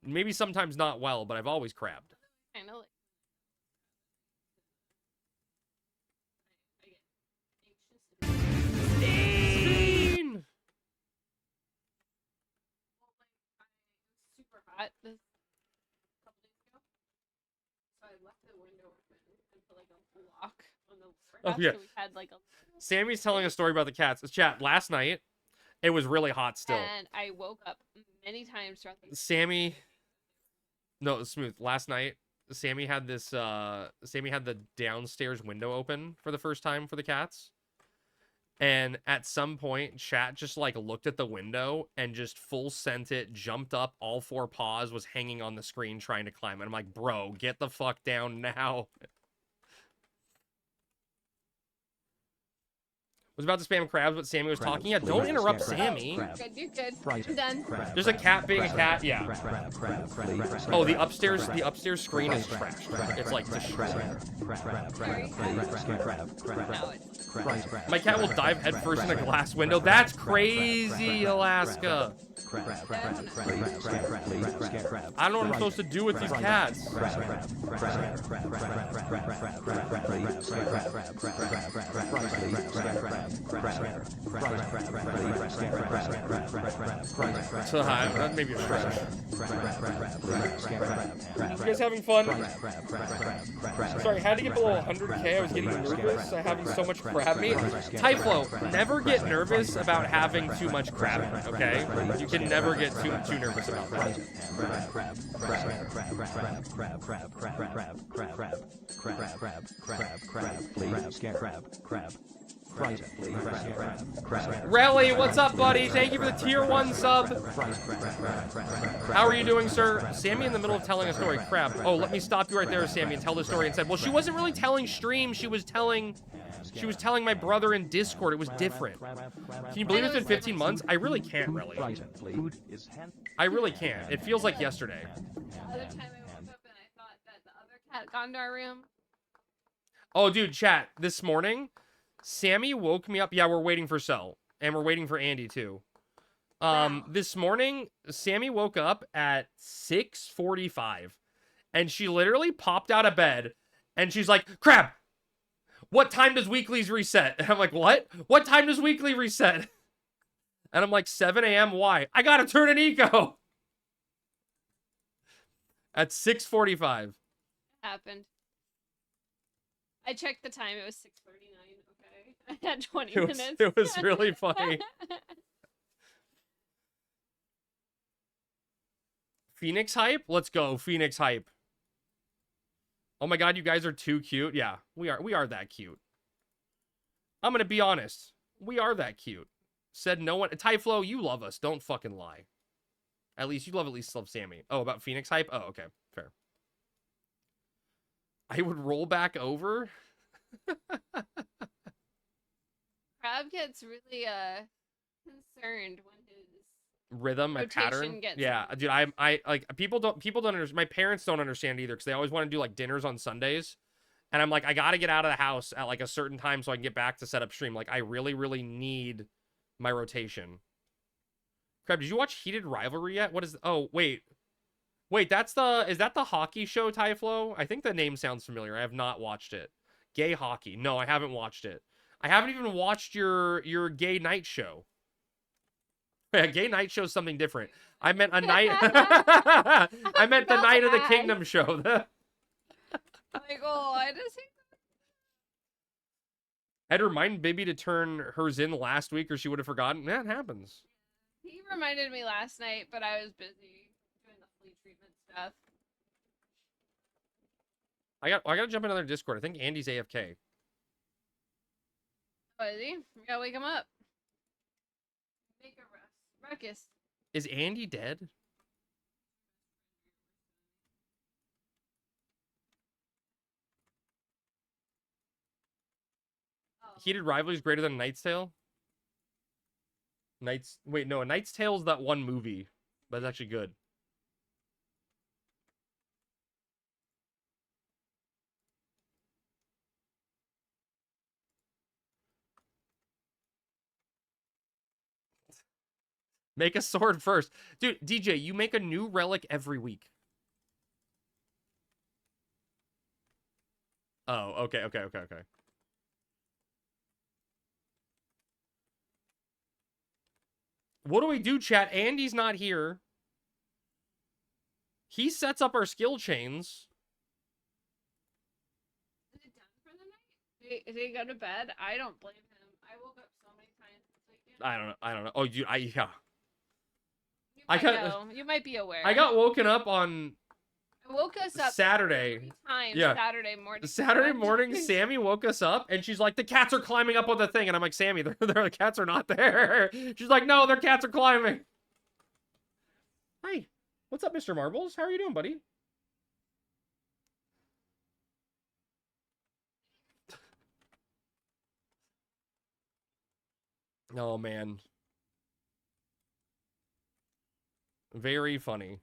Maybe sometimes not well, but I've always crabbed. I know. Super hot this couple days ago, so I left the window open and put like a block on the Oh, yeah. So we had like a. Sammy's telling a story about the cats. Chat, last night, it was really hot still. And I woke up many times throughout the. Sammy. No, smooth. Last night, Sammy had this. Sammy had the downstairs window open for the first time for the cats. And at some point, chat just like looked at the window and just full sent it, jumped up, all four paws, was hanging on the screen trying to climb. And I'm like, bro, get the fuck down now. Was about to spam crabs, but Sammy was talking. Yeah, don't interrupt Sammy. You're good. I'm done. There's a cat being a cat. Yeah. Oh, the upstairs screen is trashed. It's like my cat will dive headfirst in a glass window. That's crazy, Alaska. I don't know what I'm supposed to do with these cats. So high, that may be a stretch. You guys having fun? Sorry, I had to get below 100k. I was getting nervous having so much crab meat. Typhlo, never get nervous about having too much crab meat, okay? You can never get too nervous about that. Rally, what's up, buddy? Thank you for the tier 1 sub. How are you doing, sir? Sammy in the middle of telling a story. Crap. Oh, let me stop you right there, Sammy, and tell the story. And said, well, she wasn't really telling stream. She was telling my brother in Discord. It was different. Can you believe it's been 15 months? I really can't, really. I really can't. It feels like yesterday. The other time I woke up and I thought that the other cat got into our room. Oh, dude, chat. This morning, Sammy woke me up. Yeah, we're waiting for Cell. And we're waiting for Andy, too. This morning, Sammy woke up at 6:45. And she literally popped out of bed. And she's like, Crab! What time does weeklies reset? And I'm like, what? What time does weekly reset? And I'm like, 7 a.m. Why? I gotta turn an eco! At 6:45. Happened. I checked the time. It was 6:39. Okay, I had 20 minutes. It was really funny. Phoenix hype? Let's go, Phoenix hype. Oh my god, you guys are too cute. Yeah, we are. We are that cute. I'm gonna be honest. We are that cute. Said no one. Tyflo, you love us. Don't fucking lie. At least you love Sammy. Oh, about Phoenix hype? Oh, okay. Fair. I would roll back over. Crab gets really concerned when his Rhythm and rotation pattern. gets Yeah, dude, I like people don't understand. My parents don't understand either because they always want to do like dinners on Sundays. And I'm like, I got to get out of the house at like a certain time so I can get back to set up stream. Like, I really, really need my rotation. Crab, did you watch Heated Rivalry yet? What is... Oh, wait. Wait, that's the... Is that the hockey show, Tyflo? I think the name sounds familiar. I have not watched it. Gay hockey. No, I haven't watched it. I haven't even watched your gay night show. Yeah, gay night show is something different. I meant a night... I meant the Night of the Kingdom show. Like, oh, I just hate that. I had to remind Bibby to turn hers in last week or she would have forgotten. That happens. He reminded me last night, but I was busy doing the flea treatment stuff. I gotta jump in another Discord. I think Andy's AFK. Oh, is he? We gotta wake him up. Make a ruckus. Is Andy dead? Heated Rivalry is greater than Knight's Tale? Wait, no, A Knight's Tale is that one movie. That's actually good. Make a sword first. Dude, DJ, you make a new relic every week. Oh, okay. What do we do, chat? Andy's not here. He sets up our skill chains. Is it done for the night? Did he go to bed? I don't blame him. I woke up so many times this weekend. I don't know. Oh, dude, yeah. You I might got- know. You might be aware. I got woken up on I woke us up Saturday. 3 times Yeah. Saturday morning. Saturday morning, Sammy woke us up and she's like, the cats are climbing up on the thing. And I'm like, Sammy, the cats are not there. She's like, no, their cats are climbing. Hi. What's up, Mr. Marbles? How are you doing, buddy? Oh, man. Very funny.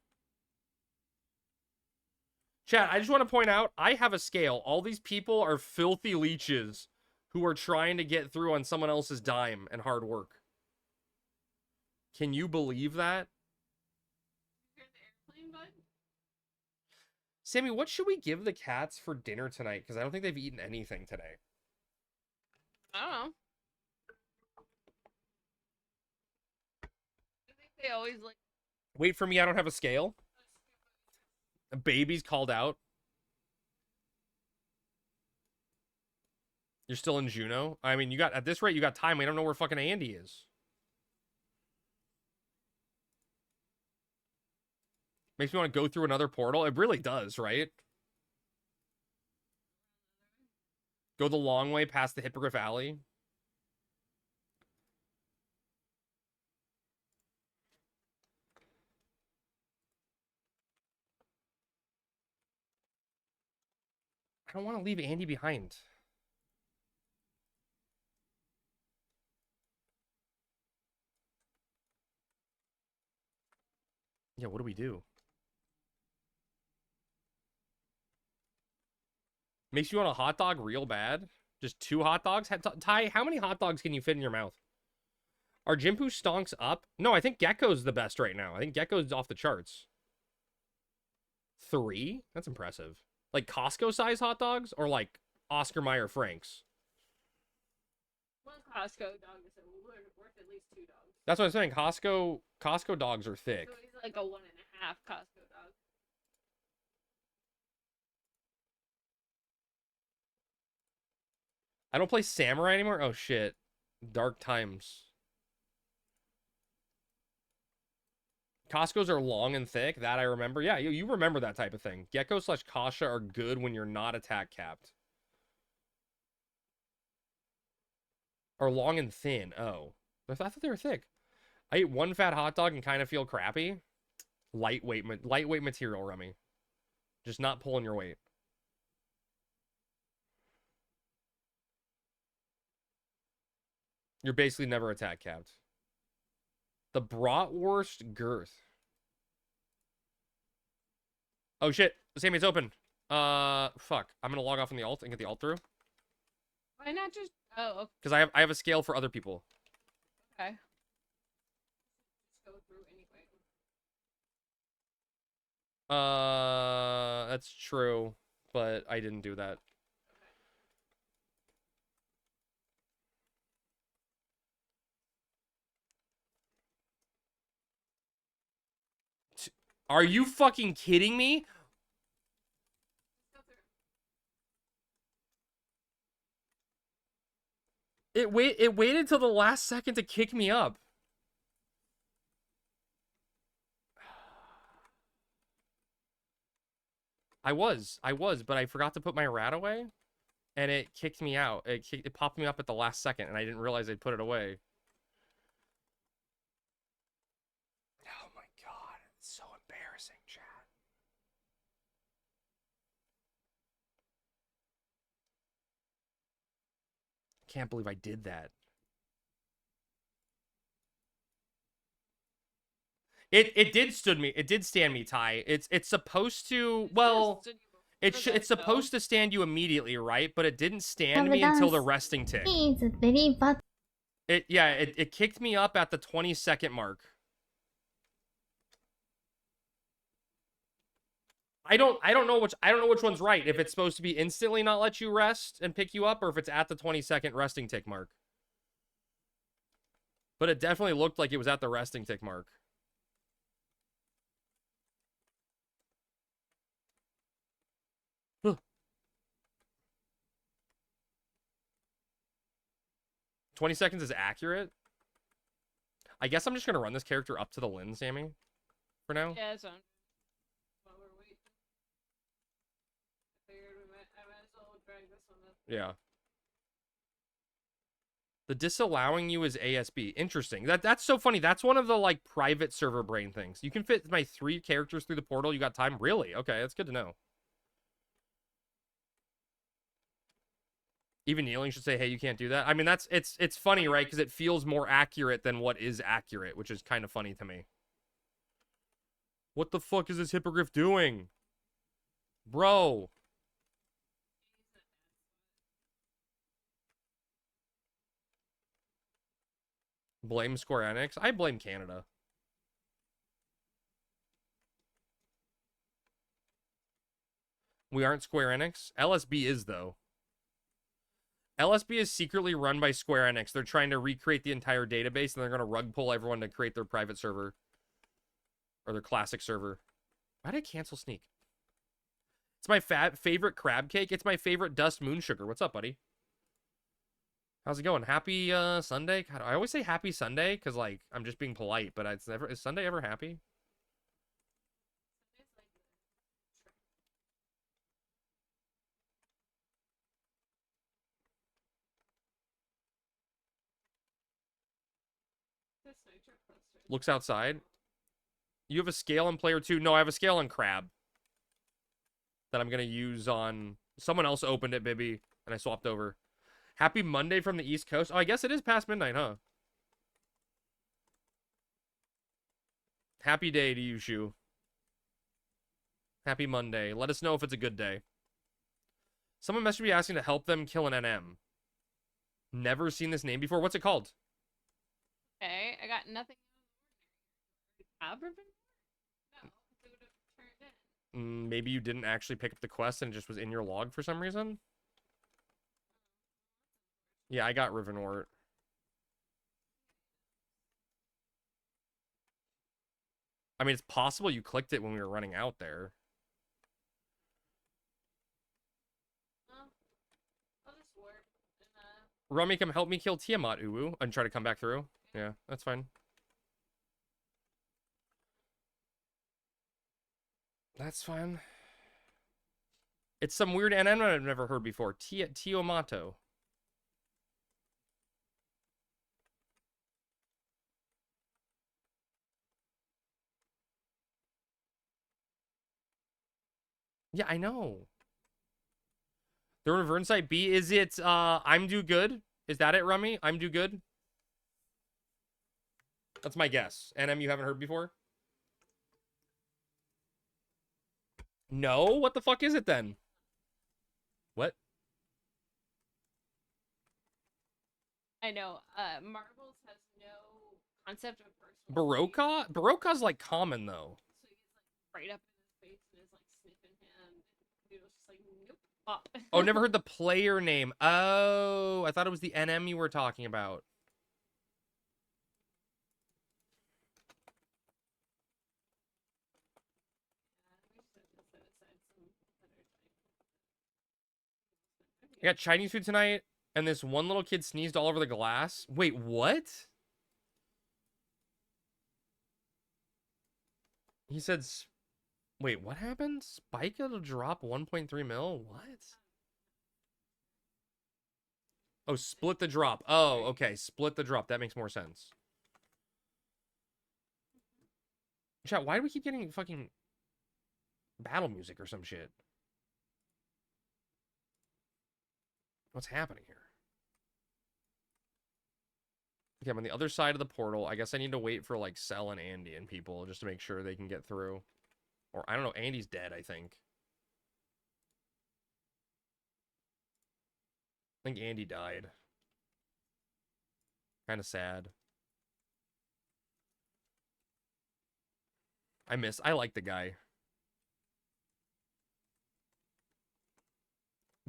Chat, I just want to point out, I have a scale. All these people are filthy leeches who are trying to get through on someone else's dime and hard work. Can you believe that? Hear the airplane, bud? Sammy, what should we give the cats for dinner tonight? Because I don't think they've eaten anything today. I don't know. I think they always like. Wait for me, I don't have a scale. A baby's called out. You're still in Juneau? I mean, you got, at this rate, you got time. I don't know where fucking Andy is. Makes me want to go through another portal. It really does, right? Go the long way past the Hippogriff Alley. I don't want to leave Andy behind. Yeah, what do we do? Makes you want a hot dog real bad? Just 2 hot dogs? Ty, how many hot dogs can you fit in your mouth? Are Jimpu stonks up? No, I think Gecko's the best right now. I think Gecko's off the charts. 3? That's impressive. Like Costco size hot dogs or like Oscar Mayer Franks? One Costco dog is worth at least 2 dogs. That's what I'm saying. Costco dogs are thick. So he's like a 1.5 Costco dog. I don't play Samurai anymore? Oh shit. Dark times. Costco's are long and thick. That I remember. Yeah, you remember that type of thing. Gecko / Kasha are good when you're not attack capped. Or long and thin. Oh. I thought they were thick. I ate one fat hot dog and kind of feel crappy. Lightweight material, Rummy. Just not pulling your weight. You're basically never attack capped. The bratwurst girth. Oh shit, Sammy, it's open. Fuck. I'm gonna log off on the alt and get the alt through. Why not just? Oh, okay. Because I have a scale for other people. Okay. Just go through anyway. That's true, but I didn't do that. Are you fucking kidding me? It waited till the last second to kick me up. I was, but I forgot to put my rat away, and it kicked me out. It popped me up at the last second, and I didn't realize I'd put it away. Oh my god, it's so embarrassing, chat. Can't believe I did that. It did stand me, Ty. It's supposed to, well, it's supposed to stand you immediately, right? But it didn't stand me until the resting tick. It kicked me up at the 20-second mark. I don't know which one's right. If it's supposed to be instantly not let you rest and pick you up, or if it's at the 20-second resting tick mark. But it definitely looked like it was at the resting tick mark. Huh. 20 seconds is accurate. I guess I'm just gonna run this character up to the Lin, Sammy, for now. Yeah, it's on. While we're waiting. I figured I might as well drag this one up. Yeah. The disallowing you is ASB. Interesting. That's so funny. That's one of the like private server brain things. You can fit my 3 characters through the portal. You got time? Really? Okay, that's good to know. Even kneeling should say, hey, you can't do that. I mean, it's funny, right? Because it feels more accurate than what is accurate, which is kind of funny to me. What the fuck is this hippogriff doing? Bro. Blame Square Enix? I blame Canada. We aren't Square Enix? LSB is, though. LSB is secretly run by Square Enix. They're trying to recreate the entire database, and they're going to rug pull everyone to create their private server. Or their classic server. Why did I cancel Sneak? It's my favorite crab cake. It's my favorite Dust Moon Sugar. What's up, buddy? How's it going? Happy Sunday? God, I always say happy Sunday because, like, I'm just being polite, but is Sunday ever happy? Looks outside. You have a scale on player 2? No, I have a scale on crab. That I'm going to use on... Someone else opened it, baby, and I swapped over. Happy Monday from the East Coast. Oh, I guess it is past midnight, huh? Happy day to you, Shu. Happy Monday. Let us know if it's a good day. Someone messaged me asking to help them kill an NM. Never seen this name before. What's it called? Okay, I got nothing. Abervin? No, it would have turned in. Maybe you didn't actually pick up the quest and it just was in your log for some reason? Yeah, I got Rivenwort. I mean, it's possible you clicked it when we were running out there. I'll just work. Rummy, come help me kill Tiamat, Uwu, and try to come back through. Yeah, that's fine. That's fine. It's some weird NM I've never heard before. Tiamato. Yeah, I know. The return site B, is it I'm do good? Is that it, Rummy? I'm do good? That's my guess. NM you haven't heard before? No? What the fuck is it then? What? I know. Marbles has no concept of personal Barocca? Barocca's like common though. So he's like right up in his face and is like sniffing him. And Noodle's just like, nope. Oh. Oh, never heard the player name. Oh, I thought it was the NM you were talking about. I got Chinese food tonight, and this one little kid sneezed all over the glass. Wait, what? He said, wait, what happened? Spike will drop 1.3 mil? What? Oh, split the drop. Oh, okay. Split the drop. That makes more sense. Chat, why do we keep getting fucking battle music or some shit? What's happening here? Okay, I'm on the other side of the portal. I guess I need to wait for, like, Cell and Andy and people just to make sure they can get through. Or, I don't know, Andy's dead, I think. I think Andy died. Kind of sad. I like the guy.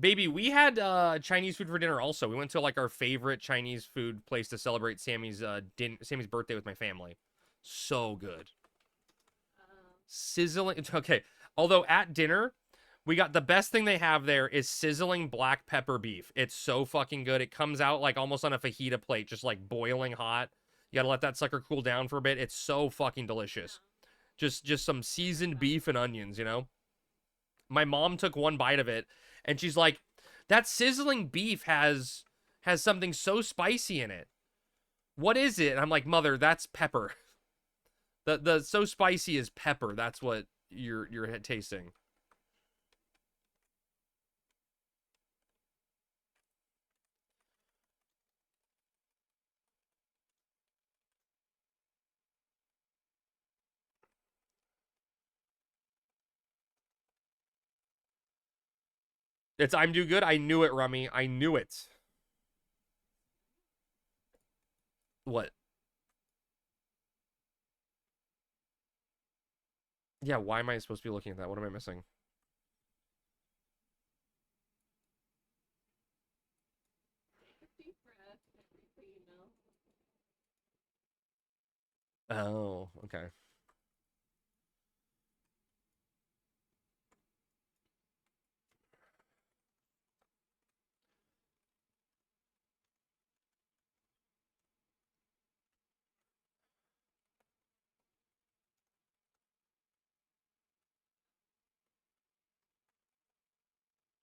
Baby, we had Chinese food for dinner also. We went to like our favorite Chinese food place to celebrate Sammy's birthday with my family. So good. Sizzling. Okay. Although at dinner, we got the best thing they have there is sizzling black pepper beef. It's so fucking good. It comes out like almost on a fajita plate, just like boiling hot. You gotta let that sucker cool down for a bit. It's so fucking delicious. Just some seasoned beef and onions, you know? My mom took one bite of it, and she's like, that sizzling beef has something so spicy in it. What is it? And I'm like, mother, that's pepper. The so spicy is pepper. That's what you're tasting. It's I'm do good. I knew it, Rummy. I knew it. What? Yeah, why am I supposed to be looking at that? What am I missing? Oh, okay.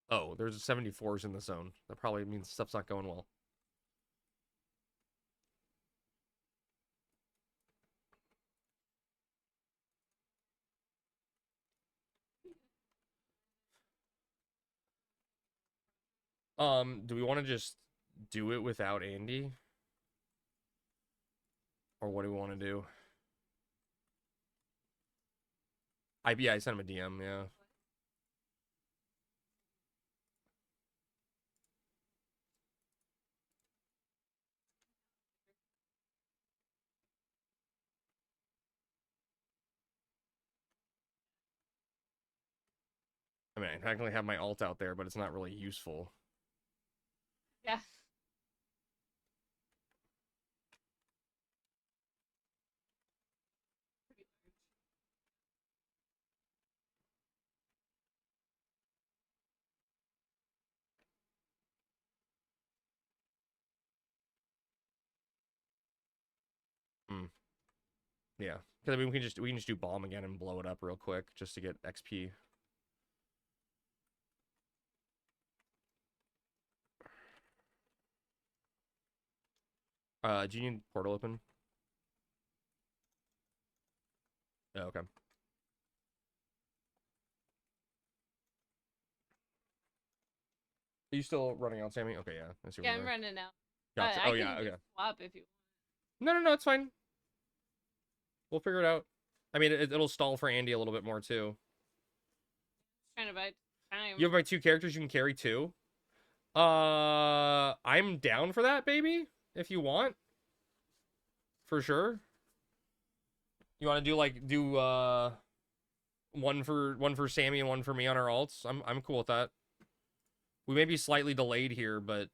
Oh, there's 74s in the zone. That probably means stuff's not going well. Do we want to just do it without Andy? Or what do we want to do? Yeah, I sent him a DM, yeah. I mean, I technically have my alt out there, but it's not really useful. Yeah. Yeah, because I mean, we can just do bomb again and blow it up real quick just to get XP. Do you need portal open? Oh, okay. Are you still running out, Sammy? Okay, yeah. I see what Yeah, you're I'm doing. running out. Gotcha. I Oh, can yeah, just okay. swap if you No, it's fine. We'll figure it out. I mean, it'll stall for Andy a little bit more, too. trying to buy time. You have my 2 characters you can carry, too? I'm down for that, baby. If you want. For sure. You want to do one for Sammy and one for me on our alts? I'm cool with that. We may be slightly delayed here, but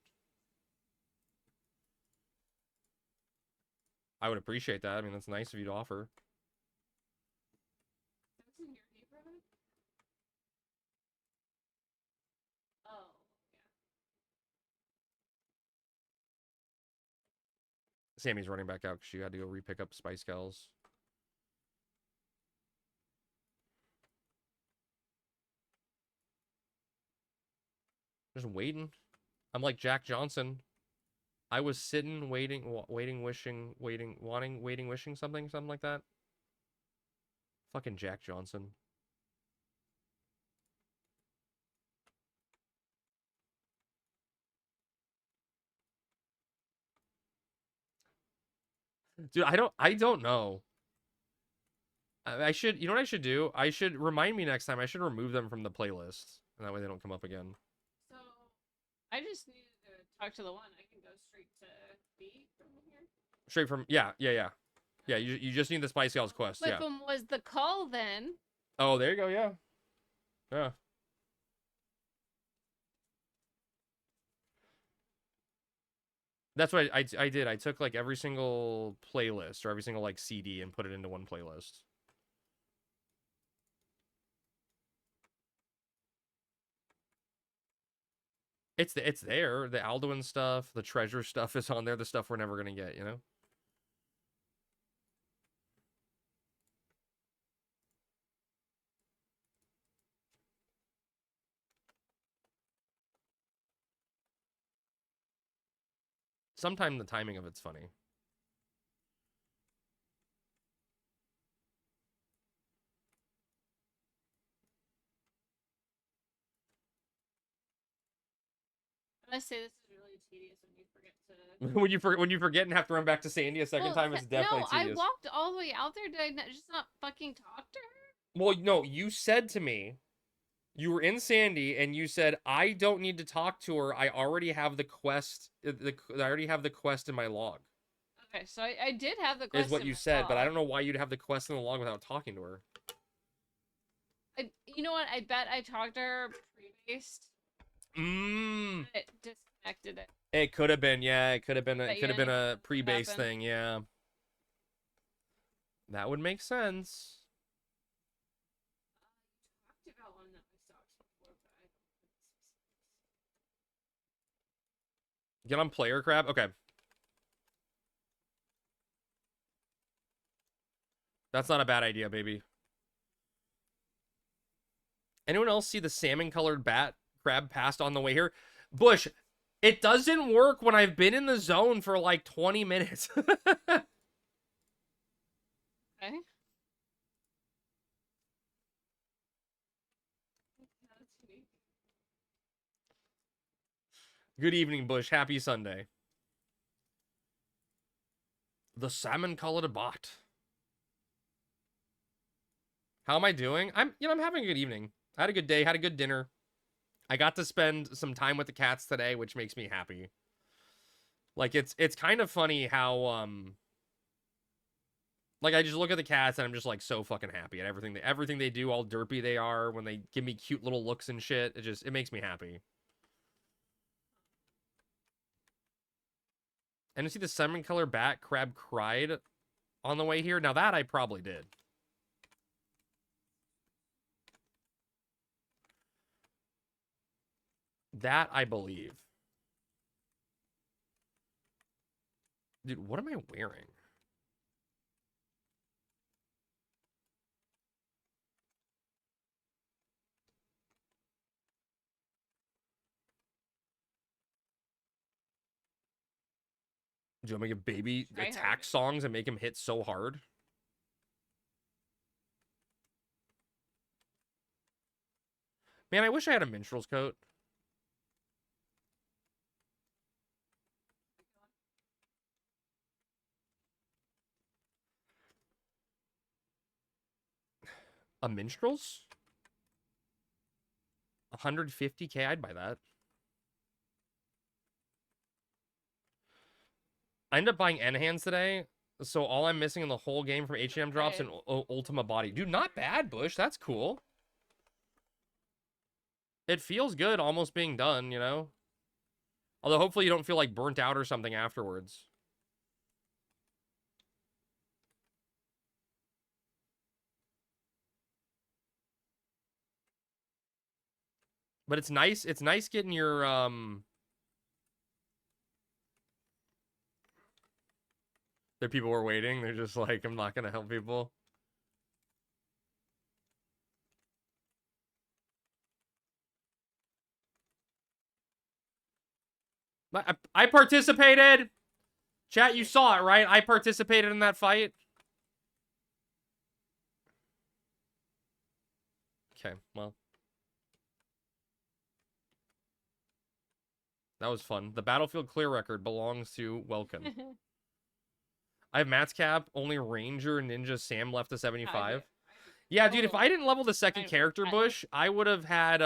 I would appreciate that. I mean, that's nice of you to offer. What's in your neighborhood? Oh, Sammy's running back out because she had to go re-pick up Spice Girls. Just waiting. I'm like Jack Johnson. I was sitting, waiting, wishing something like that. Fucking Jack Johnson. Dude, I don't know. I should, you know what I should do? I should remind me next time. I should remove them from the playlist, and that way they don't come up again. So, I just needed to talk to the one. I can go straight to B from here. Straight from, yeah. You just need the Spice Girls quest. Which Yeah. one was the call then? Oh, there you go. Yeah. That's what I did. I took like every single playlist or every single like CD and put it into one playlist. It's there. The Alduin stuff, the treasure stuff is on there. The stuff we're never gonna get, you know. Sometimes the timing of it's funny. I must say this is really tedious when you forget to. when you forget and have to run back to Sandy a second time, it's definitely no, tedious. I walked all the way out there. Did I just not fucking talk to her? Well, no, you said to me, you were in Sandy, and you said, "I don't need to talk to her. I already have the quest. I already have the quest in my log." Okay, so I did have the quest. Is what in you my said, but I log. don't know why you'd have the quest in the log without talking to her. You know what? I bet I talked to her pre-based. It disconnected it. It could have been, yeah. It could have been. Bet It you could have been a anything pre-base happened. thing, yeah. That would make sense. Talked about one that we talked before, but I don't remember the specifics. Get on player crab. Okay. That's not a bad idea, baby. Anyone else see the salmon-colored bat crab passed on the way here? Bush, it doesn't work when I've been in the zone for like 20 minutes. Okay. Good evening, Bush. Happy Sunday. The salmon-colored bot. How am I doing? I'm having a good evening. I had a good day, had a good dinner. I got to spend some time with the cats today, which makes me happy. Like it's kind of funny how like I just look at the cats and I'm just like so fucking happy at everything they do, all derpy they are, when they give me cute little looks and shit. It makes me happy. And to see the salmon color bat crab cried on the way here. Now that I probably did. That I believe. Dude, what am I wearing? Do you want me to make a baby attack songs and make him hit so hard? Man, I wish I had a minstrel's coat. A minstrels? 150k, I'd buy that. I ended up buying N-Hands today, so all I'm missing in the whole game from H&M drops and Ultima Body. Dude, not bad, Bush. That's cool. It feels good almost being done, you know? Although hopefully you don't feel like burnt out or something afterwards. But it's nice getting your the people were waiting. They're just like, I'm not gonna help people. I participated. Chat, you saw it, right? I participated in that fight. Okay, well. That was fun. The Battlefield clear record belongs to Welcome. I have Matt's cap. Only Ranger, Ninja, Sam left to 75. Yeah, dude, if I didn't level the second character bush, I would have had,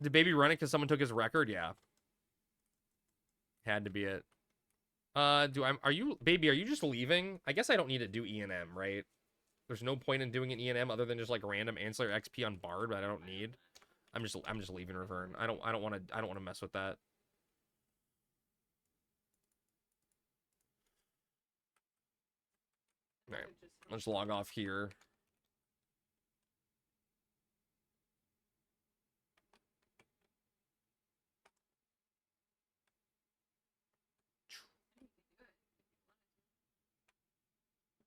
Did Baby run it because someone took his record? Yeah. Had to be it. Are you just leaving? I guess I don't need to do E&M, right? There's no point in doing an E&M other than just like random ancillary XP on Bard, but I don't need. I'm just leaving Revern. I don't want to mess with that. All right. Let's log off here.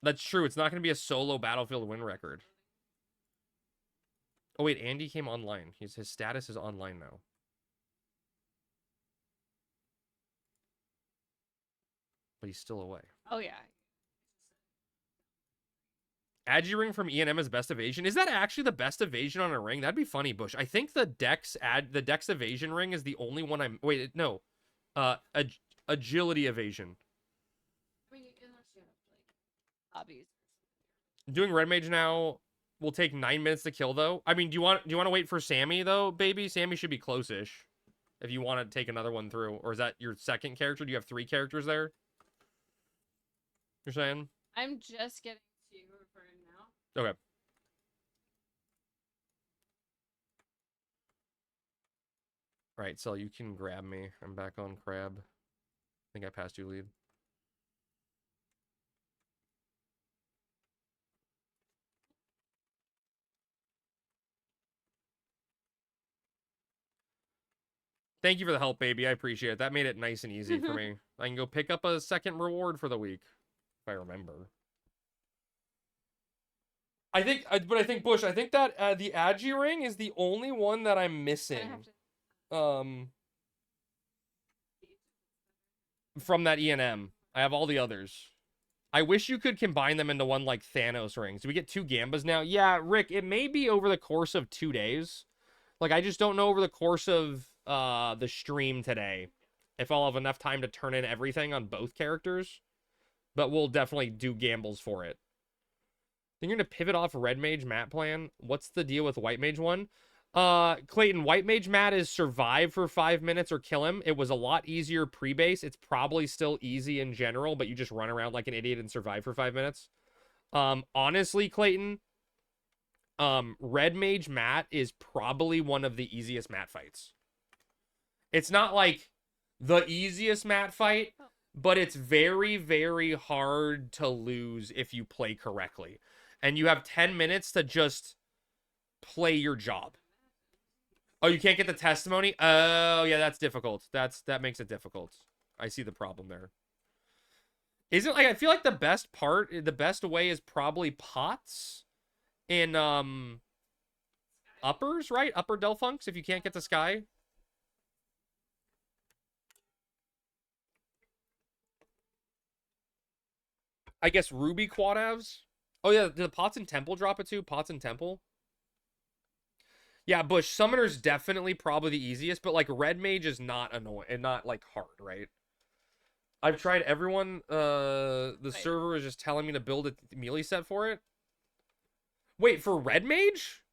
That's true. It's not going to be a solo Battlefield win record. Oh, wait. Andy came online. His status is online now. But he's still away. Oh, yeah. Agi ring from E&M is best evasion. Is that actually the best evasion on a ring? That'd be funny, Bush. I think the Dex evasion ring is the only one I'm... Wait, no. Agility evasion. I mean, unless you have, like, hobbies. Doing Red Mage now will take 9 minutes to kill, though. I mean, do you want to wait for Sammy, though, baby? Sammy should be close-ish. If you want to take another one through. Or is that your second character? Do you have 3 characters there? You're saying? I'm just getting to Revern now. Okay. Alright, so you can grab me. I'm back on Crab. I think I passed you lead. Thank you for the help, baby. I appreciate it. That made it nice and easy for me. I can go pick up a second reward for the week. If I remember. I think, Bush, I think that the Agi ring is the only one that I'm missing. From that E&M. I have all the others. I wish you could combine them into one, like, Thanos rings. Do we get 2 Gambas now? Yeah, Rick, it may be over the course of 2 days. Like, I just don't know over the course of the stream today if I'll have enough time to turn in everything on both characters. But we'll definitely do gambles for it. Then you're going to pivot off Red Mage Matt plan. What's the deal with White Mage one? Clayton, White Mage Matt is survive for 5 minutes or kill him. It was a lot easier pre-base. It's probably still easy in general, but you just run around like an idiot and survive for 5 minutes. Honestly, Clayton, Red Mage Matt is probably one of the easiest Matt fights. It's not like the easiest Matt fight, but it's very, very hard to lose if you play correctly. And you have 10 minutes to just play your job. Oh, you can't get the testimony? Oh, yeah, that's difficult. That makes it difficult. I see the problem there. Isn't, like, I feel like the best way is probably pots in, uppers, right? Upper Delfunks, if you can't get the sky. I guess Ruby Quadavs. Oh, yeah, did the Pots and Temple drop it too? Pots and Temple? Yeah, Bush, Summoner's definitely probably the easiest, but, like, Red Mage is not annoying and not, like, hard, right? I've tried everyone. The Right. server is just telling me to build a melee set for it. Wait, for red mage?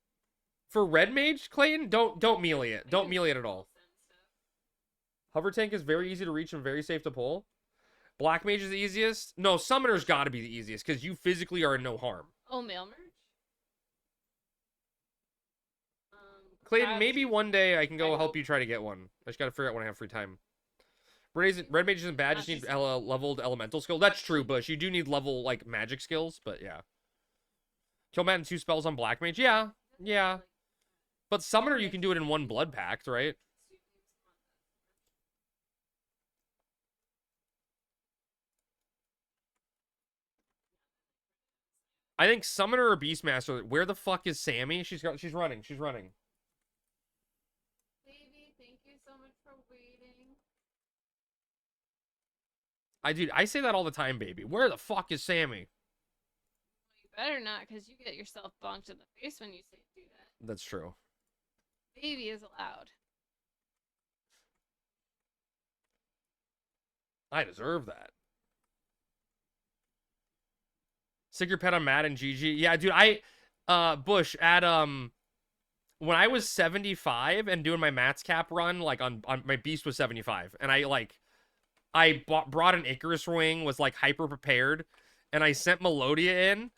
For red mage, Clayton? Don't melee it. Don't melee it at all. Hover tank is very easy to reach and very safe to pull. Black mage is the easiest. No, summoner's got to be the easiest because you physically are in no harm. Oh, mail merge. Clayton, maybe one day I can go help you try to get one. I just got to figure out when I have free time. Red mage isn't bad. Just need leveled elemental skill. That's true, Bush. You do need level like magic skills, but yeah. Kill Matt and 2 spells on black mage. Yeah, yeah. But summoner, you can do it in 1 blood pact, right? I think summoner or beastmaster. Where the fuck is Sammy? She's running. She's running. Baby, thank you so much for waiting. I say that all the time, baby. Where the fuck is Sammy? You better not, because you get yourself bonked in the face when you say do that. That's true. Baby is allowed. I deserve that. Sick your pet on Matt and GG. Yeah, dude, Bush, at, when I was 75 and doing my Matt's cap run, like, on my beast was 75, and I brought an Icarus wing, was, like, hyper prepared, and I sent Melodia in,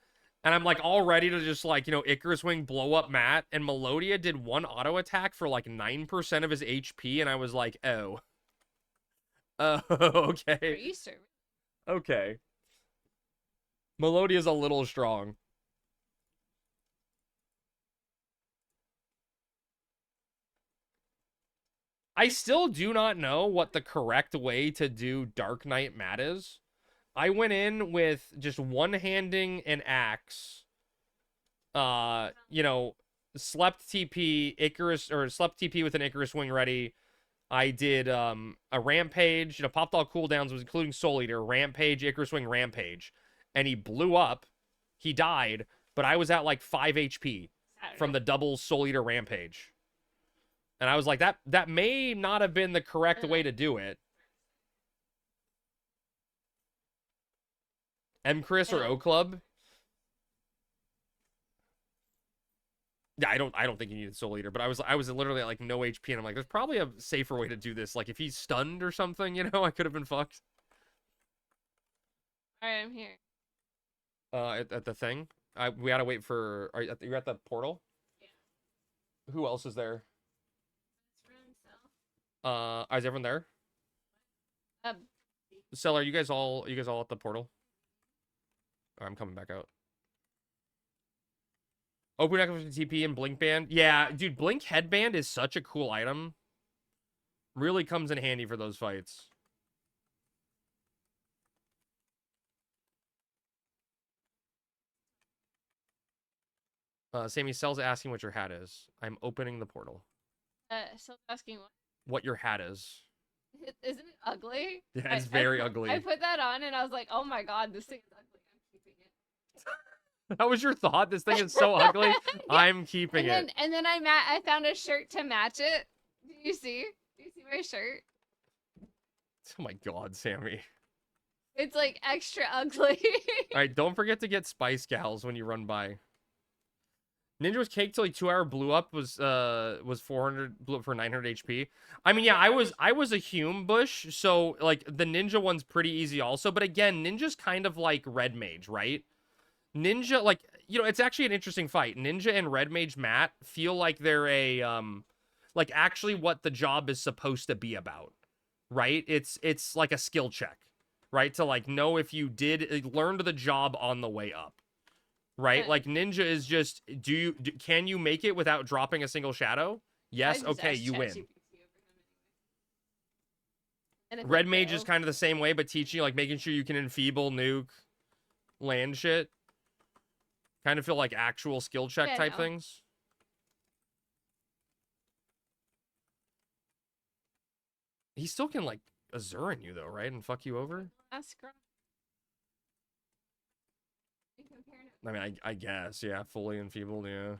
and I'm, like, all ready to just, like, you know, Icarus wing blow up Matt, and Melodia did 1 auto attack for, like, 9% of his HP, and I was like, oh. Oh, okay. For Easter. Okay. Melodia's a little strong. I still do not know what the correct way to do Dark Knight Matt is. I went in with just one-handing an axe. You know, slept TP, Icarus, or slept TP with an Icarus wing ready. I did a rampage, you know, popped all cooldowns, was including Soul Eater, rampage, Icarus wing, rampage. And he blew up. He died, but I was at like 5 HP from the double Soul Eater rampage. And I was like, that may not have been the correct way to do it. M Chris or O Club? Yeah, I don't think you needed Soul Eater, but I was literally at like no HP, and I'm like, there's probably a safer way to do this. Like if he's stunned or something, you know, I could have been fucked. Alright, I'm here. At the thing. We gotta wait for. You're at the portal? Yeah. Who else is there? Himself. Is everyone there? Seller, you guys all at the portal? I'm coming back out. Open activation TP and Blink Band. Yeah, dude, Blink Headband is such a cool item. Really comes in handy for those fights. Sammy Cell's asking what your hat is. I'm opening the portal. So asking what your hat is. Isn't it ugly? Yeah, it's very ugly. I put that on and I was like, oh my god, this thing is ugly. I'm keeping it. That was your thought? This thing is so ugly. Yeah. I'm keeping it. And then I found a shirt to match it. Do you see? Do you see my shirt? Oh my god, Sammy. It's like extra ugly. All right, don't forget to get Spice Gals when you run by. Ninja was cake till he 2-hour blew up was 400 blew up for 900 HP. I mean, yeah, I was a Hume Bush, so like the Ninja one's pretty easy also, but again, Ninja's kind of like Red Mage, right? Ninja, like, you know, it's actually an interesting fight. Ninja and Red Mage Matt feel like they're a like actually what the job is supposed to be about, right? It's like a skill check, right? To like know if you learned the job on the way up. Right? Like Ninja is just, can you make it without dropping a single shadow? Yes. Okay, you win. Red Mage is kind of the same way, but teaching, like making sure you can enfeeble, nuke, land shit. Kind of feel like actual skill check type things. He still can like Azurin you though, right? And fuck you over? I mean, I guess, yeah, fully enfeebled, yeah.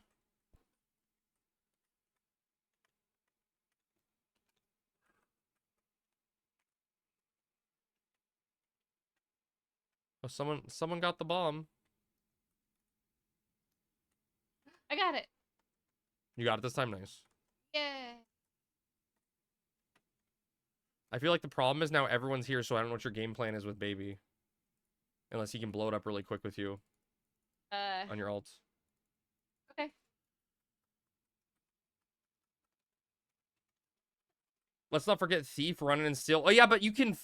Oh, someone got the bomb. I got it. You got it this time, nice. Yeah. I feel like the problem is now everyone's here, so I don't know what your game plan is with baby. Unless he can blow it up really quick with you on your ults. Okay. Let's not forget thief, running and steal. Oh yeah, but you can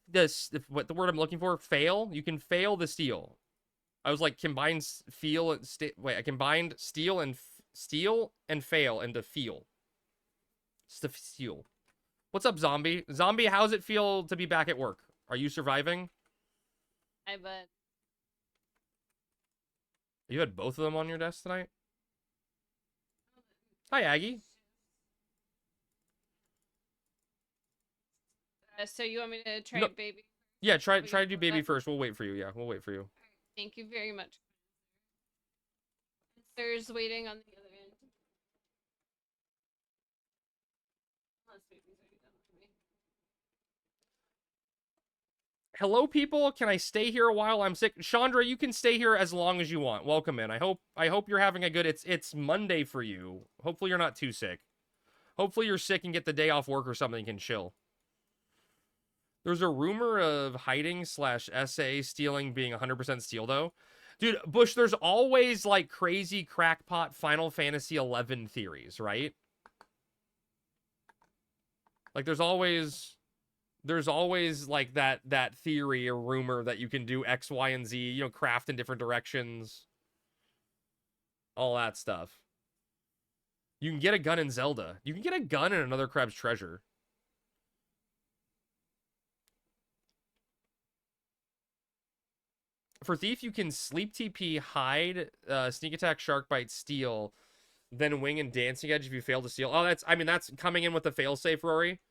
this what the word I'm looking for? Fail. You can fail the steal. I was like combined feel and wait. I combined steal and fail into feel. Steal. What's up, zombie? Zombie, how's it feel to be back at work? Are you surviving? I bet. You had both of them on your desk tonight? Hi, Aggie. So you want me to try No. baby? Yeah, try to do baby first. We'll wait for you. Yeah, we'll wait for you. Thank you very much. Sir's waiting on the other end. Unless baby's already done with me. Hello, people. Can I stay here a while? I'm sick. Chandra, you can stay here as long as you want. Welcome in. I hope you're having a good. It's Monday for you. Hopefully you're not too sick. Hopefully you're sick and get the day off work or something and can chill. There's a rumor of hiding / SA stealing being 100% steal though. Dude, Bush, there's always like crazy crackpot Final Fantasy 11 theories, right? Like there's always like that theory or rumor that you can do X, Y, and Z, you know, craft in different directions. All that stuff. You can get a gun in Zelda. You can get a gun in Another Crab's Treasure. For Thief, you can sleep TP, hide, sneak attack, shark bite, steal, then wing and dancing edge if you fail to steal. Oh, that's coming in with the failsafe, Rory.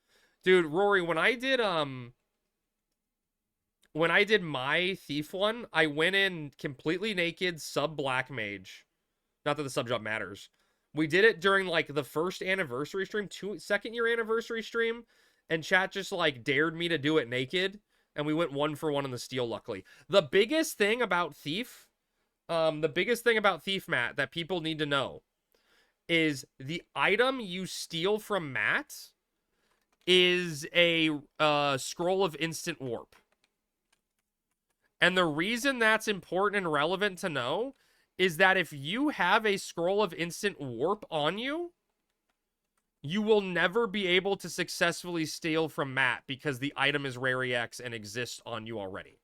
Dude, Rory, when I did my Thief one, I went in completely naked, sub black mage. Not that the sub job matters. We did it during like the first anniversary stream, second year anniversary stream, and chat just like dared me to do it naked. And we went 1 for 1 on the steal, luckily. The biggest thing about Thief, Matt, that people need to know is the item you steal from Matt is a scroll of instant warp. And the reason that's important and relevant to know is that if you have a scroll of instant warp on you, you will never be able to successfully steal from Matt because the item is Rare EX and exists on you already.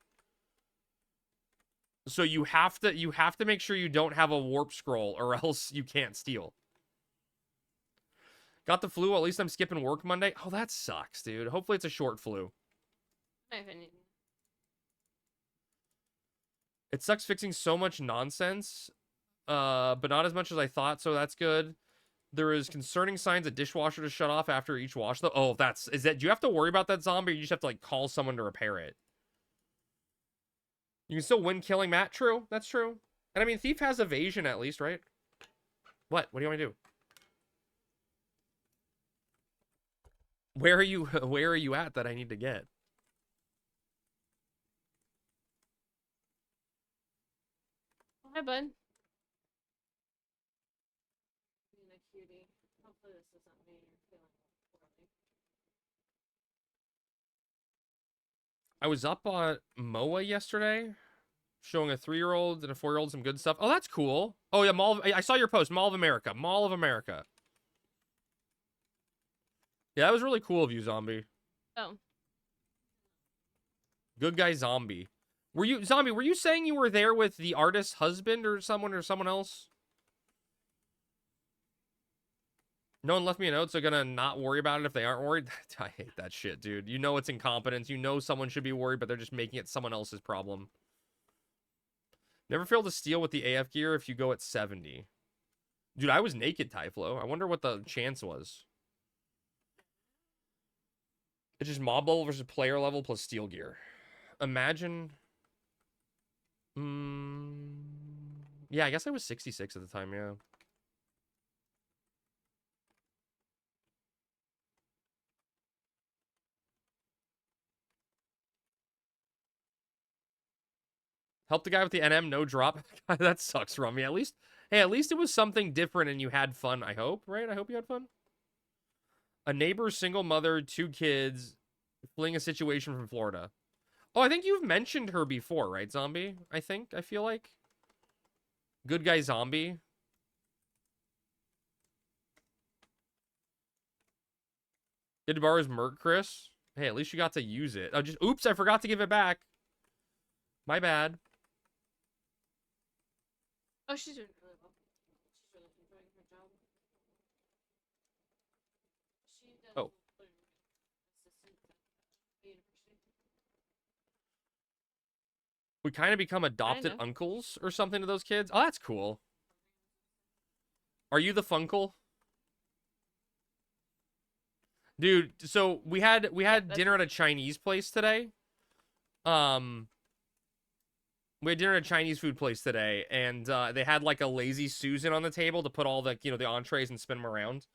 So you have to make sure you don't have a warp scroll or else you can't steal. Got the flu. At least I'm skipping work Monday. Oh, that sucks, dude. Hopefully it's a short flu. It sucks fixing so much nonsense, but not as much as I thought, so that's good. There is concerning signs a dishwasher to shut off after each wash, though. Oh, do you have to worry about that, zombie, or you just have to, like, call someone to repair it? You can still win killing Matt. True. That's true. And, I mean, Thief has evasion, at least, right? What? What do you want me to do? Where are you at that I need to get? Hi, bud. Being a cutie. Hopefully this isn't me. You're feeling poorly. I was up on MOA yesterday, showing a 3-year-old and a 4-year-old some good stuff. Oh, that's cool. Oh, yeah, I saw your post. Mall of America. Mall of America. Yeah, that was really cool of you, zombie. Oh. Good guy, zombie. Were you saying you were there with the artist's husband or someone else? No one left me a note, so gonna not worry about it if they aren't worried. I hate that shit, dude. You know it's incompetence. You know someone should be worried, but they're just making it someone else's problem. Never fail to steal with the AF gear if you go at 70. Dude, I was naked, Tyflo. I wonder what the chance was. It's just mob level versus player level plus steel gear. Imagine... yeah, I guess I was 66 at the time, yeah. Help the guy with the NM, no drop. That sucks, Rummy. At least, hey, at least it was something different and you had fun, I hope, right? I hope you had fun. A neighbor, single mother, 2 kids, fleeing a situation from Florida. Oh, I think you've mentioned her before, right, Zombie? I feel like. Good guy Zombie. Did borrow his Merc, Chris? Hey, at least you got to use it. Oh, oops, I forgot to give it back. My bad. Oh, she's doing really well. She's really enjoying her job. She does Oh. assistant at the university. We kind of become adopted Kinda. uncles or something to those kids. Oh, that's cool. Are you the Funkle? Dude, so we had that's- dinner at a Chinese place today. We had dinner at a Chinese food place today, and they had like a lazy Susan on the table to put all the, the entrees and spin them around.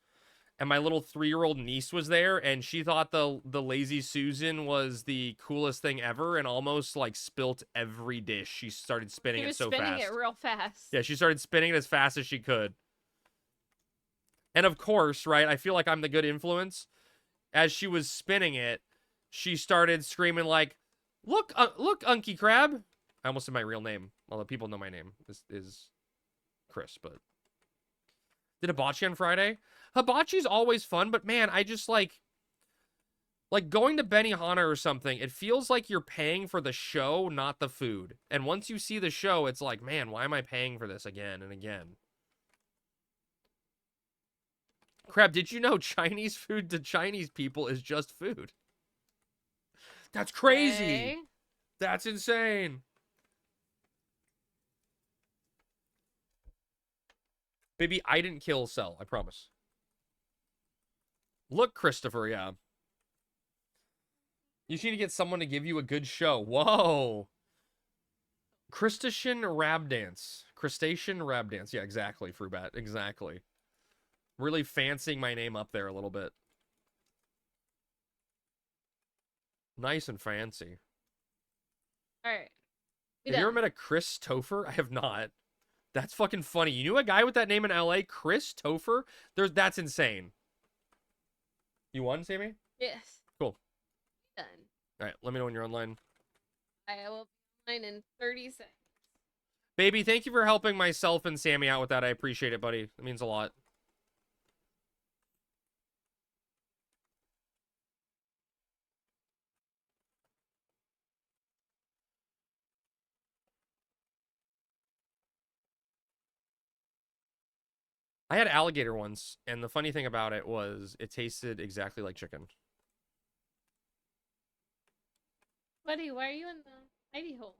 And my little 3-year-old niece was there, and she thought the lazy Susan was the coolest thing ever, and almost like spilt every dish. She started spinning She it was so spinning fast. it real fast. Yeah, she started spinning it as fast as she could. And of course, right, I feel like I'm the good influence. As she was spinning it, she started screaming like, look, Unky Crab. I almost said my real name, although people know my name is Chris, but... Did hibachi on Friday? Hibachi's always fun, but man, I just like going to Benihana or something, it feels like you're paying for the show, not the food. And once you see the show, it's like, man, why am I paying for this again and again? Crab, did you know Chinese food to Chinese people is just food? That's crazy. Okay. That's insane. Baby, I didn't kill Cell, I promise. Look, Christopher, yeah. You just need to get someone to give you a good show. Whoa. Crustacean Rab Dance. Crustacean Rab Dance. Yeah, exactly, Frubat. Exactly. Really fancying my name up there a little bit. Nice and fancy. Alright. Have you ever met a Chris Topher? I have not. That's fucking funny. You knew a guy with that name in LA? Chris Topher? That's insane. You won, Sammy? Yes. Cool. Done. Alright, let me know when you're online. I will be online in 30 seconds. Baby, thank you for helping myself and Sammy out with that. I appreciate it, buddy. It means a lot. I had alligator once, and the funny thing about it was it tasted exactly like chicken. Buddy, why are you in the hidey hole?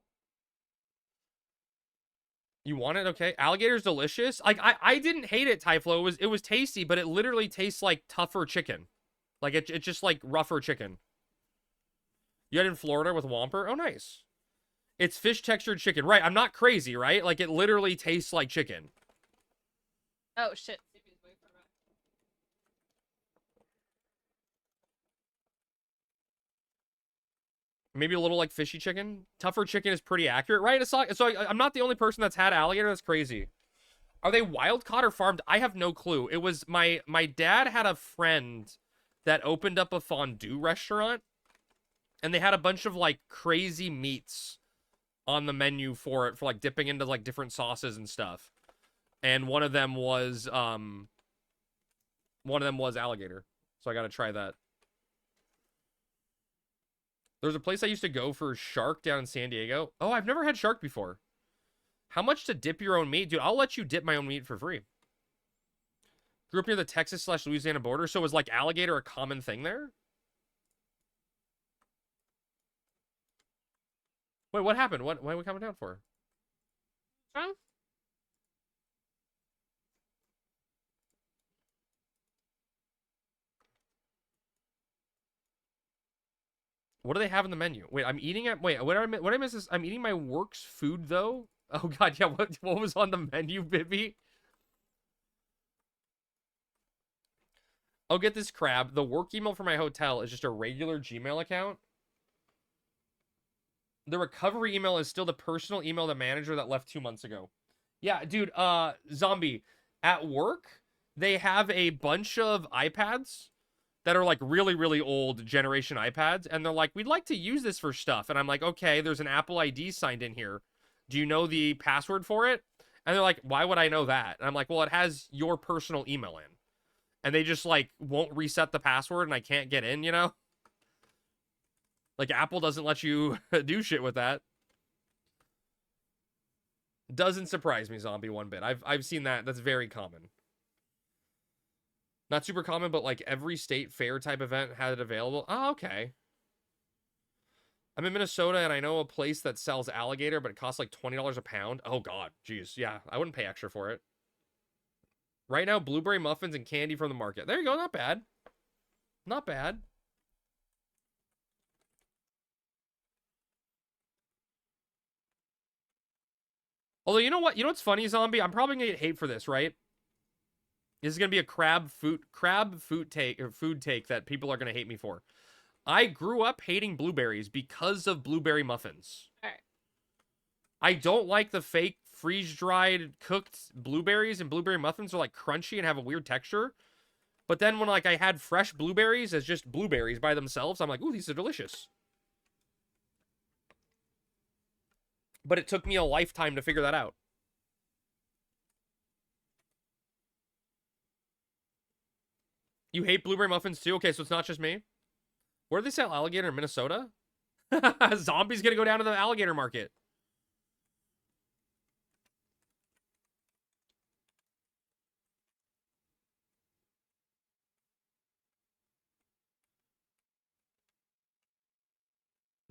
You want it? Okay. Alligator's delicious. Like, I didn't hate it, Tyflo. It was tasty, but it literally tastes like tougher chicken. Like, it's just like rougher chicken. You had it in Florida with Whomper? Oh, nice. It's fish textured chicken. Right, I'm not crazy, right? Like, it literally tastes like chicken. Oh, shit. Maybe a little like fishy chicken. Tougher chicken is pretty accurate, right? It's like, so I'm not the only person that's had alligator. That's crazy. Are they wild caught or farmed? I have no clue. It was my dad had a friend that opened up a fondue restaurant, and they had a bunch of like crazy meats on the menu for it, for like dipping into like different sauces and stuff. And one of them was alligator. So I got to try that. There's a place I used to go for shark down in San Diego. Oh, I've never had shark before. How much to dip your own meat? Dude, I'll let you dip my own meat for free. Grew up near the Texas/Louisiana border, so was like alligator a common thing there? Wait, what happened? Why are we coming down for? What's wrong? What do they have in the menu? Wait, I'm eating at... Wait, what I miss is... I'm eating my work's food, though? Oh, God, yeah, what was on the menu, Bibby? I'll get this, Crab. The work email for my hotel is just a regular Gmail account. The recovery email is still the personal email of the manager that left 2 months ago. Yeah, dude, Zombie, at work, they have a bunch of iPads that are like really, really old generation iPads. And they're like, we'd like to use this for stuff. And I'm like, okay, there's an Apple ID signed in here. Do you know the password for it? And they're like, why would I know that? And I'm like, well, it has your personal email in. And they just like won't reset the password and I can't get in, you know? Like Apple doesn't let you do shit with that. Doesn't surprise me, Zombie, one bit. I've seen that. That's very common. Not super common, but like every state fair type event had it available. Oh, okay. I'm in Minnesota and I know a place that sells alligator, but it costs like $20 a pound. Oh god, jeez. Yeah, I wouldn't pay extra for it. Right now, blueberry muffins and candy from the market. There you go, not bad. Not bad. Although, you know what? You know what's funny, Zombie? I'm probably gonna get hate for this, right? This is gonna be a crab food take that people are gonna hate me for. I grew up hating blueberries because of blueberry muffins. Alright. I don't like the fake freeze-dried cooked blueberries, and blueberry muffins are like crunchy and have a weird texture. But then when like I had fresh blueberries as just blueberries by themselves, I'm like, ooh, these are delicious. But it took me a lifetime to figure that out. You hate blueberry muffins too? Okay, so it's not just me. Where do they sell alligator in Minnesota? Zombie's gonna go down to the alligator market.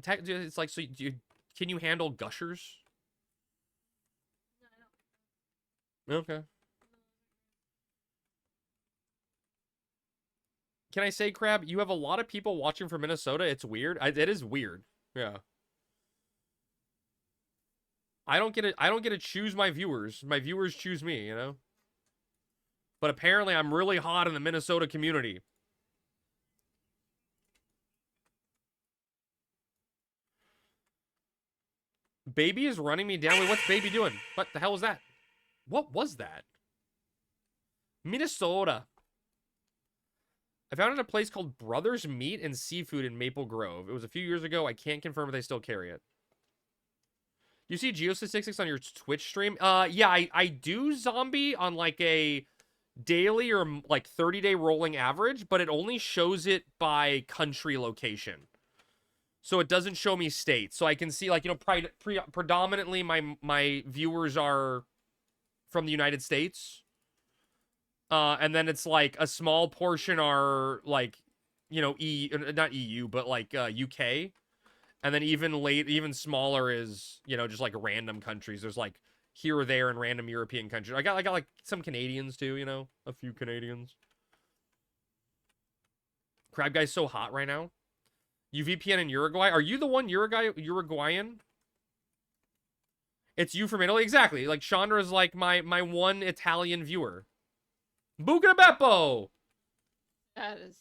It's like, so can you handle gushers? Okay. Can I say, Crab, you have a lot of people watching from Minnesota. It's weird. It is weird. Yeah. I don't get to choose my viewers. My viewers choose me, you know? But apparently I'm really hot in the Minnesota community. Baby is running me down. Wait, what's Baby doing? What the hell was that? What was that? Minnesota. I found it at a place called Brothers Meat and Seafood in Maple Grove. It was a few years ago. I can't confirm if they still carry it. You see Geostatistics on your Twitch stream? Yeah, I do, Zombie, on like a daily or like 30-day rolling average, but it only shows it by country location. So it doesn't show me states. So I can see, like, you know, predominantly my viewers are from the United States. And then it's like a small portion are like, you know, not EU, but like UK. And then even smaller is, you know, just like random countries. There's like here or there in random European countries. I got like some Canadians too, you know, a few Canadians. Crab Guy's so hot right now. You VPN in Uruguay? Are you the one Uruguayan? It's you from Italy? Exactly. Like Chandra is like my one Italian viewer. Buca Beppo! That is...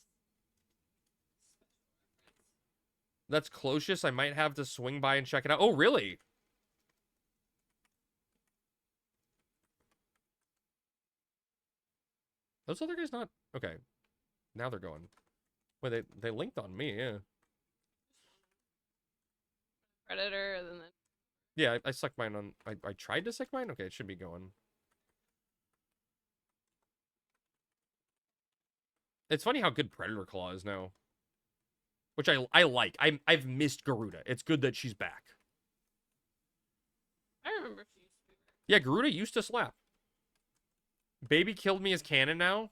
That's closest. I might have to swing by and check it out. Oh, really? Those other guys not... Okay. Now they're going. Wait, they linked on me, yeah. Predator, and then... Yeah, I sucked mine on... I tried to suck mine? Okay, it should be going. It's funny how good Predator Claw is now. Which I like. I've missed Garuda. It's good that she's back. I remember she used to be... Yeah, Garuda used to slap. Baby killed me as canon now?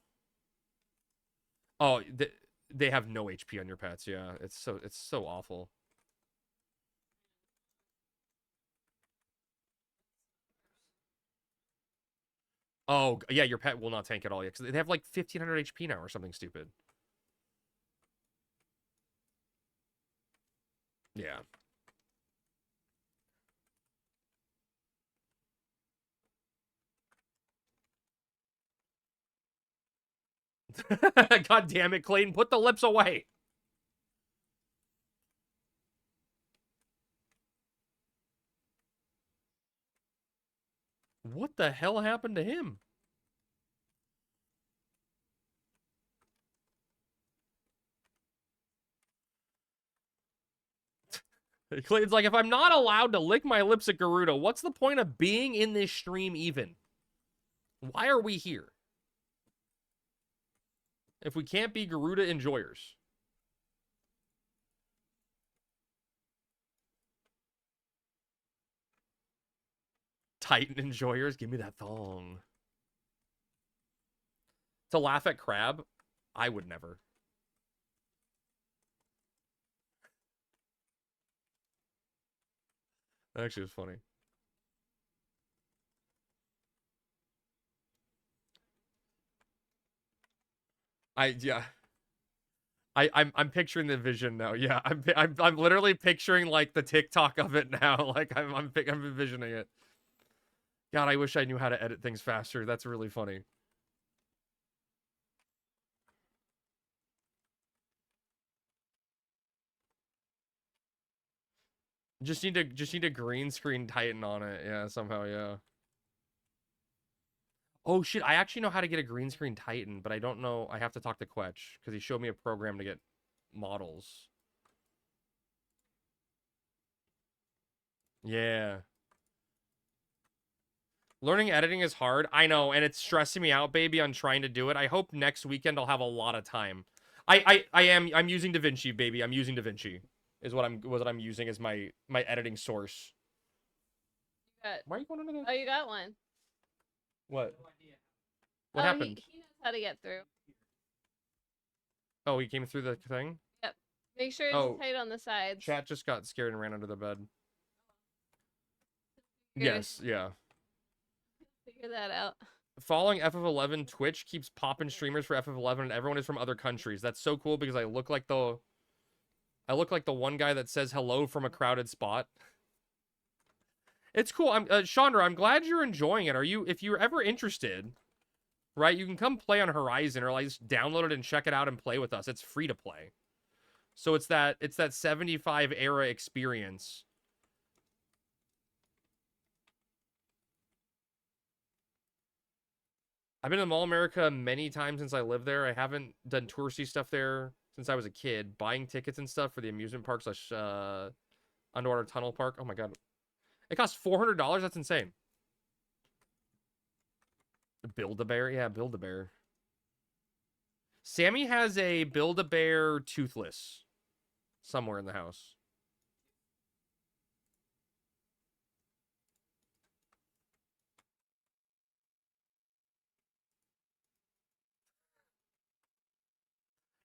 Oh, they have no HP on your pets, yeah. It's so awful. Oh, yeah, your pet will not tank at all yet. Because they have like 1,500 HP now or something stupid. Yeah. God damn it, Clayton. Put the lips away. What the hell happened to him? It's like, if I'm not allowed to lick my lips at Garuda, what's the point of being in this stream even? Why are we here? If we can't be Garuda enjoyers. Titan enjoyers, give me that thong. To laugh at Crab, I would never. That actually was funny. Yeah. I'm picturing the vision now. Yeah, I'm literally picturing like the TikTok of it now. Like I'm envisioning it. God, I wish I knew how to edit things faster. That's really funny. Just need to green screen Titan on it. Yeah, somehow, yeah. Oh shit, I actually know how to get a green screen Titan, but I don't know. I have to talk to Quetch because he showed me a program to get models. Yeah. Learning editing is hard. I know, and it's stressing me out, baby, on trying to do it. I hope next weekend I'll have a lot of time. I'm using DaVinci, baby. I'm using DaVinci. Is what I'm using as my editing source. Why are you going under the... Oh, you got one. What? What happened? He knows how to get through. Oh, he came through the thing? Yep. Make sure it's tight on the sides. Chat just got scared and ran under the bed. Good. Yes, yeah. Figure that out. Following FF11 Twitch keeps popping streamers for FF11 and everyone is from other countries. That's so cool because I look like the one guy that says hello from a crowded spot. It's cool. Chandra, I'm glad you're enjoying it. If you're ever interested, right, you can come play on Horizon or like just download it and check it out and play with us. It's free to play. So it's that 75 era experience. I've been to Mall America many times since I lived there. I haven't done touristy stuff there since I was a kid. Buying tickets and stuff for the amusement park / underwater tunnel park. Oh my god. It costs $400? That's insane. Build-A-Bear? Yeah, Build-A-Bear. Sammy has a Build-A-Bear Toothless somewhere in the house.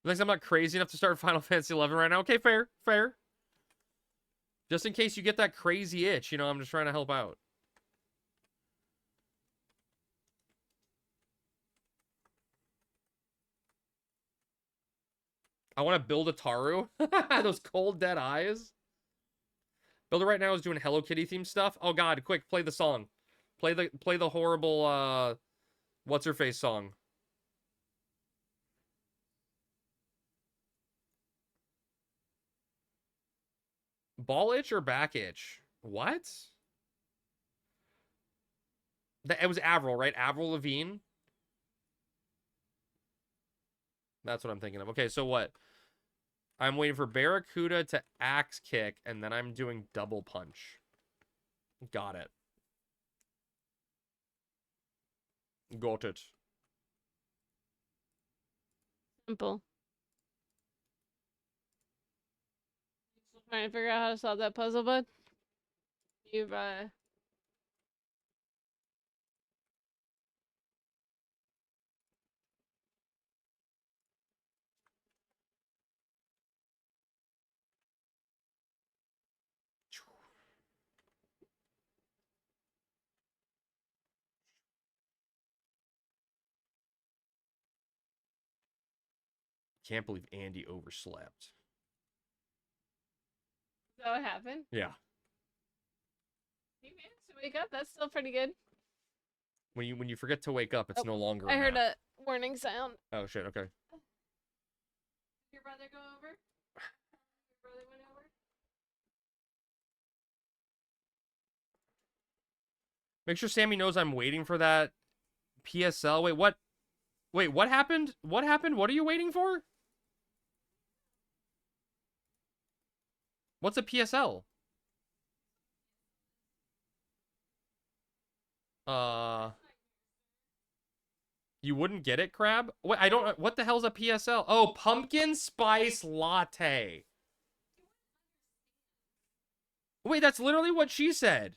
Like, I'm not crazy enough to start Final Fantasy 11 right now. Okay, fair. Just in case you get that crazy itch, I'm just trying to help out. I want to build a Taru. Those cold, dead eyes. Builder right now is doing Hello Kitty themed stuff. Oh god, quick, play the song. Play the horrible, what's-her-face song. Ball itch or back itch? What? It was Avril, right? Avril Lavigne? That's what I'm thinking of. Okay, so what? I'm waiting for Barracuda to axe kick, and then I'm doing double punch. Got it. Got it. Simple. Still trying to figure out how to solve that puzzle, bud? You've, Can't believe Andy overslept. Is that what happened? Yeah. He managed to wake up. That's still pretty good. When you forget to wake up, it's no longer a I heard nap. a warning sound. Oh shit, okay. Did your brother go over? Your brother went over? Make sure Sammy knows I'm waiting for that PSL. Wait, what? Wait, what happened? What happened? What are you waiting for? What's a PSL? You wouldn't get it, Crab? Wait, I don't. What the hell's a PSL? Oh, pumpkin spice latte. Wait, that's literally what she said.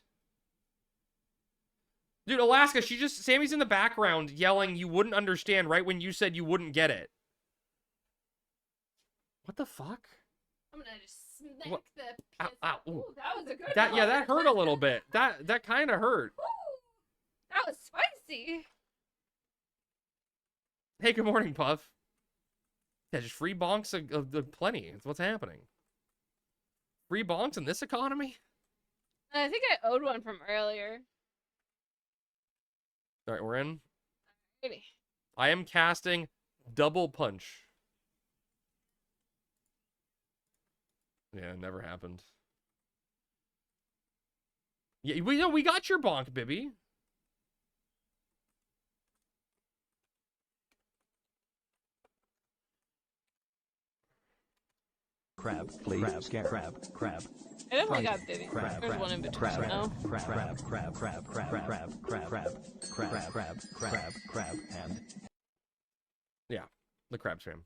Dude, Alaska, Sammy's in the background yelling, you wouldn't understand right when you said you wouldn't get it. What the fuck? I'm gonna just smack What? the Ow, PS. ow, ooh. Ooh, that was a good Yeah, one. that hurt a little bit. That kind of hurt. Ooh, that was spicy. Hey, good morning, Puff. Yeah, just free bonks of plenty. That's what's happening. Free bonks in this economy? I think I owed one from earlier. All right, we're in. Maybe. I am casting double punch. Yeah, it never happened. Yeah, we got your bonk, Bibby. Crab, please. Crab. I definitely got Bibby. Crab, There's one in between, though. Crab, and Yeah, the crab stream.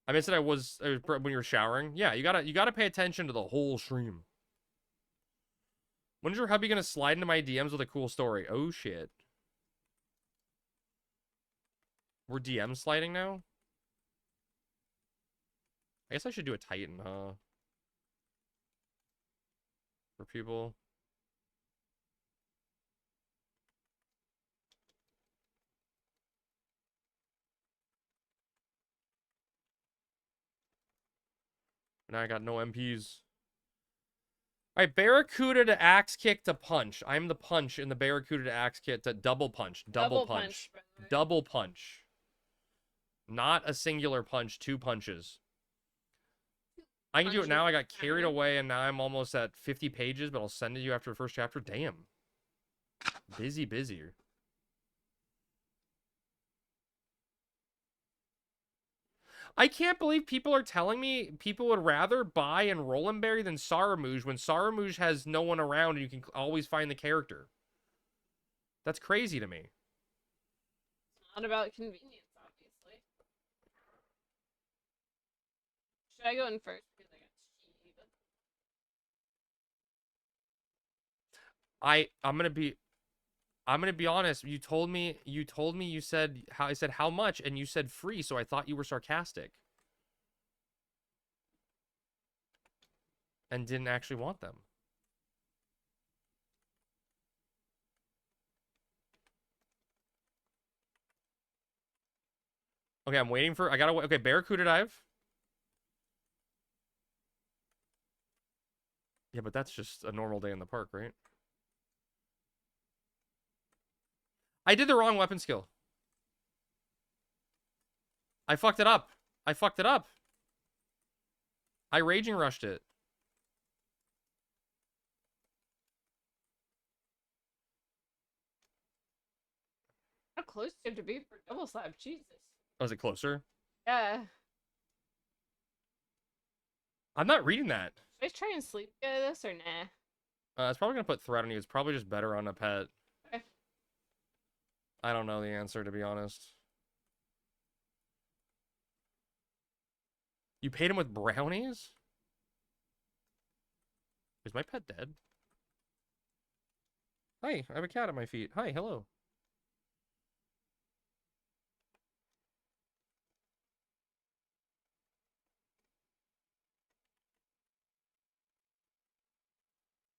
I missed it. When you were showering. Yeah, you gotta pay attention to the whole stream. When's your hubby gonna slide into my DMs with a cool story? Oh shit. We're DM sliding now? I guess I should do a Titan, huh? For people. Now I got no MPs. Alright, Barracuda to axe kick to punch. I'm the punch in the Barracuda to axe kick to double punch. Double punch. brother. Double punch. Not a singular punch, 2 punches. I can do it now. I got carried away and now I'm almost at 50 pages, but I'll send it to you after the first chapter. Damn. Busier. I can't believe people are telling me people would rather buy and Berry than Saramouge when Saramouge has no one around and you can always find the character. That's crazy to me. It's not about convenience, obviously. Should I go in first? Because I got cheated. I'm gonna be honest. You told me you said how much and you said free, so I thought you were sarcastic. And didn't actually want them. Okay, I'm waiting for okay, Barracuda dive. Yeah, but that's just a normal day in the park, right? I did the wrong weapon skill. I fucked it up. I raging rushed it. How close do you have to be for double slap? Jesus. Was it closer? Yeah. I'm not reading that. Should I try and sleep get this or nah? It's probably gonna put threat on you. It's probably just better on a pet. Okay. I don't know the answer, to be honest. You paid him with brownies? Is my pet dead? Hi, I have a cat at my feet. Hi, hello.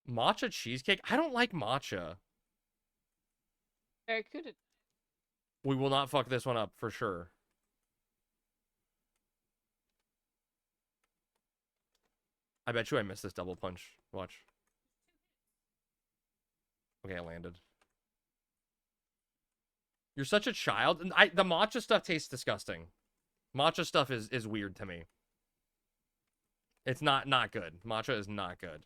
Matcha cheesecake? I don't like matcha. Barracuda. We will not fuck this one up, for sure. I bet you I missed this double punch. Watch. Okay, I landed. You're such a child. And the matcha stuff tastes disgusting. Matcha stuff is weird to me. It's not good. Matcha is not good.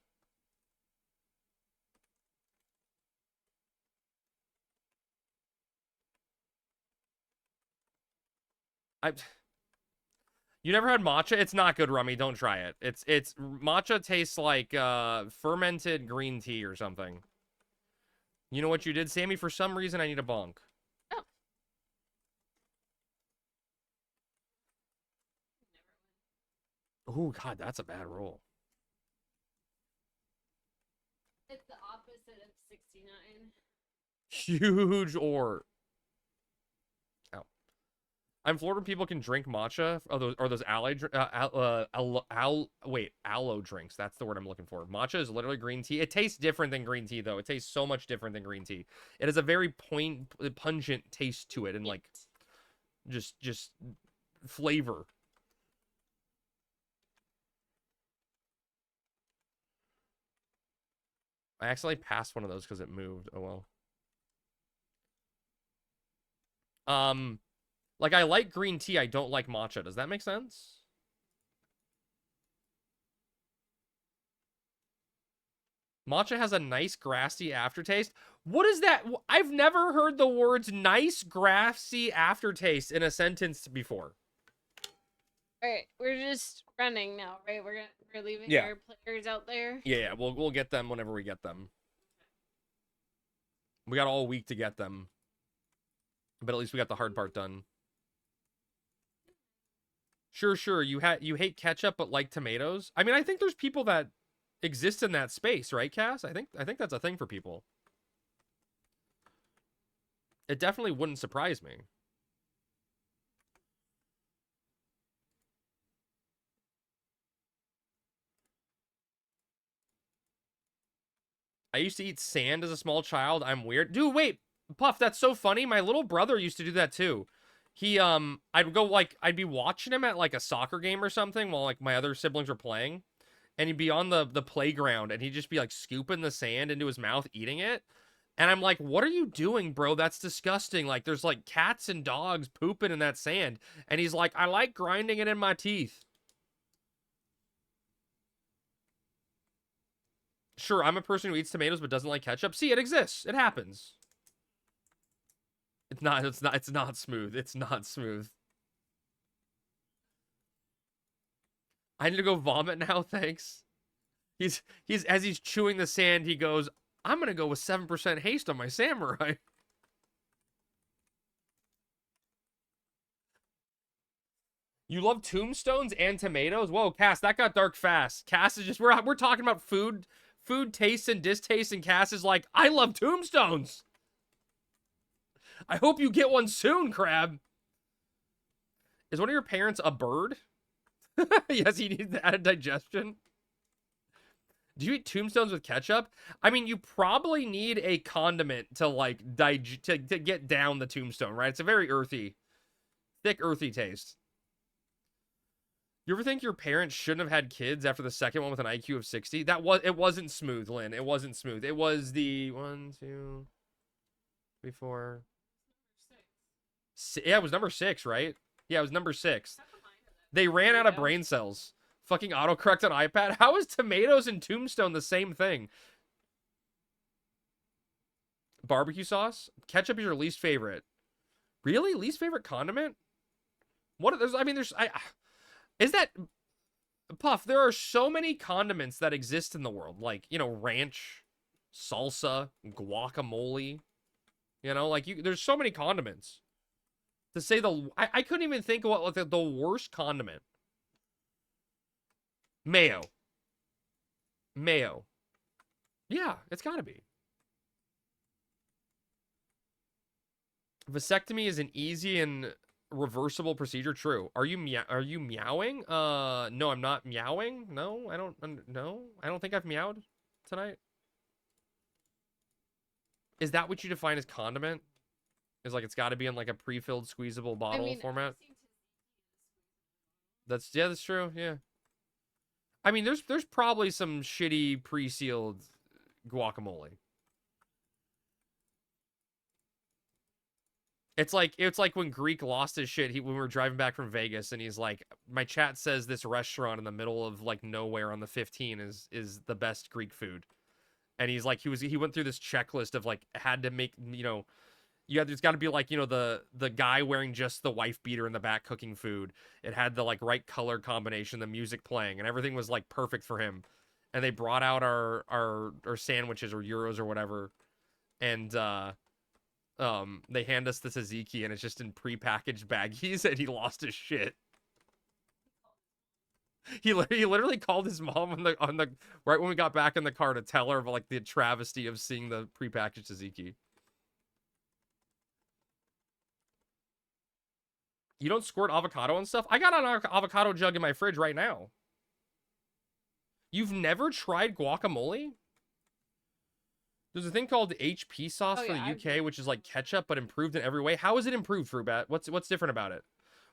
I. You never had matcha? It's not good, Rummy. Don't try it. It's matcha tastes like fermented green tea or something. You know what you did, Sammy? For some reason, I need a bonk. Oh. Oh God, that's a bad roll. It's the opposite of 69. Huge ore. Ow. I'm Florida. People can drink matcha. Or those aloe drinks. That's the word I'm looking for. Matcha is literally green tea. It tastes different than green tea, though. It tastes so much different than green tea. It has a very pungent taste to it, and like just flavor. I accidentally passed one of those because it moved. Oh well. Like I like green tea, I don't like matcha. Does that make sense? Matcha has a nice grassy aftertaste. What is that? I've never heard the words nice grassy aftertaste in a sentence before. All right, we're just running now, right? We're leaving Yeah. our players out there. Yeah, we'll get them whenever we get them. We got all week to get them. But at least we got the hard part done. Sure. You hate ketchup but like tomatoes. I mean, I think there's people that exist in that space, right, Cass? I think that's a thing for people. It definitely wouldn't surprise me. I used to eat sand as a small child. I'm weird. Dude, wait. Puff, that's so funny. My little brother used to do that too. He, I'd go, like, I'd be watching him at, like, a soccer game or something while, like, my other siblings were playing. And he'd be on the playground, and he'd just be, like, scooping the sand into his mouth, eating it. And I'm like, what are you doing, bro? That's disgusting. Like, there's, like, cats and dogs pooping in that sand. And he's like, I like grinding it in my teeth. Sure, I'm a person who eats tomatoes but doesn't like ketchup. See, it exists. It happens. It's not smooth. It's not smooth. I need to go vomit now, thanks. He's as he's chewing the sand, he goes, I'm gonna go with 7% haste on my samurai. You love tombstones and tomatoes? Whoa, Cass, that got dark fast. Cass is just we're talking about food tastes and distastes, and Cass is like, I love tombstones. I hope you get one soon, Crab. Is one of your parents a bird? Yes, he needs added digestion. Do you eat tombstones with ketchup? I mean, you probably need a condiment to like to get down the tombstone, right? It's a very earthy, thick, earthy taste. You ever think your parents shouldn't have had kids after the second one with an IQ of 60? It wasn't smooth, Lynn. It wasn't smooth. It was the 1, 2, 3, 4. Yeah, it was number 6, right? Yeah, it was number 6. They ran out of brain cells. Fucking autocorrect on iPad. How is tomatoes and tombstone the same thing? Barbecue sauce? Ketchup is your least favorite. Really? Least favorite condiment? Is that Puff, there are so many condiments that exist in the world. Like, you know, ranch, salsa, guacamole. You know, like there's so many condiments. To say I couldn't even think of what like the worst condiment. Mayo. Yeah, it's gotta be. Vasectomy is an easy and reversible procedure. True. Are you meowing? No, I'm not meowing. No, I don't think I've meowed tonight. Is that what you define as condiment? Is like it's got to be in like a pre-filled squeezable bottle format? That's true. Yeah. I mean, there's probably some shitty pre-sealed guacamole. It's like when Greek lost his shit. When we were driving back from Vegas, and he's like, "My chat says this restaurant in the middle of like nowhere on the 15 is the best Greek food," and he's like, he went through this checklist of like had to make, you know, There's got to be like, the guy wearing just the wife beater in the back cooking food. It had the like right color combination, the music playing, and everything was like perfect for him. And they brought out our sandwiches or euros or whatever, and they hand us the tzatziki, and it's just in prepackaged baggies, and he lost his shit. He literally called his mom on the right when we got back in the car to tell her of like the travesty of seeing the prepackaged tzatziki. You don't squirt avocado and stuff? I got an avocado jug in my fridge right now. You've never tried guacamole? There's a thing called HP sauce for the UK, which is like ketchup, but improved in every way. How is it improved, Frubat? What's different about it?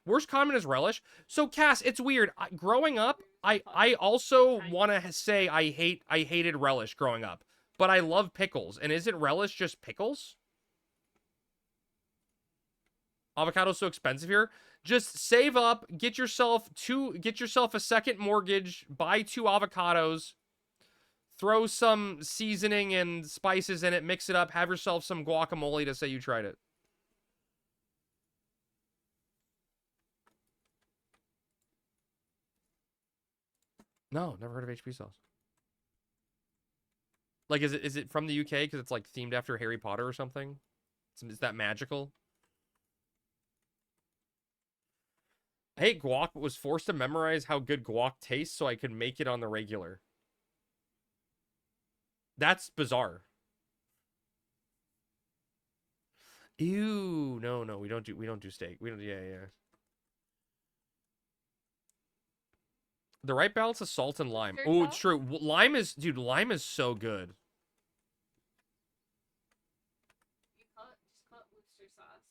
Worst comment is relish. So, Cass, it's weird. Growing up, I also want to say I hated relish growing up. But I love pickles. And isn't relish just pickles? Avocado's so expensive here. Just save up, get yourself a second mortgage, buy 2 avocados, throw some seasoning and spices in it, mix it up, have yourself some guacamole to say you tried it. No, never heard of HP sauce. Like, is it from the UK because it's like themed after Harry Potter or something? Is that magical? I hate guac, but was forced to memorize how good guac tastes so I could make it on the regular. That's bizarre. Ew, no, we don't do steak. Yeah. The right balance of salt and lime. Oh, it's true. Lime is so good. Just call it Worcester sauce.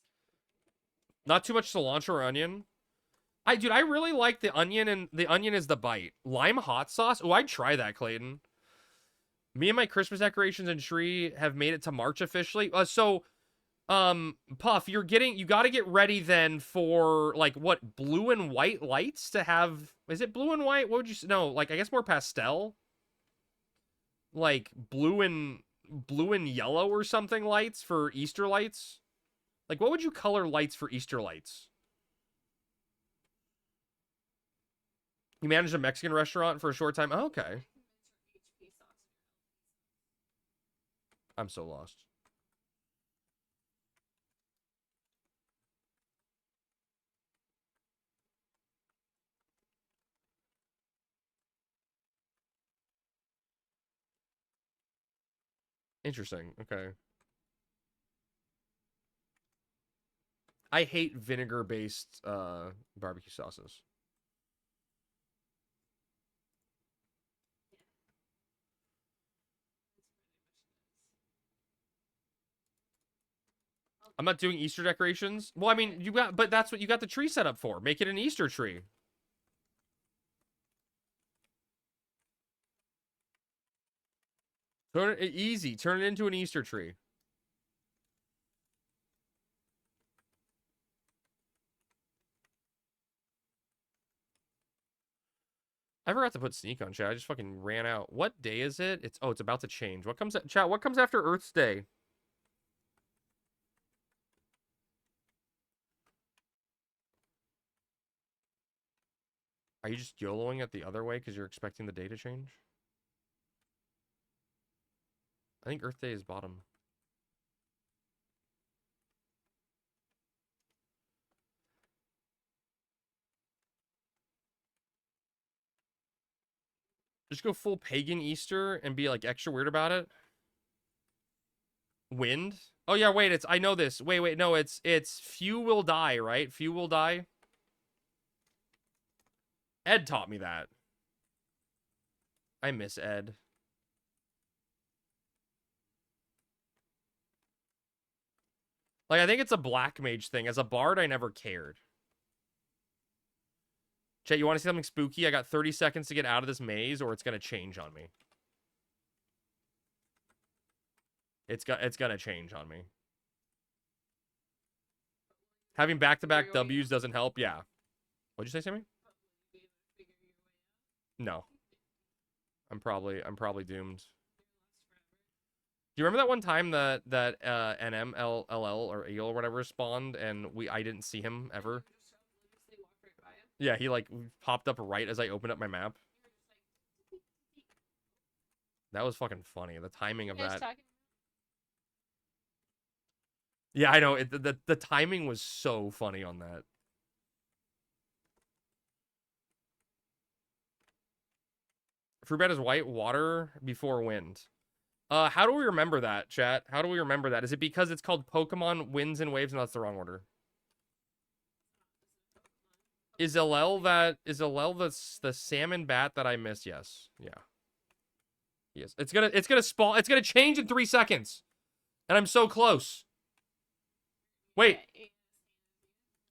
Not too much cilantro or onion. I really like the onion, and the onion is the bite. Lime hot sauce. Oh, I'd try that, Clayton. Me and my Christmas decorations and tree have made it to March officially. Puff, you got to get ready then for like what, blue and white lights to have. Is it blue and white? What would you say? No, like I guess more pastel. Like blue and yellow or something lights for Easter lights. Like what would you color lights for Easter lights? You managed a Mexican restaurant for a short time. Oh, okay. I'm so lost. Interesting. Okay. I hate vinegar-based barbecue sauces. I'm not doing Easter decorations. Well, I mean, but that's what you got the tree set up for. Make it an Easter tree. Turn it easy. Turn it into an Easter tree. I forgot to put sneak on chat. I just fucking ran out. What day is it? It's about to change. What comes chat? What comes after Earth's Day? Are you just YOLOing it the other way because you're expecting the day to change? I think Earth Day is bottom. Just go full pagan Easter and be like extra weird about it. Wind? Oh yeah, wait, I know this. Wait, no, it's few will die, right? Few will die. Ed taught me that. I miss Ed. Like, I think it's a black mage thing. As a bard, I never cared. Chat, you want to see something spooky? I got 30 seconds to get out of this maze, or it's going to change on me. It's going to change on me. Having back-to-back W's doesn't help. Yeah. What'd you say, Sammy? No. I'm probably doomed. Do you remember that one time that NMLL or eel or whatever spawned and I didn't see him ever? They walked right by him. Yeah, he like popped up right as I opened up my map. You were just like, That was fucking funny. The timing of you guys that. talking? Yeah, I know. The timing was so funny on that. Fruit bat is white, water before wind. How do we remember that, chat? How do we remember that? Is it because it's called Pokemon Winds and Waves? No, that's the wrong order. Is Alel the salmon bat that I missed? Yes. Yeah. Yes. It's gonna spawn. It's gonna change in 3 seconds, and I'm so close. Wait, Yeah,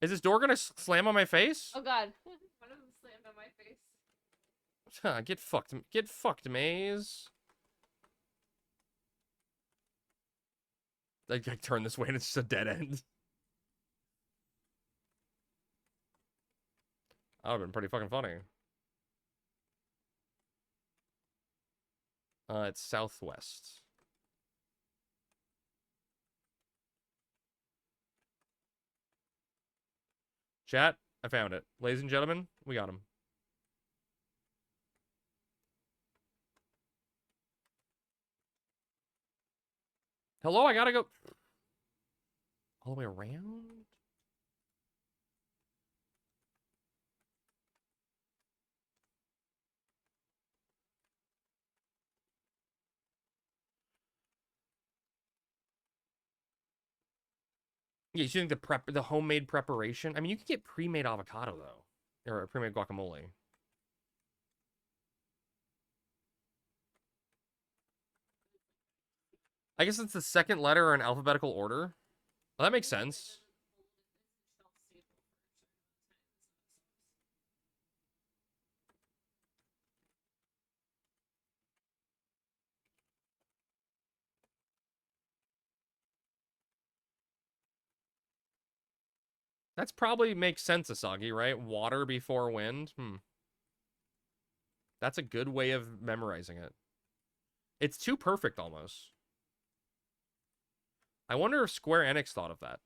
is this door gonna slam on my face? oh god. One of them slammed on my face. Get fucked. Get fucked, Maze. I turn this way and it's just a dead end. That would have been pretty fucking funny. It's southwest. Chat, I found it. Ladies and gentlemen, we got him. Hello, I gotta go all the way around? Yeah, you think the homemade preparation? I mean, you can get pre-made avocado though, or pre-made guacamole. I guess it's the second letter in alphabetical order. Well, that makes sense. That's probably makes sense, Asagi, right? Water before wind. That's a good way of memorizing it. It's too perfect almost. I wonder if Square Enix thought of that.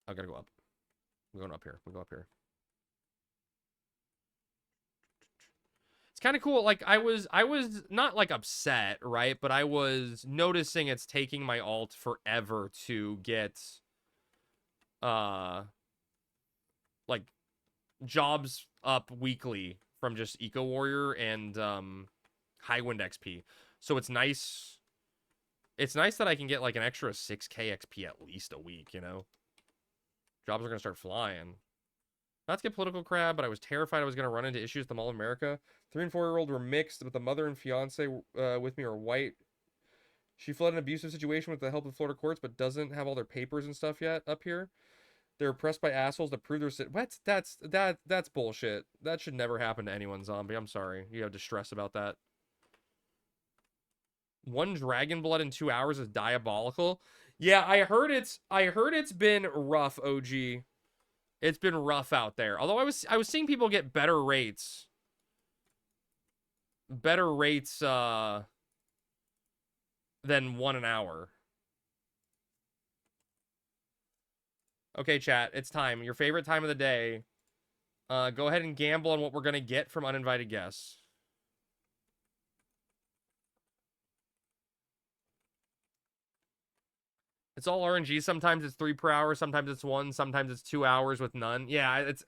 I gotta go up. I'm going up here. We'll go up here. It's kind of cool. Like I was not like upset, right? But I was noticing it's taking my alt forever to get like jobs up weekly from just Eco Warrior and High Wind XP. So it's nice. It's nice that I can get like an extra 6k XP at least a week, you know? Jobs are gonna start flying. Not to get political crab, but I was terrified I was going to run into issues at the Mall of America. 3- and 4-year-old were mixed, but the mother and fiance with me are white. She fled an abusive situation with the help of Florida courts, but doesn't have all their papers and stuff yet up here. They're pressed by assholes to prove their what? That's bullshit. That should never happen to anyone, zombie. I'm sorry. You have distress about that. 1 dragon blood in 2 hours is diabolical. Yeah, I heard it's been rough, OG. It's been rough out there. Although I was seeing people get better rates. Better rates than 1 an hour. Okay, chat, it's time. Your favorite time of the day. Go ahead and gamble on what we're gonna get from uninvited guests. It's all RNG. Sometimes it's 3 per hour. Sometimes it's 1. Sometimes it's 2 hours with none. Yeah, it's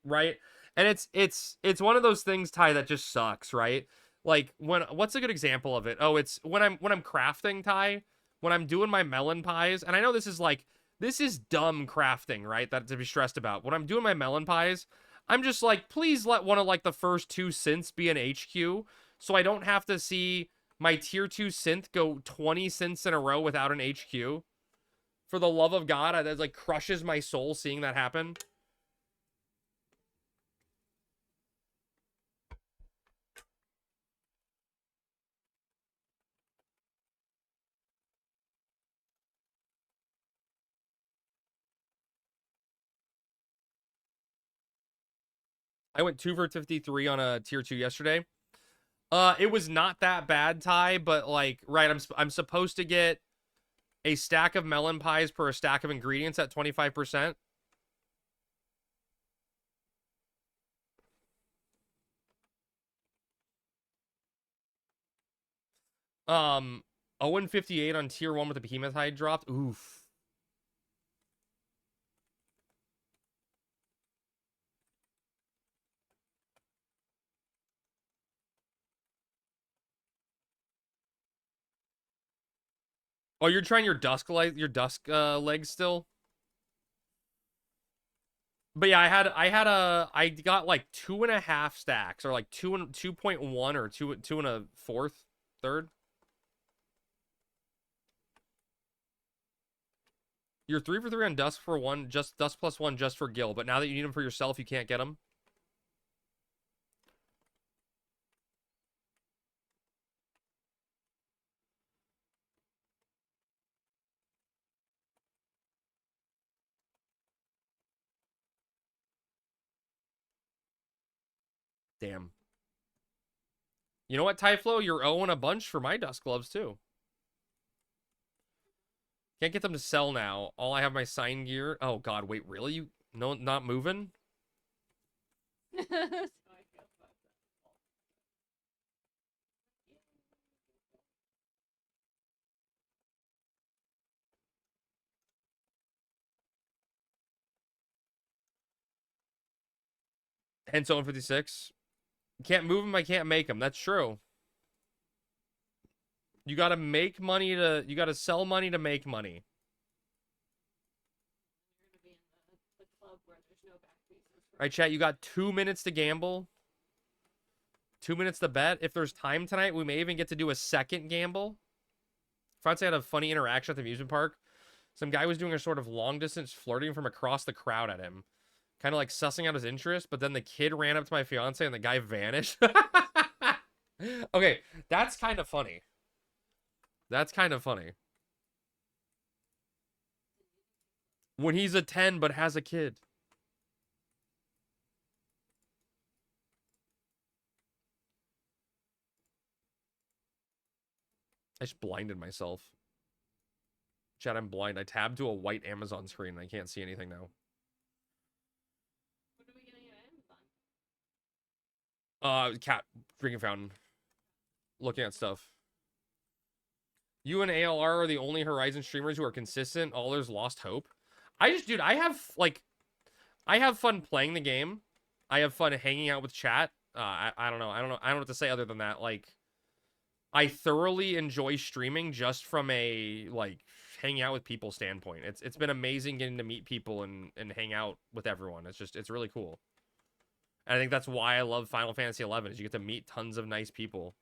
right. And it's one of those things, Ty, that just sucks, right? Like what's a good example of it? Oh, it's when I'm crafting, Ty, when I'm doing my melon pies, and I know this is dumb crafting, right? That to be stressed about. When I'm doing my melon pies, I'm just like, please let one of like the first 2 synths be an HQ, so I don't have to see my tier 2 synth go 20 synths in a row without an HQ. For the love of God, that like crushes my soul seeing that happen. I went 2 for 53 on a tier 2 yesterday. It was not that bad, Ty, but like, right, I'm supposed to get a stack of melon pies per a stack of ingredients at 25%. Um, 0-58 on tier 1 with the behemoth hide dropped. Oof. Oh, you're trying your dusk legs still? But yeah, I got like 2.5 stacks, or like 2.1 or two and a fourth, third. You're 3 for 3 on dusk for 1, just dusk plus 1 just for Gil. But now that you need them for yourself, you can't get them. Damn. You know what, Tyflo? You're owing a bunch for my dust gloves, too. Can't get them to sell now. All I have my sign gear. Oh, God. Wait, really? You no, not moving? Hence 0-56. Can't move them, I can't make them. That's true. You gotta make money to... You gotta sell money to make money. Alright, chat, you got 2 minutes to gamble. 2 minutes to bet. If there's time tonight, we may even get to do a second gamble. Friday had a funny interaction at the amusement park. Some guy was doing a sort of long-distance flirting from across the crowd at him. Kind of like sussing out his interest, but then the kid ran up to my fiance and the guy vanished. Okay, that's kind of funny. That's kind of funny. When he's a 10 but has a kid. I just blinded myself. Chat, I'm blind. I tabbed to a white Amazon screen and I can't see anything now. What are we getting at Amazon? Cat drinking fountain. Looking at stuff. You and ALR are the only Horizon streamers who are consistent. All others lost hope. Dude, I have fun playing the game. I have fun hanging out with chat. I don't know. I don't know what to say other than that. Like, I thoroughly enjoy streaming just from a, like, hanging out with people standpoint. It's been amazing getting to meet people and hang out with everyone. It's really cool. And I think that's why I love Final Fantasy XI, is you get to meet tons of nice people.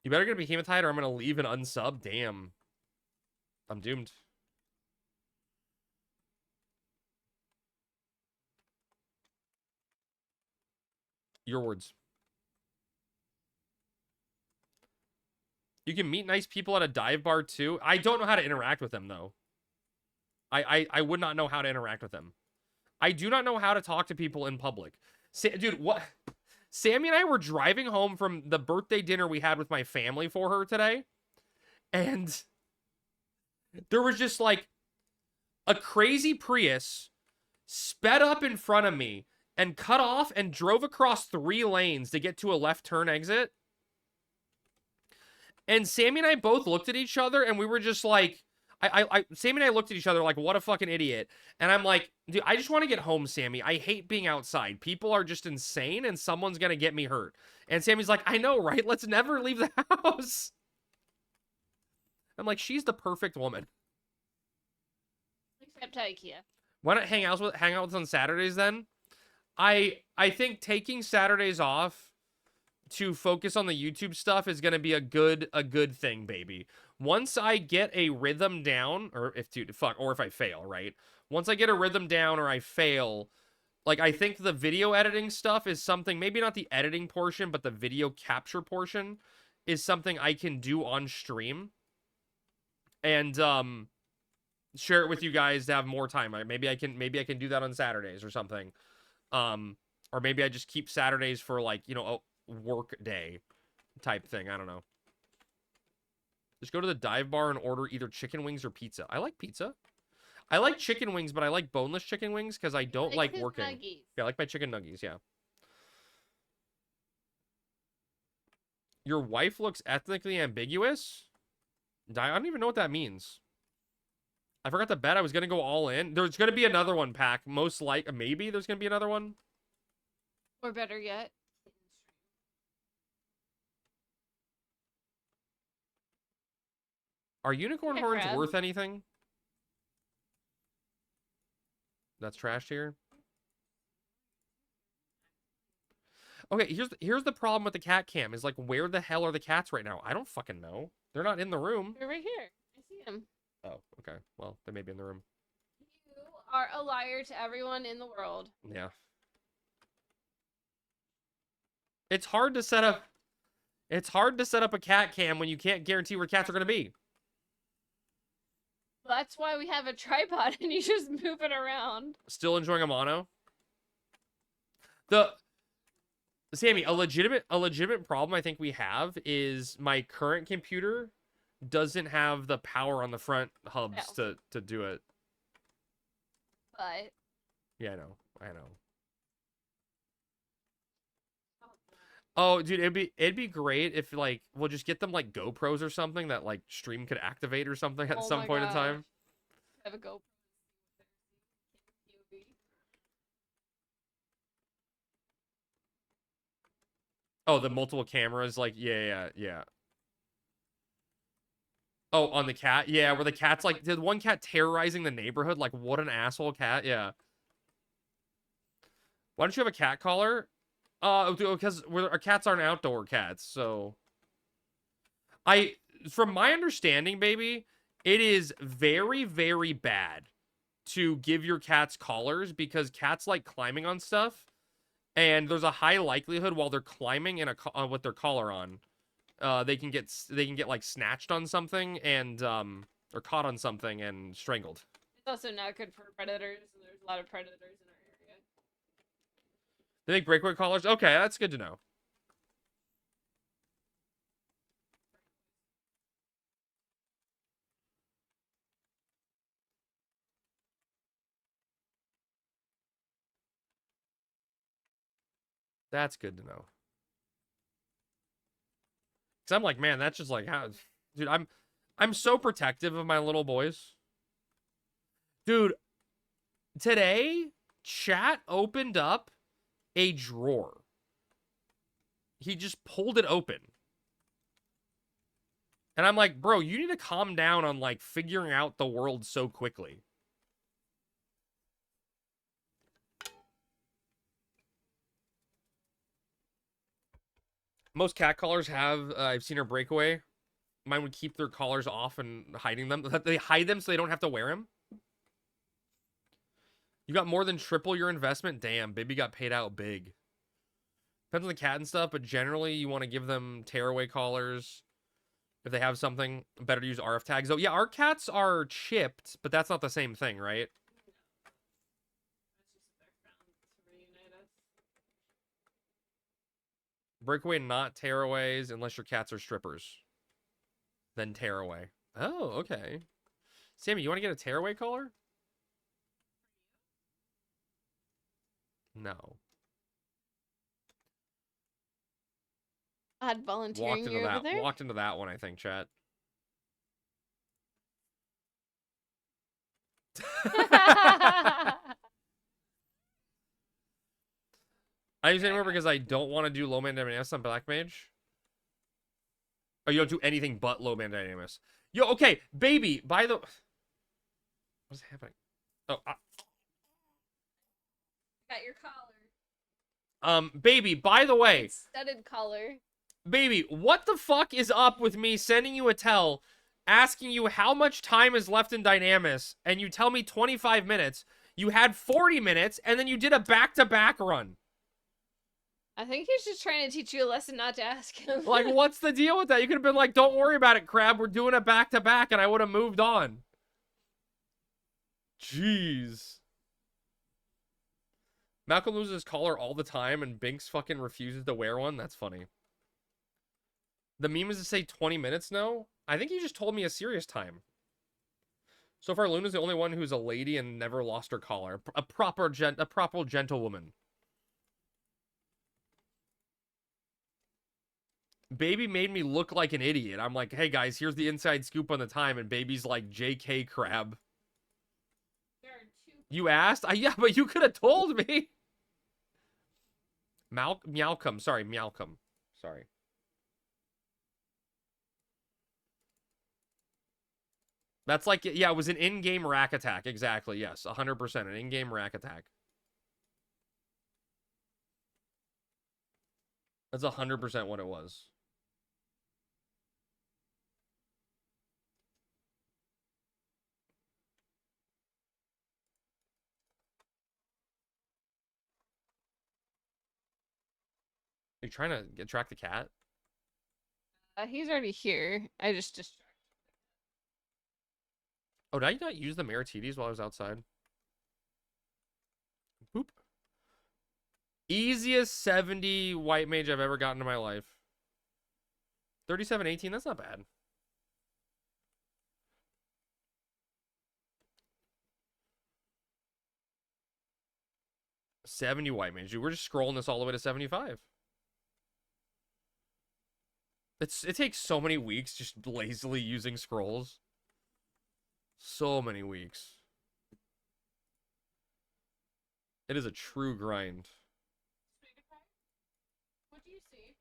You better get a behemoth hide or I'm going to leave and unsub. Damn. I'm doomed. Your words. You can meet nice people at a dive bar too. I don't know how to interact with them though. I would not know how to interact with them. I do not know how to talk to people in public. Dude, what? Sammy and I were driving home from the birthday dinner we had with my family for her today. And there was just like a crazy Prius sped up in front of me and cut off and drove across 3 lanes to get to a left turn exit. And Sammy and I both looked at each other and we were just like, Sammy and I looked at each other like, what a fucking idiot. And I'm like, dude, I just want to get home, Sammy. I hate being outside. People are just insane and someone's going to get me hurt. And Sammy's like, I know, right? Let's never leave the house. I'm like, she's the perfect woman. Except IKEA. Why not hang out with us on Saturdays then? I think taking Saturdays off to focus on the YouTube stuff is going to be a good thing, baby. Once I get a rhythm down, or if I fail, right? Once I get a rhythm down or I fail, like, I think the video editing stuff is something, maybe not the editing portion, but the video capture portion is something I can do on stream. And, share it with you guys to have more time. Maybe I can do that on Saturdays or something. Or maybe I just keep Saturdays for like, you know, a work day type thing. I don't know. Just go to the dive bar and order either chicken wings or pizza. I like pizza. I like chicken wings, but I like boneless chicken wings because I don't like his working. nuggies. Yeah, I like my chicken nuggies, yeah. Your wife looks ethnically ambiguous? I don't even know what that means. I forgot to bet I was going to go all in. There's going to be another one, Pack. Most like, maybe there's going to be another one. Or better yet. Are unicorn Yeah, horns crab. worth anything? That's trashed here. Okay, here's the problem with the cat cam is like, where the hell are the cats right now? I don't fucking know. They're not in the room. They're right here. I see them. Oh, okay. Well, they may be in the room. You are a liar to everyone in the world. Yeah. It's hard to set up a cat cam when you can't guarantee where cats are gonna be. That's why we have a tripod and you just move it around. Still enjoying a mono. Sammy, a legitimate problem I think we have is my current computer doesn't have the power on the front hubs to do it. But Yeah, I know. Oh, dude, it'd be great if like we'll just get them like GoPros or something that like stream could activate or something at some point in time. Have a GoPro. Oh, the multiple cameras, like yeah. Oh, on the cat, yeah, where the cat's like the one cat terrorizing the neighborhood, like what an asshole cat, yeah. Why don't you have a cat collar? Because our cats aren't outdoor cats, so from my understanding, baby, it is very, very bad to give your cats collars because cats like climbing on stuff, and there's a high likelihood while they're climbing with their collar on, they can get like snatched on something and or caught on something and strangled. It's also not good for predators, and there's a lot of predators in our area. They make breakaway collars? Okay, that's good to know. That's good to know. Cause I'm like, man, that's just like how, dude. I'm so protective of my little boys, dude. Today, chat opened up a drawer. He just pulled it open, and I'm like, bro, you need to calm down on like figuring out the world so quickly. Most cat collars have, I've seen her breakaway. Mine would keep their collars off and hiding them. They hide them so they don't have to wear them. You got more than triple your investment? Damn, baby got paid out big. Depends on the cat and stuff, but generally you want to give them tearaway collars. If they have something, better to use RF tags. Oh, yeah, our cats are chipped, but that's not the same thing, right? Breakaway, not tearaways, unless your cats are strippers. Then tearaway. Oh, okay. Sammy, you want to get a tearaway collar? No. Odd volunteering you over there. Walked into that one, I think, chat. I use anywhere because I don't want to do low man dynamics on Black Mage. Oh, you don't do anything but low man dynamics. Yo, okay, baby, by the... What's happening? Oh, Got your collar. Baby, by the way... It's studded collar. Baby, what the fuck is up with me sending you a tell, asking you how much time is left in Dynamis, and you tell me 25 minutes, you had 40 minutes, and then you did a back-to-back run? I think he's just trying to teach you a lesson not to ask him. Like, what's the deal with that? You could have been like, don't worry about it, Crab. We're doing a back-to-back, and I would have moved on. Jeez. Malcolm loses his collar all the time and Binks fucking refuses to wear one. That's funny. The meme is to say 20 minutes now. I think you just told me a serious time. So far, Luna's the only one who's a lady and never lost her collar. A proper gentlewoman. Baby made me look like an idiot. I'm like, hey guys, here's the inside scoop on the time, and Baby's like, JK crab. There are two. You asked? Yeah, but you could have told me. Meowcom. Sorry, Meowcom. Sorry. That's like, yeah, it was an in-game rack attack. Exactly, yes. 100%. An in-game rack attack. That's 100% what it was. Are you trying to track the cat? He's already here. I just distracted. Oh, did I not use the Maritides while I was outside? Boop. Easiest 70 white mage I've ever gotten in my life. 37-18, that's not bad. $70 white mage. Dude, we're just scrolling this all the way to 75. It takes so many weeks just lazily using scrolls. So many weeks. It is a true grind. What do you see?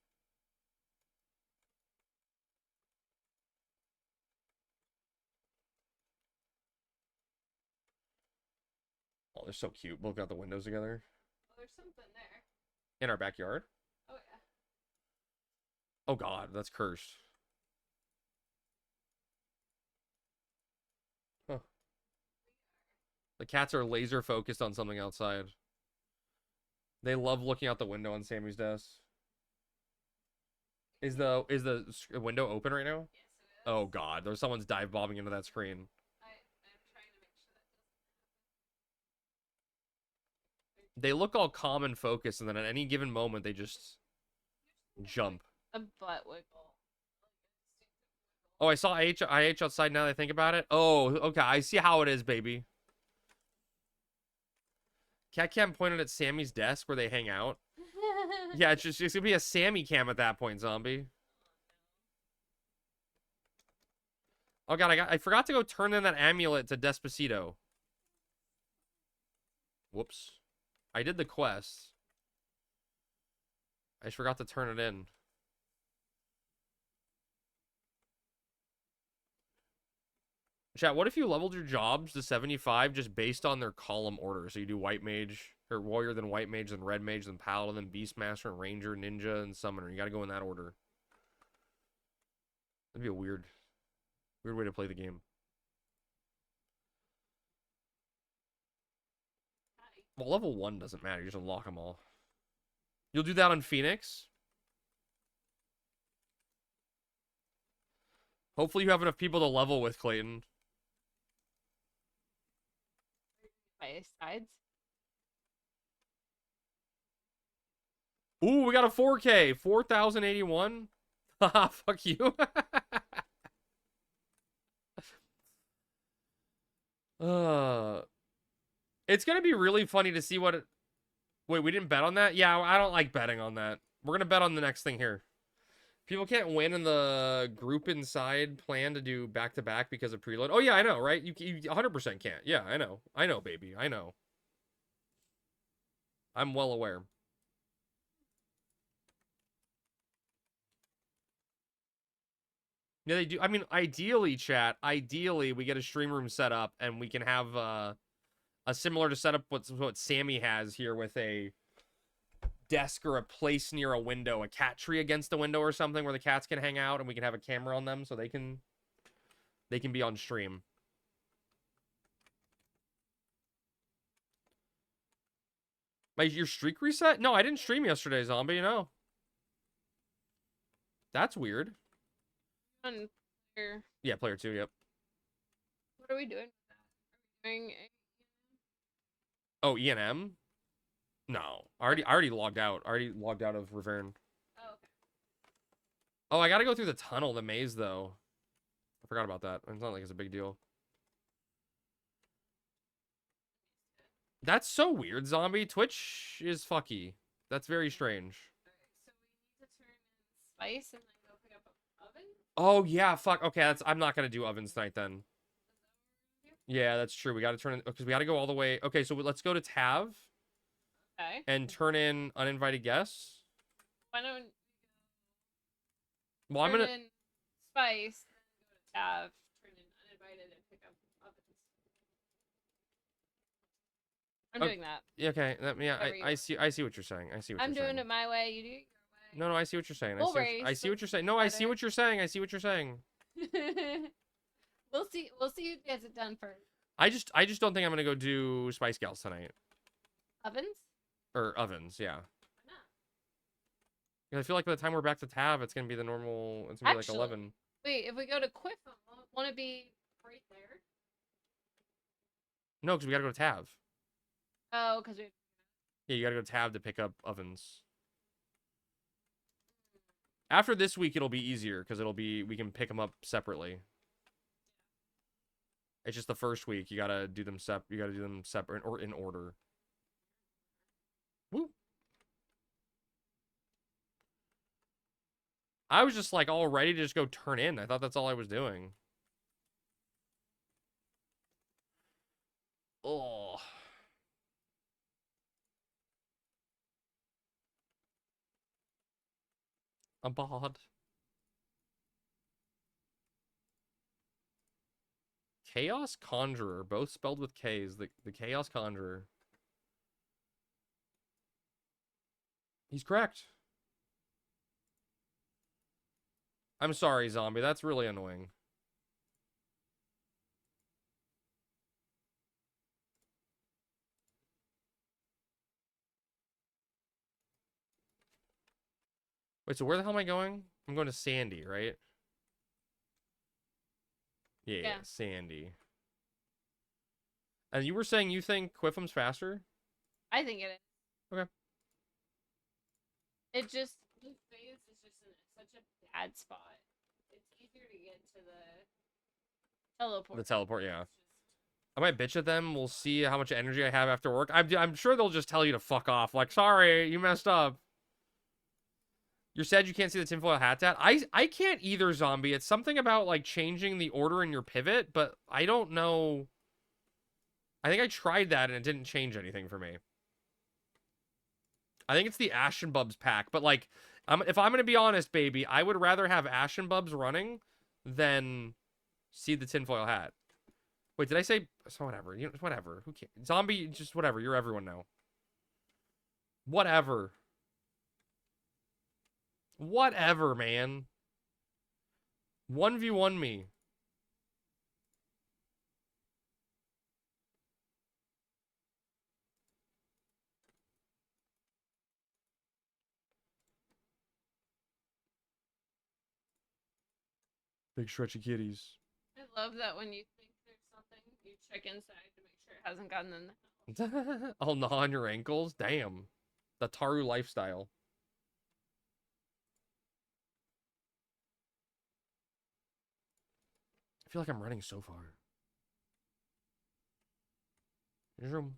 Oh, they're so cute. Both got the windows together. Oh, there's something there. In our backyard? Oh yeah. Oh god, that's cursed. Huh. The cats are laser focused on something outside. They love looking out the window on Sammy's desk. Is the window open right now? Yes, it is. Oh god, there's someone's dive bombing into that screen. I'm trying to make sure that doesn't They look all calm and focused, and then at any given moment they just jump. happen. A butt wiggle. Oh, I saw IH outside now that I think about it. Oh, okay, I see how it is, baby. Cat cam pointed at Sammy's desk where they hang out. Yeah, it's gonna be a Sammy cam at that point, zombie. Oh god, I forgot to go turn in that amulet to Despacito. Whoops. I did the quest. I just forgot to turn it in. Chat, what if you leveled your jobs to 75 just based on their column order? So you do white mage, or warrior, then white mage, then red mage, then paladin, then beastmaster, and ranger, ninja, and summoner. You gotta go in that order. That'd be a weird way to play the game. Well, level 1 doesn't matter. You just unlock them all. You'll do that on Phoenix? Hopefully you have enough people to level with, Clayton. By sides. Ooh, we got a 4K. 4,081. Haha, fuck you. It's gonna be really funny to see what it... Wait, we didn't bet on that? Yeah, I don't like betting on that. We're gonna bet on the next thing here. People can't win in the group inside plan to do back-to-back because of preload. Oh, yeah, I know, right? You 100% can't. Yeah, I know. I know, baby. I know. I'm well aware. Yeah, they do. I mean, ideally, chat, ideally, we get a stream room set up and we can have a similar to setup what Sammy has here with a desk or a place near a window, a cat tree against the window or something where the cats can hang out and we can have a camera on them so they can be on stream. Your streak reset? No, I didn't stream yesterday, zombie, no. That's weird. On player. Yeah, player 2, yep. What are we doing with that? Are we doing Oh, E&M? No. I already logged out. I already logged out of Reverne. Oh, okay. Oh, I gotta go through the tunnel, the maze, though. I forgot about that. It's not like it's a big deal. That's so weird, Zombie. Twitch is fucky. That's very strange. Alright, so we need to turn in spice and then go pick up an oven? Oh, yeah, fuck. Okay, I'm not gonna do ovens tonight, then. Yeah, that's true. We gotta turn in... Because we gotta go all the way... Okay, so let's go to Tav. Okay. And turn in uninvited guests. Why don't Well, I'm turn gonna... in spice, then go to tab, turn in uninvited, and pick up ovens. I'm Oh, doing that. Yeah, okay. Yeah, Whatever you I want. see. I see what you're saying. I see what I'm you're doing saying. it my way. You do it your way. No, I see what you're saying. We'll I see race, what you're let's saying. do No, I see better. what you're saying. I see what you're saying. We'll see. We'll see who gets it done first. I just don't think I'm gonna go do Spice Gals tonight Ovens? or ovens. Yeah, Why not? 'Cause I feel like by the time we're back to Tab, it's gonna be the normal. It's gonna be Actually- like 11. Wait, if we go to Quiff, won't it be right there? No, because we gotta go to Tab. Oh, because we. Yeah, you gotta go to Tab to pick up ovens. After this week, it'll be easier because we can pick them up separately. It's just the first week you gotta do them separate or in order. Woo. I was just like all ready to just go turn in. I thought that's all I was doing. Oh. I'm bored. Chaos Conjurer, both spelled with K's. The Chaos Conjurer. He's correct. I'm sorry, Zombie. That's really annoying. Wait, so where the hell am I going? I'm going to Sandy, right? Yeah, Sandy. And you were saying you think Quiffham's faster? I think it is. Okay. It just. Blue Phase is just in such a bad spot. It's easier to get to the teleport. The teleport, yeah. It's just- I might bitch at them. We'll see how much energy I have after work. I'm sure they'll just tell you to fuck off. Like, sorry, you messed up. You're sad you can't see the tinfoil hat tat. I can't either, Zombie. It's something about, like, changing the order in your pivot, but I don't know. I think I tried that and it didn't change anything for me. I think it's the Ashen Bubs pack, but, like, if I'm going to be honest, baby, I would rather have Ashen Bubs running than see the tinfoil hat. Wait, did I say... So whatever. Whatever. Who cares? Zombie, just whatever. You're everyone now. Whatever. Whatever, man. 1v1 me. Big stretchy kitties. I love that when you think there's something, you check inside to make sure it hasn't gotten in the I'll gnaw on your ankles? Damn. The Taru lifestyle. I feel like I'm running so far. Here's room.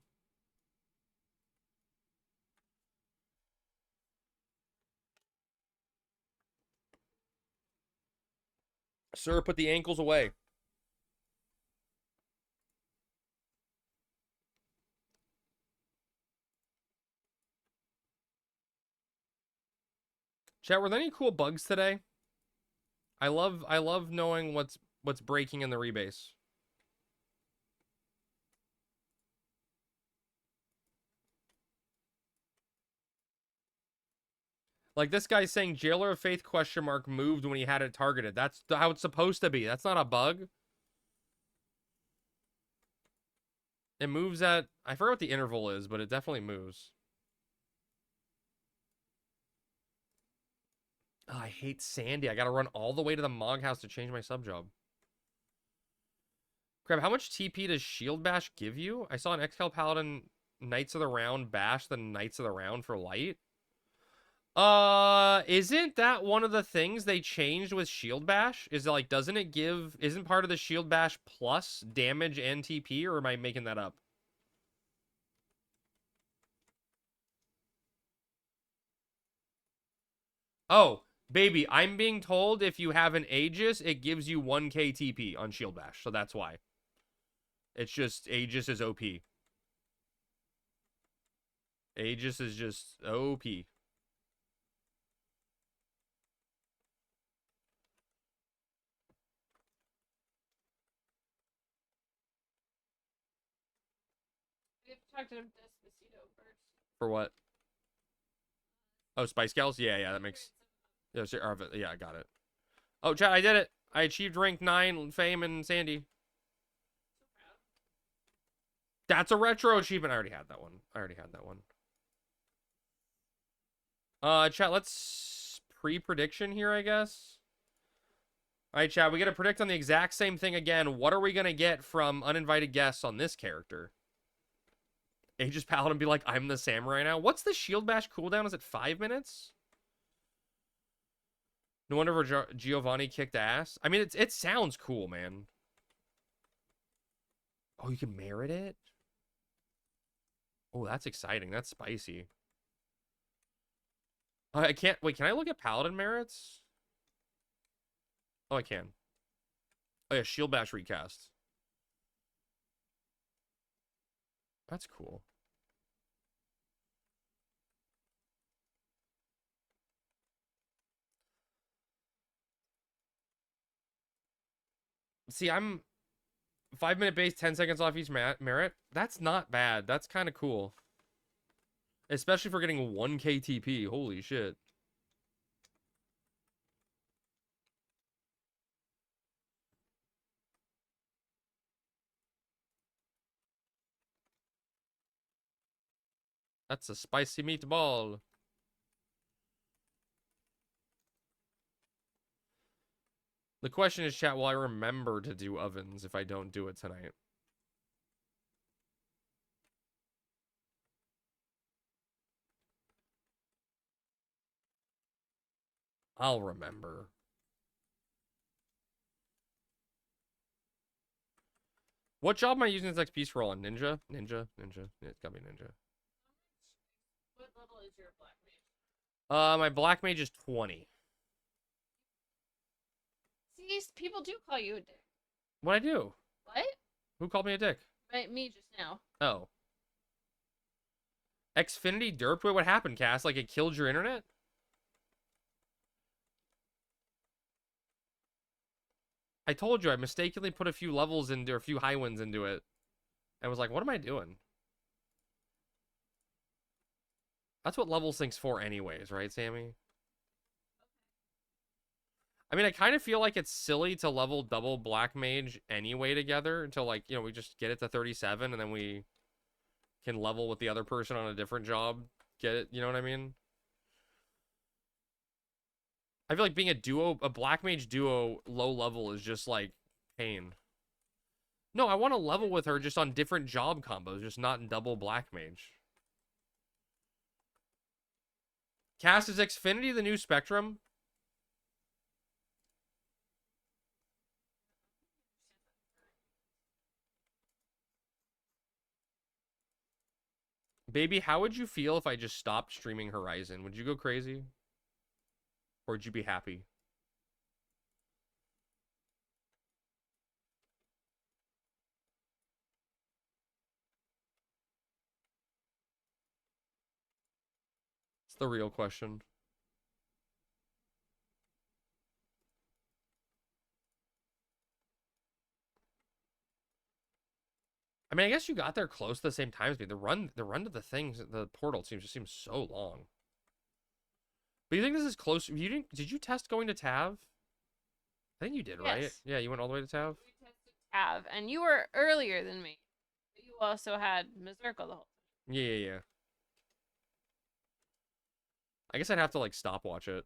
Sir, put the ankles away. Chat, were there any cool bugs today? I love knowing what's breaking in the rebase. Like this guy's saying Jailer of Faith question mark moved when he had it targeted. That's how it's supposed to be. That's not a bug. It moves at, I forget what the interval is, but it definitely moves. Oh, I hate Sandy. I gotta run all the way to the Mog House to change my sub job. Crab, how much TP does Shield Bash give you? I saw an Excal Paladin Knights of the Round bash the Knights of the Round for light? Isn't that one of the things they changed with Shield Bash? Is it like, doesn't it give, isn't part of the Shield Bash plus damage and TP, or am I making that up? Oh, baby, I'm being told if you have an Aegis, it gives you 1k TP on Shield Bash, so that's why. It's just, Aegis is OP. Aegis is just OP. We have to talk to Despacito first. For what? Oh, Spice Gals? Yeah, that makes... Yeah, I got it. Oh, chat, I did it. I achieved rank 9 fame in Sandy. That's a retro achievement. I already had that one. Chat, let's pre-prediction here, I guess. All right, chat, we got to predict on the exact same thing again. What are we going to get from uninvited guests on this character? Aegis Paladin be like, I'm the samurai now. What's the Shield Bash cooldown? Is it 5 minutes? No wonder Giovanni kicked ass. I mean, it sounds cool, man. Oh, you can merit it? Oh, that's exciting. That's spicy. I can't... Wait, can I look at Paladin merits? Oh, I can. Oh, yeah, Shield Bash recast. That's cool. See, I'm 5-minute base, 10 seconds off each merit. That's not bad. That's kind of cool. Especially for getting 1k TP. Holy shit. That's a spicy meatball. The question is, chat, will I remember to do ovens if I don't do it tonight? I'll remember. What job am I using this XP scroll on? Ninja? Ninja? It's gotta be Ninja. What level is your black mage? My black mage is 20. See, people do call you a dick. What'd I do? What? Who called me a dick? Me just now. Oh. Xfinity derped? Wait, what happened, Cass? Like, it killed your internet? I told you, I mistakenly put a few levels into, or a few high winds into it. And was like, what am I doing? That's what level sync's for anyways, right, Sammy? I mean, I kind of feel like it's silly to level double black mage anyway together until, like, you know, we just get it to 37 and then we can level with the other person on a different job. Get it? You know what I mean? I feel like being a black mage duo low level is just, like, pain. No, I want to level with her just on different job combos, just not in double black mage. Cass, is Xfinity the new Spectrum? Baby, how would you feel if I just stopped streaming Horizon? Would you go crazy? Or would you be happy? It's the real question. I mean, I guess you got there close at the same time as me. The run to the things, the portal just seems so long. But you think this is close? Did you test going to Tav? I think you did, right? Yes. Yeah, you went all the way to Tav? We tested Tav, and you were earlier than me. But you also had Mazurka the whole time. Yeah. I guess I'd have to, like, stopwatch it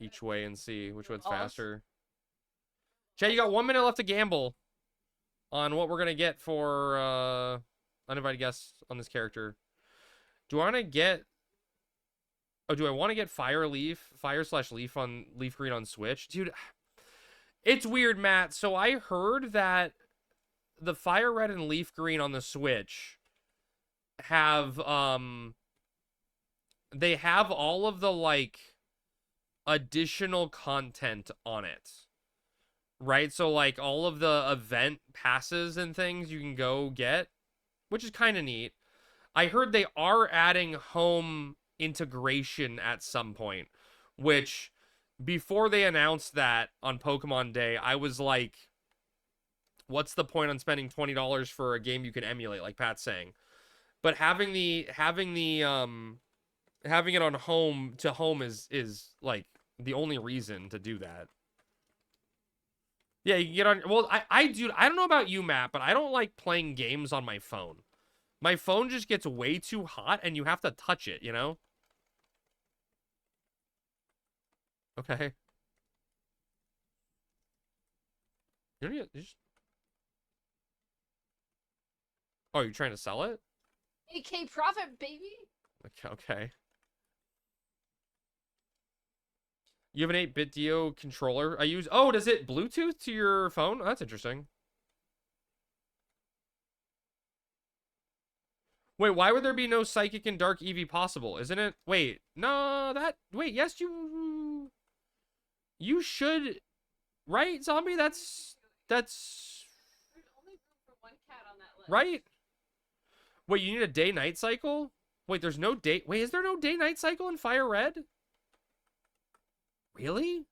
each way and see which one's faster. Chat, you got 1 minute left to gamble. on what we're gonna get for uninvited guests on this character. Do I want to get? Oh, do I want to get Fire slash Leaf on Leaf Green on Switch, dude? It's weird, Matt. So I heard that the Fire Red and Leaf Green on the Switch have they have all of the like additional content on it. Right? So like all of the event passes and things you can go get, which is kind of neat. I heard they are adding home integration at some point, which before they announced that on Pokemon Day, I was like, what's the point on spending $20 for a game you can emulate, like Pat's saying? But having it on home to home is like the only reason to do that. Yeah, you can get on. Well, I don't know about you, Matt, but I don't like playing games on my phone. My phone just gets way too hot, and you have to touch it, you know? Okay. You don't need, you just... Oh, you're trying to sell it? AK profit, baby. Okay. You have an 8-bit Dio controller. I use... Oh, does it Bluetooth to your phone? Oh, that's interesting. Wait, why would there be no Psychic and Dark Eevee possible? Isn't it? Wait, no, that... Wait, yes, you... You should... Right, Zombie? That's... There's only room for one cat on that list. Right? Wait, you need a day-night cycle? Wait, there's no day... Wait, is there no day-night cycle in Fire Red? Really?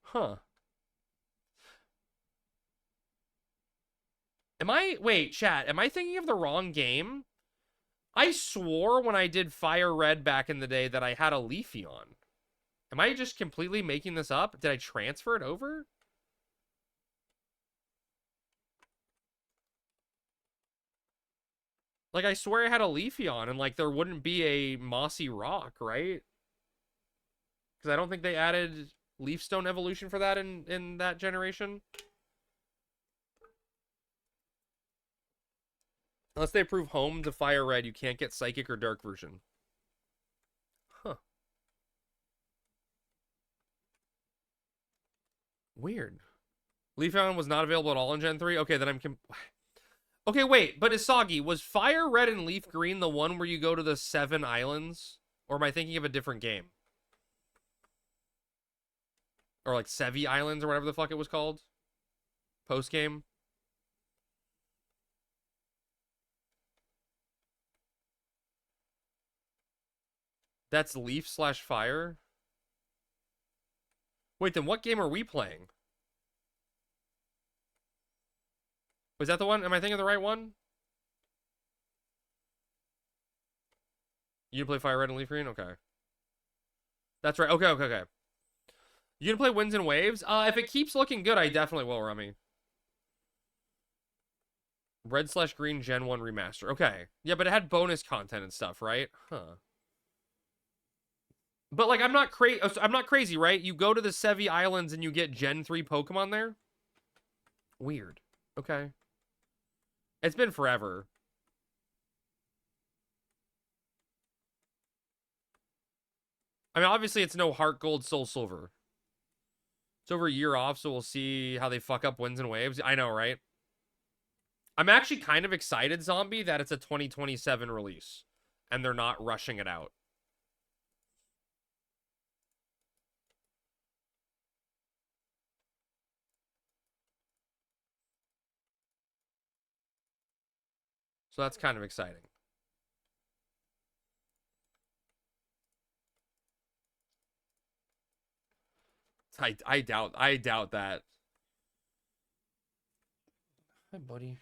Huh. Wait, chat, am I thinking of the wrong game? I swore when I did Fire Red back in the day that I had a Leafeon. Am I just completely making this up? Did I transfer it over? Like, I swear I had a Leafeon, and, like, there wouldn't be a Mossy Rock, right? Because I don't think they added Leafstone evolution for that in that generation. Unless they approve home to Fire Red, you can't get Psychic or Dark version. Huh. Weird. Leafeon was not available at all in Gen 3? Okay, then I'm... Okay, wait, but Isagi, was Fire Red and Leaf Green the one where you go to the 7 islands? Or am I thinking of a different game? Or like Sevi Islands or whatever the fuck it was called? Post-game? That's Leaf slash Fire? Wait, then what game are we playing? Was that the one? Am I thinking of the right one? You gonna play Fire Red and Leaf Green? Okay. That's right. Okay. You gonna play Winds and Waves? If it keeps looking good, I definitely will, Rummy. Red slash Green Gen 1 remaster. Okay. Yeah, but it had bonus content and stuff, right? Huh. But, like, I'm not crazy, right? You go to the Sevi Islands and you get Gen 3 Pokemon there? Weird. Okay. It's been forever. I mean, obviously, it's no Heart Gold, Soul Silver. It's over a year off, so we'll see how they fuck up Winds and Waves. I know, right? I'm actually kind of excited, Zombie, that it's a 2027 release. And they're not rushing it out. So that's kind of exciting. I doubt that. Hi, buddy.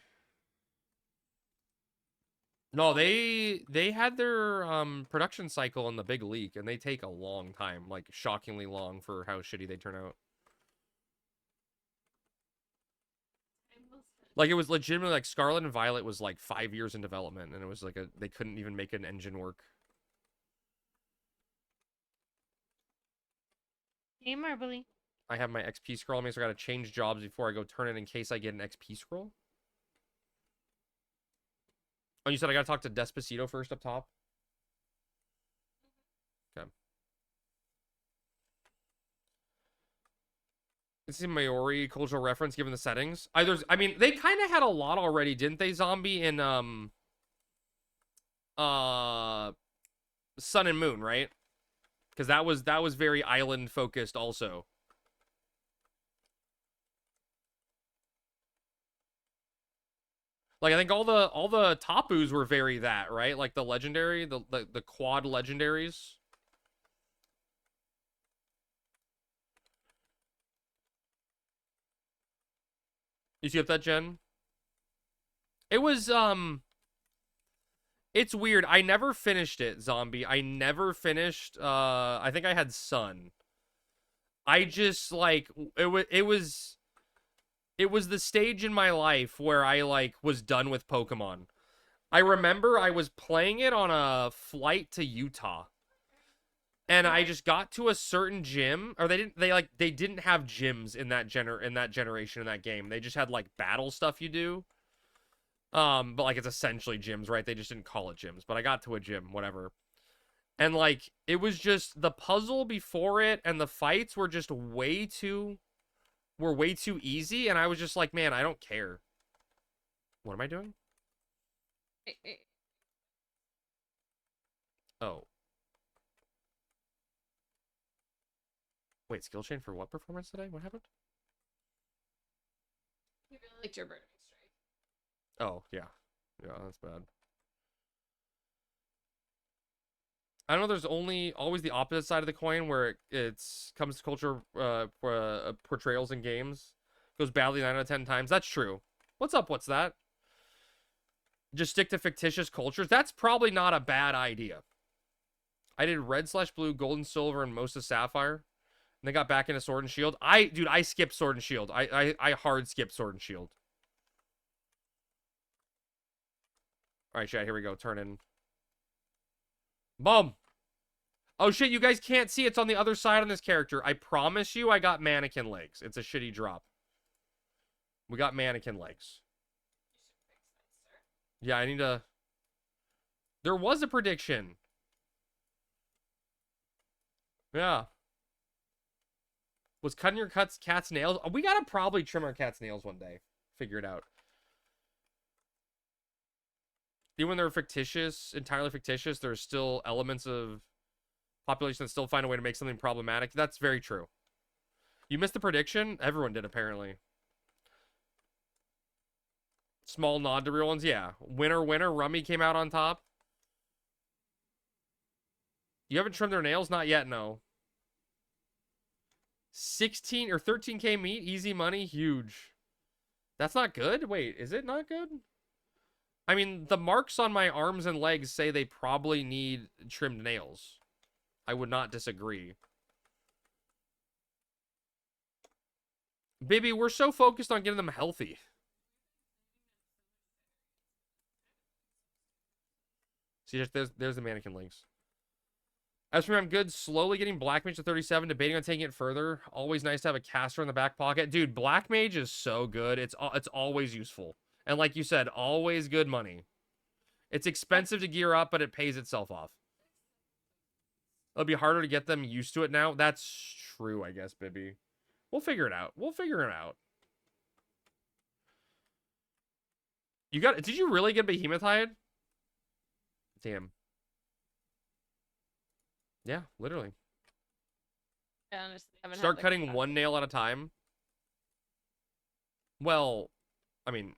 No, they had their production cycle in the big leak, and they take a long time, like shockingly long for how shitty they turn out. Like, it was legitimately, like, Scarlet and Violet was, like, 5 years in development, and it was, like, they couldn't even make an engine work. Hey, Marbly. I have my XP scroll on me, so I gotta change jobs before I go turn it in case I get an XP scroll. Oh, you said I gotta talk to Despacito first up top? Okay. This is a Maori cultural reference given the settings. I mean, they kind of had a lot already, didn't they, Zombie, in, Sun and Moon, right? Because that was very island focused also. Like, I think all the Tapus were very that, right? Like the legendary, the quad legendaries. You see up that, Jen? It was it's weird. I never finished it, Zombie. I never finished I think I had Sun. I just like it was the stage in my life where I like was done with Pokemon. I remember I was playing it on a flight to Utah. And I just got to a certain gym, or they didn't have gyms in that generation in that game. They just had like battle stuff you do. But like it's essentially gyms, right? They just didn't call it gyms. But I got to a gym, whatever. And like it was just the puzzle before it and the fights were just way too easy, and I was just like, man, I don't care. What am I doing? Oh. Wait, skill chain for what performance today? What happened? You really liked your burning strike. Oh, yeah. Yeah, that's bad. I know there's always the opposite side of the coin where it's comes to culture portrayals in games. Goes badly 9 out of 10 times. That's true. What's up? What's that? Just stick to fictitious cultures. That's probably not a bad idea. I did red/blue, gold and silver, and most of sapphire. And they got back into Sword and Shield. Dude, I skipped Sword and Shield. I hard skipped Sword and Shield. All right, chat, here we go. Turn in. Boom. Oh, shit, you guys can't see. It's on the other side on this character. I promise you I got mannequin legs. It's a shitty drop. We got mannequin legs. Yeah, I need to... There was a prediction. Yeah. Was cutting your cat's nails? We gotta probably trim our cat's nails one day. Figure it out. Even when they're fictitious, entirely fictitious, there's still elements of population that still find a way to make something problematic. That's very true. You missed the prediction? Everyone did, apparently. Small nod to real ones? Yeah. Winner, Rummy came out on top. You haven't trimmed their nails? Not yet, no. 16 or 13K meat, easy money, huge. That's not good? Wait, is it not good? I mean, the marks on my arms and legs say they probably need trimmed nails. I would not disagree. Baby, we're so focused on getting them healthy. See, there's the mannequin links. As for me, I'm good. Slowly getting Black Mage to 37, debating on taking it further. Always nice to have a caster in the back pocket. Dude, Black Mage is so good. It's always useful. And like you said, always good money. It's expensive to gear up, but it pays itself off. It'll be harder to get them used to it now. That's true, I guess, Bibby. We'll figure it out. We'll figure it out. Did you really get Behemoth Hide? Damn. Yeah, literally. I honestly haven't Start had the cutting capacity. one nail at a time. Well, I mean,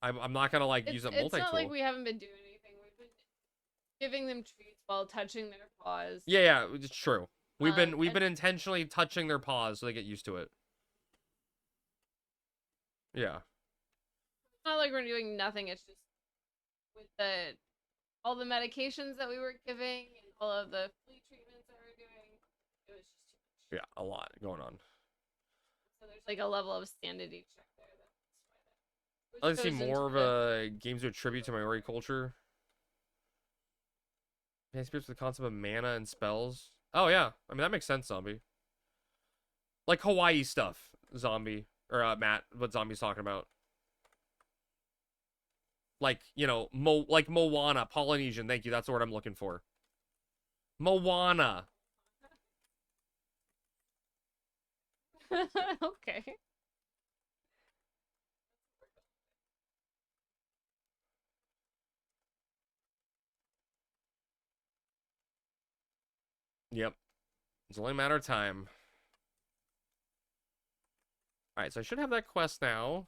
I'm not gonna like use a multi-tool. It's not like we haven't been doing anything. We've been giving them treats while touching their paws. Yeah, it's true. We've been and intentionally touching their paws so they get used to it. Yeah. it's not like we're doing nothing. It's just with all the medications that we were giving and all of the flea treatments that we were doing, it was just too much. Yeah, a lot going on. So there's like a level of sanity check there. I'd like to see more of a games with tribute to Maori culture. Yeah, spirits with the concept of mana and spells. Oh yeah, I mean that makes sense, Zombie. Like Hawaii stuff, Zombie. Or, Matt, what Zombie's talking about. Like, you know, like Moana, Polynesian. Thank you, that's the word I'm looking for. Moana. Okay. Yep. It's only a matter of time. Alright, so I should have that quest now.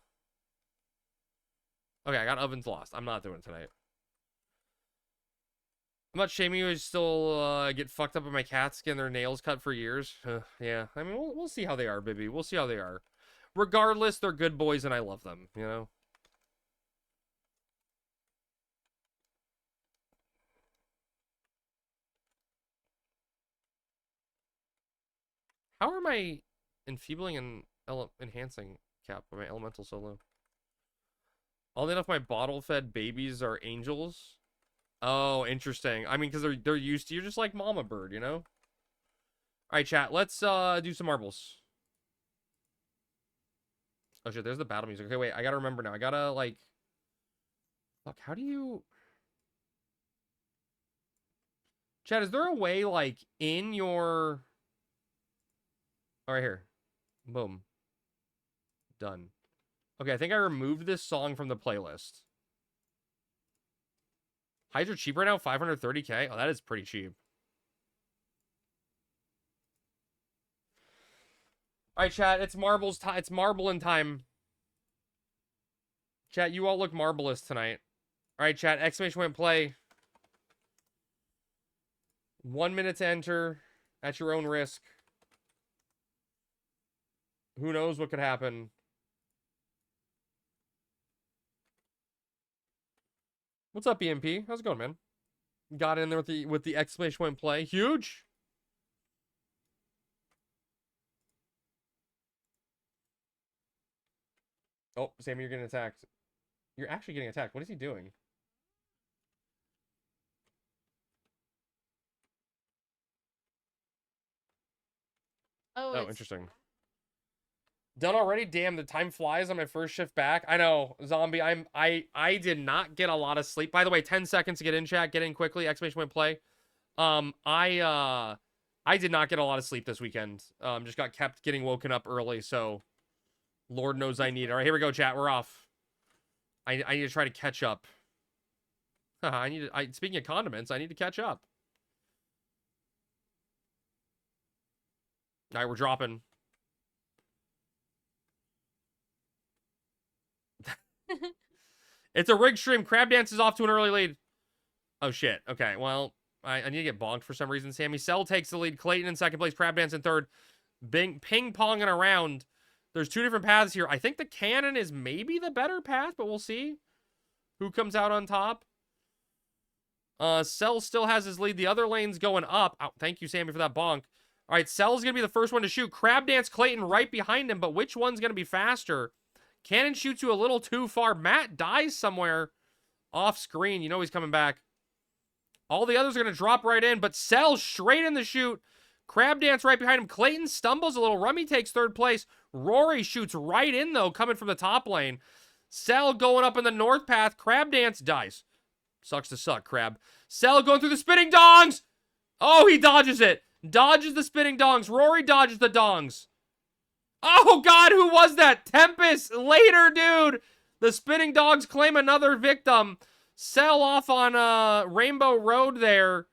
Okay, I got Ovens Lost. I'm not doing it tonight. I'm not shaming you. I still get fucked up with my cats getting their nails cut for years. Yeah, I mean, we'll see how they are, Bibby. We'll see how they are. Regardless, they're good boys and I love them, you know? How are my enfeebling and enhancing cap of my elemental solo? Oddly enough, my bottle-fed babies are angels. Oh, interesting. I mean, because they're used to you, just like Mama Bird, you know? Alright, chat, let's do some marbles. Oh shit, there's the battle music. Okay, wait, I gotta remember now. I gotta, like... Fuck, how do you... Chat, is there a way, like, in your... Oh, right here. Boom. Done. Okay, I think I removed this song from the playlist. Hides are cheap right now, 530k. Oh, that is pretty cheap. All right, chat. It's marbles time. It's marbling time. Chat, you all look marvelous tonight. All right, chat. Exclamation point play. 1 minute to enter at your own risk. Who knows what could happen? What's up, EMP? How's it going, man? Got in there with the exclamation point play. Huge. Oh, Sammy, you're getting attacked. You're actually getting attacked. What is he doing? Oh, Oh, interesting. Done already? Damn, the time flies on my first shift back. I know, Zombie. I did not get a lot of sleep. By the way, 10 seconds to get in, chat. Get in quickly. Exclamation point play. I did not get a lot of sleep this weekend. Just got kept getting woken up early, so Lord knows I need it. All right, here we go, chat. We're off. I need to try to catch up. Speaking of condiments, I need to catch up. All right, we're dropping. It's a rig stream. Crab Dance is off to an early lead. Oh, shit. Okay, well, I need to get bonked for some reason. Sammy Cell takes the lead. Clayton in second place. Crab Dance in third. Ping-ponging around. There's two different paths here. I think the cannon is maybe the better path, but we'll see who comes out on top. Cell still has his lead. The other lane's going up. Oh, thank you, Sammy, for that bonk. All right, Cell's going to be the first one to shoot. Crab Dance Clayton right behind him, but which one's going to be faster? Cannon shoots you a little too far. Matt dies somewhere off screen. You know he's coming back. All the others are going to drop right in, but Cell straight in the shoot. Crab Dance right behind him. Clayton stumbles a little. Rummy takes third place. Rory shoots right in, though, coming from the top lane. Cell going up in the north path. Crab Dance dies. Sucks to suck, Crab. Cell going through the spinning dongs. Oh, he dodges it. Dodges the spinning dongs. Rory dodges the dongs. Oh, God, who was that? Tempest, later, dude. The spinning dogs claim another victim. Cell off on Rainbow Road there.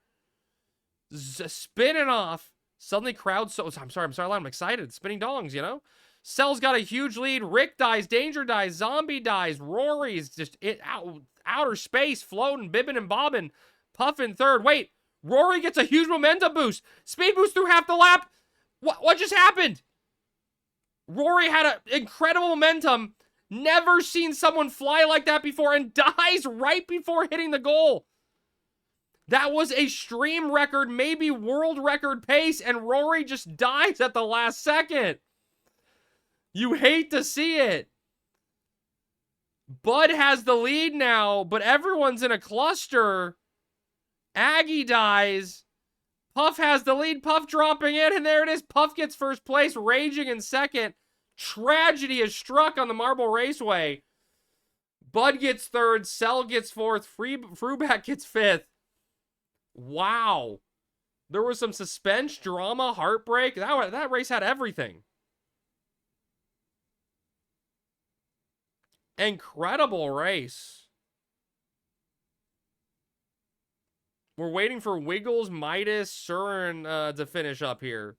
Spinning off. Suddenly crowd so... I'm sorry, I'm excited. Spinning dongs, you know? Cell's got a huge lead. Rick dies. Danger dies. Zombie dies. Rory's just outer space, floating, bibbing and bobbing. Puffin third. Wait, Rory gets a huge momentum boost. Speed boost through half the lap. What just happened? Rory had an incredible momentum. Never seen someone fly like that before and dies right before hitting the goal. That was a stream record, maybe world record pace, and Rory just dies at the last second. You hate to see it. Bud has the lead now, but everyone's in a cluster. Aggie dies. Puff has the lead. Puff dropping in, and there it is. Puff gets first place, Raging in second. Tragedy is struck on the Marble Raceway. Bud gets third. Cell gets fourth. Fruback gets fifth. Wow. There was some suspense, drama, heartbreak. That race had everything. Incredible race. We're waiting for Wiggles, Midas, Surin to finish up here.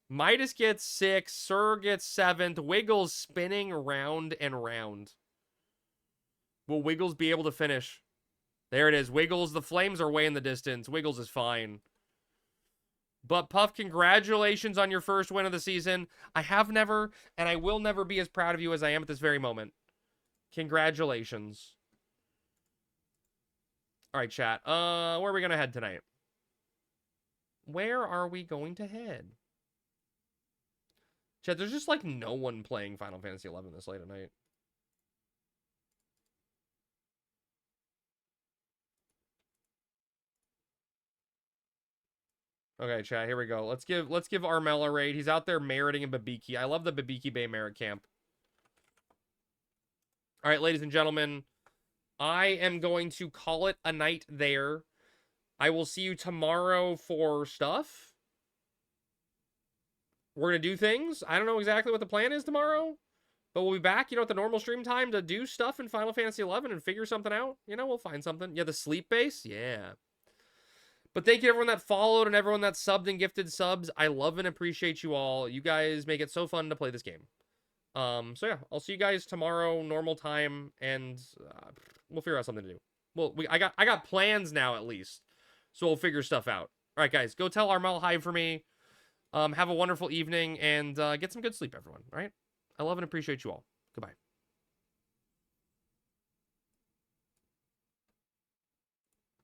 Midas gets 6th, Sur gets 7th, Wiggles spinning round and round. Will Wiggles be able to finish? There it is. Wiggles, the flames are way in the distance. Wiggles is fine. But Puff, congratulations on your first win of the season. I have never, and I will never be as proud of you as I am at this very moment. Congratulations. All right, chat. Where are we going to head tonight? Where are we going to head? Chat, there's just like no one playing Final Fantasy XI this late at night. Okay, chat, here we go. Let's give Armel a raid. He's out there meriting in Babiki. I love the Babiki Bay merit camp. All right, ladies and gentlemen, I am going to call it a night there. I will see you tomorrow for stuff. We're going to do things. I don't know exactly what the plan is tomorrow, but we'll be back, at the normal stream time to do stuff in Final Fantasy XI and figure something out. We'll find something. Yeah, the sleep base? Yeah. But thank you to everyone that followed and everyone that subbed and gifted subs. I love and appreciate you all. You guys make it so fun to play this game. So yeah, I'll see you guys tomorrow, normal time, and we'll figure out something to do. Well, I got plans now at least, so we'll figure stuff out. All right, guys, go tell Armel hi for me. Have a wonderful evening and get some good sleep, everyone. All right, I love and appreciate you all. Goodbye.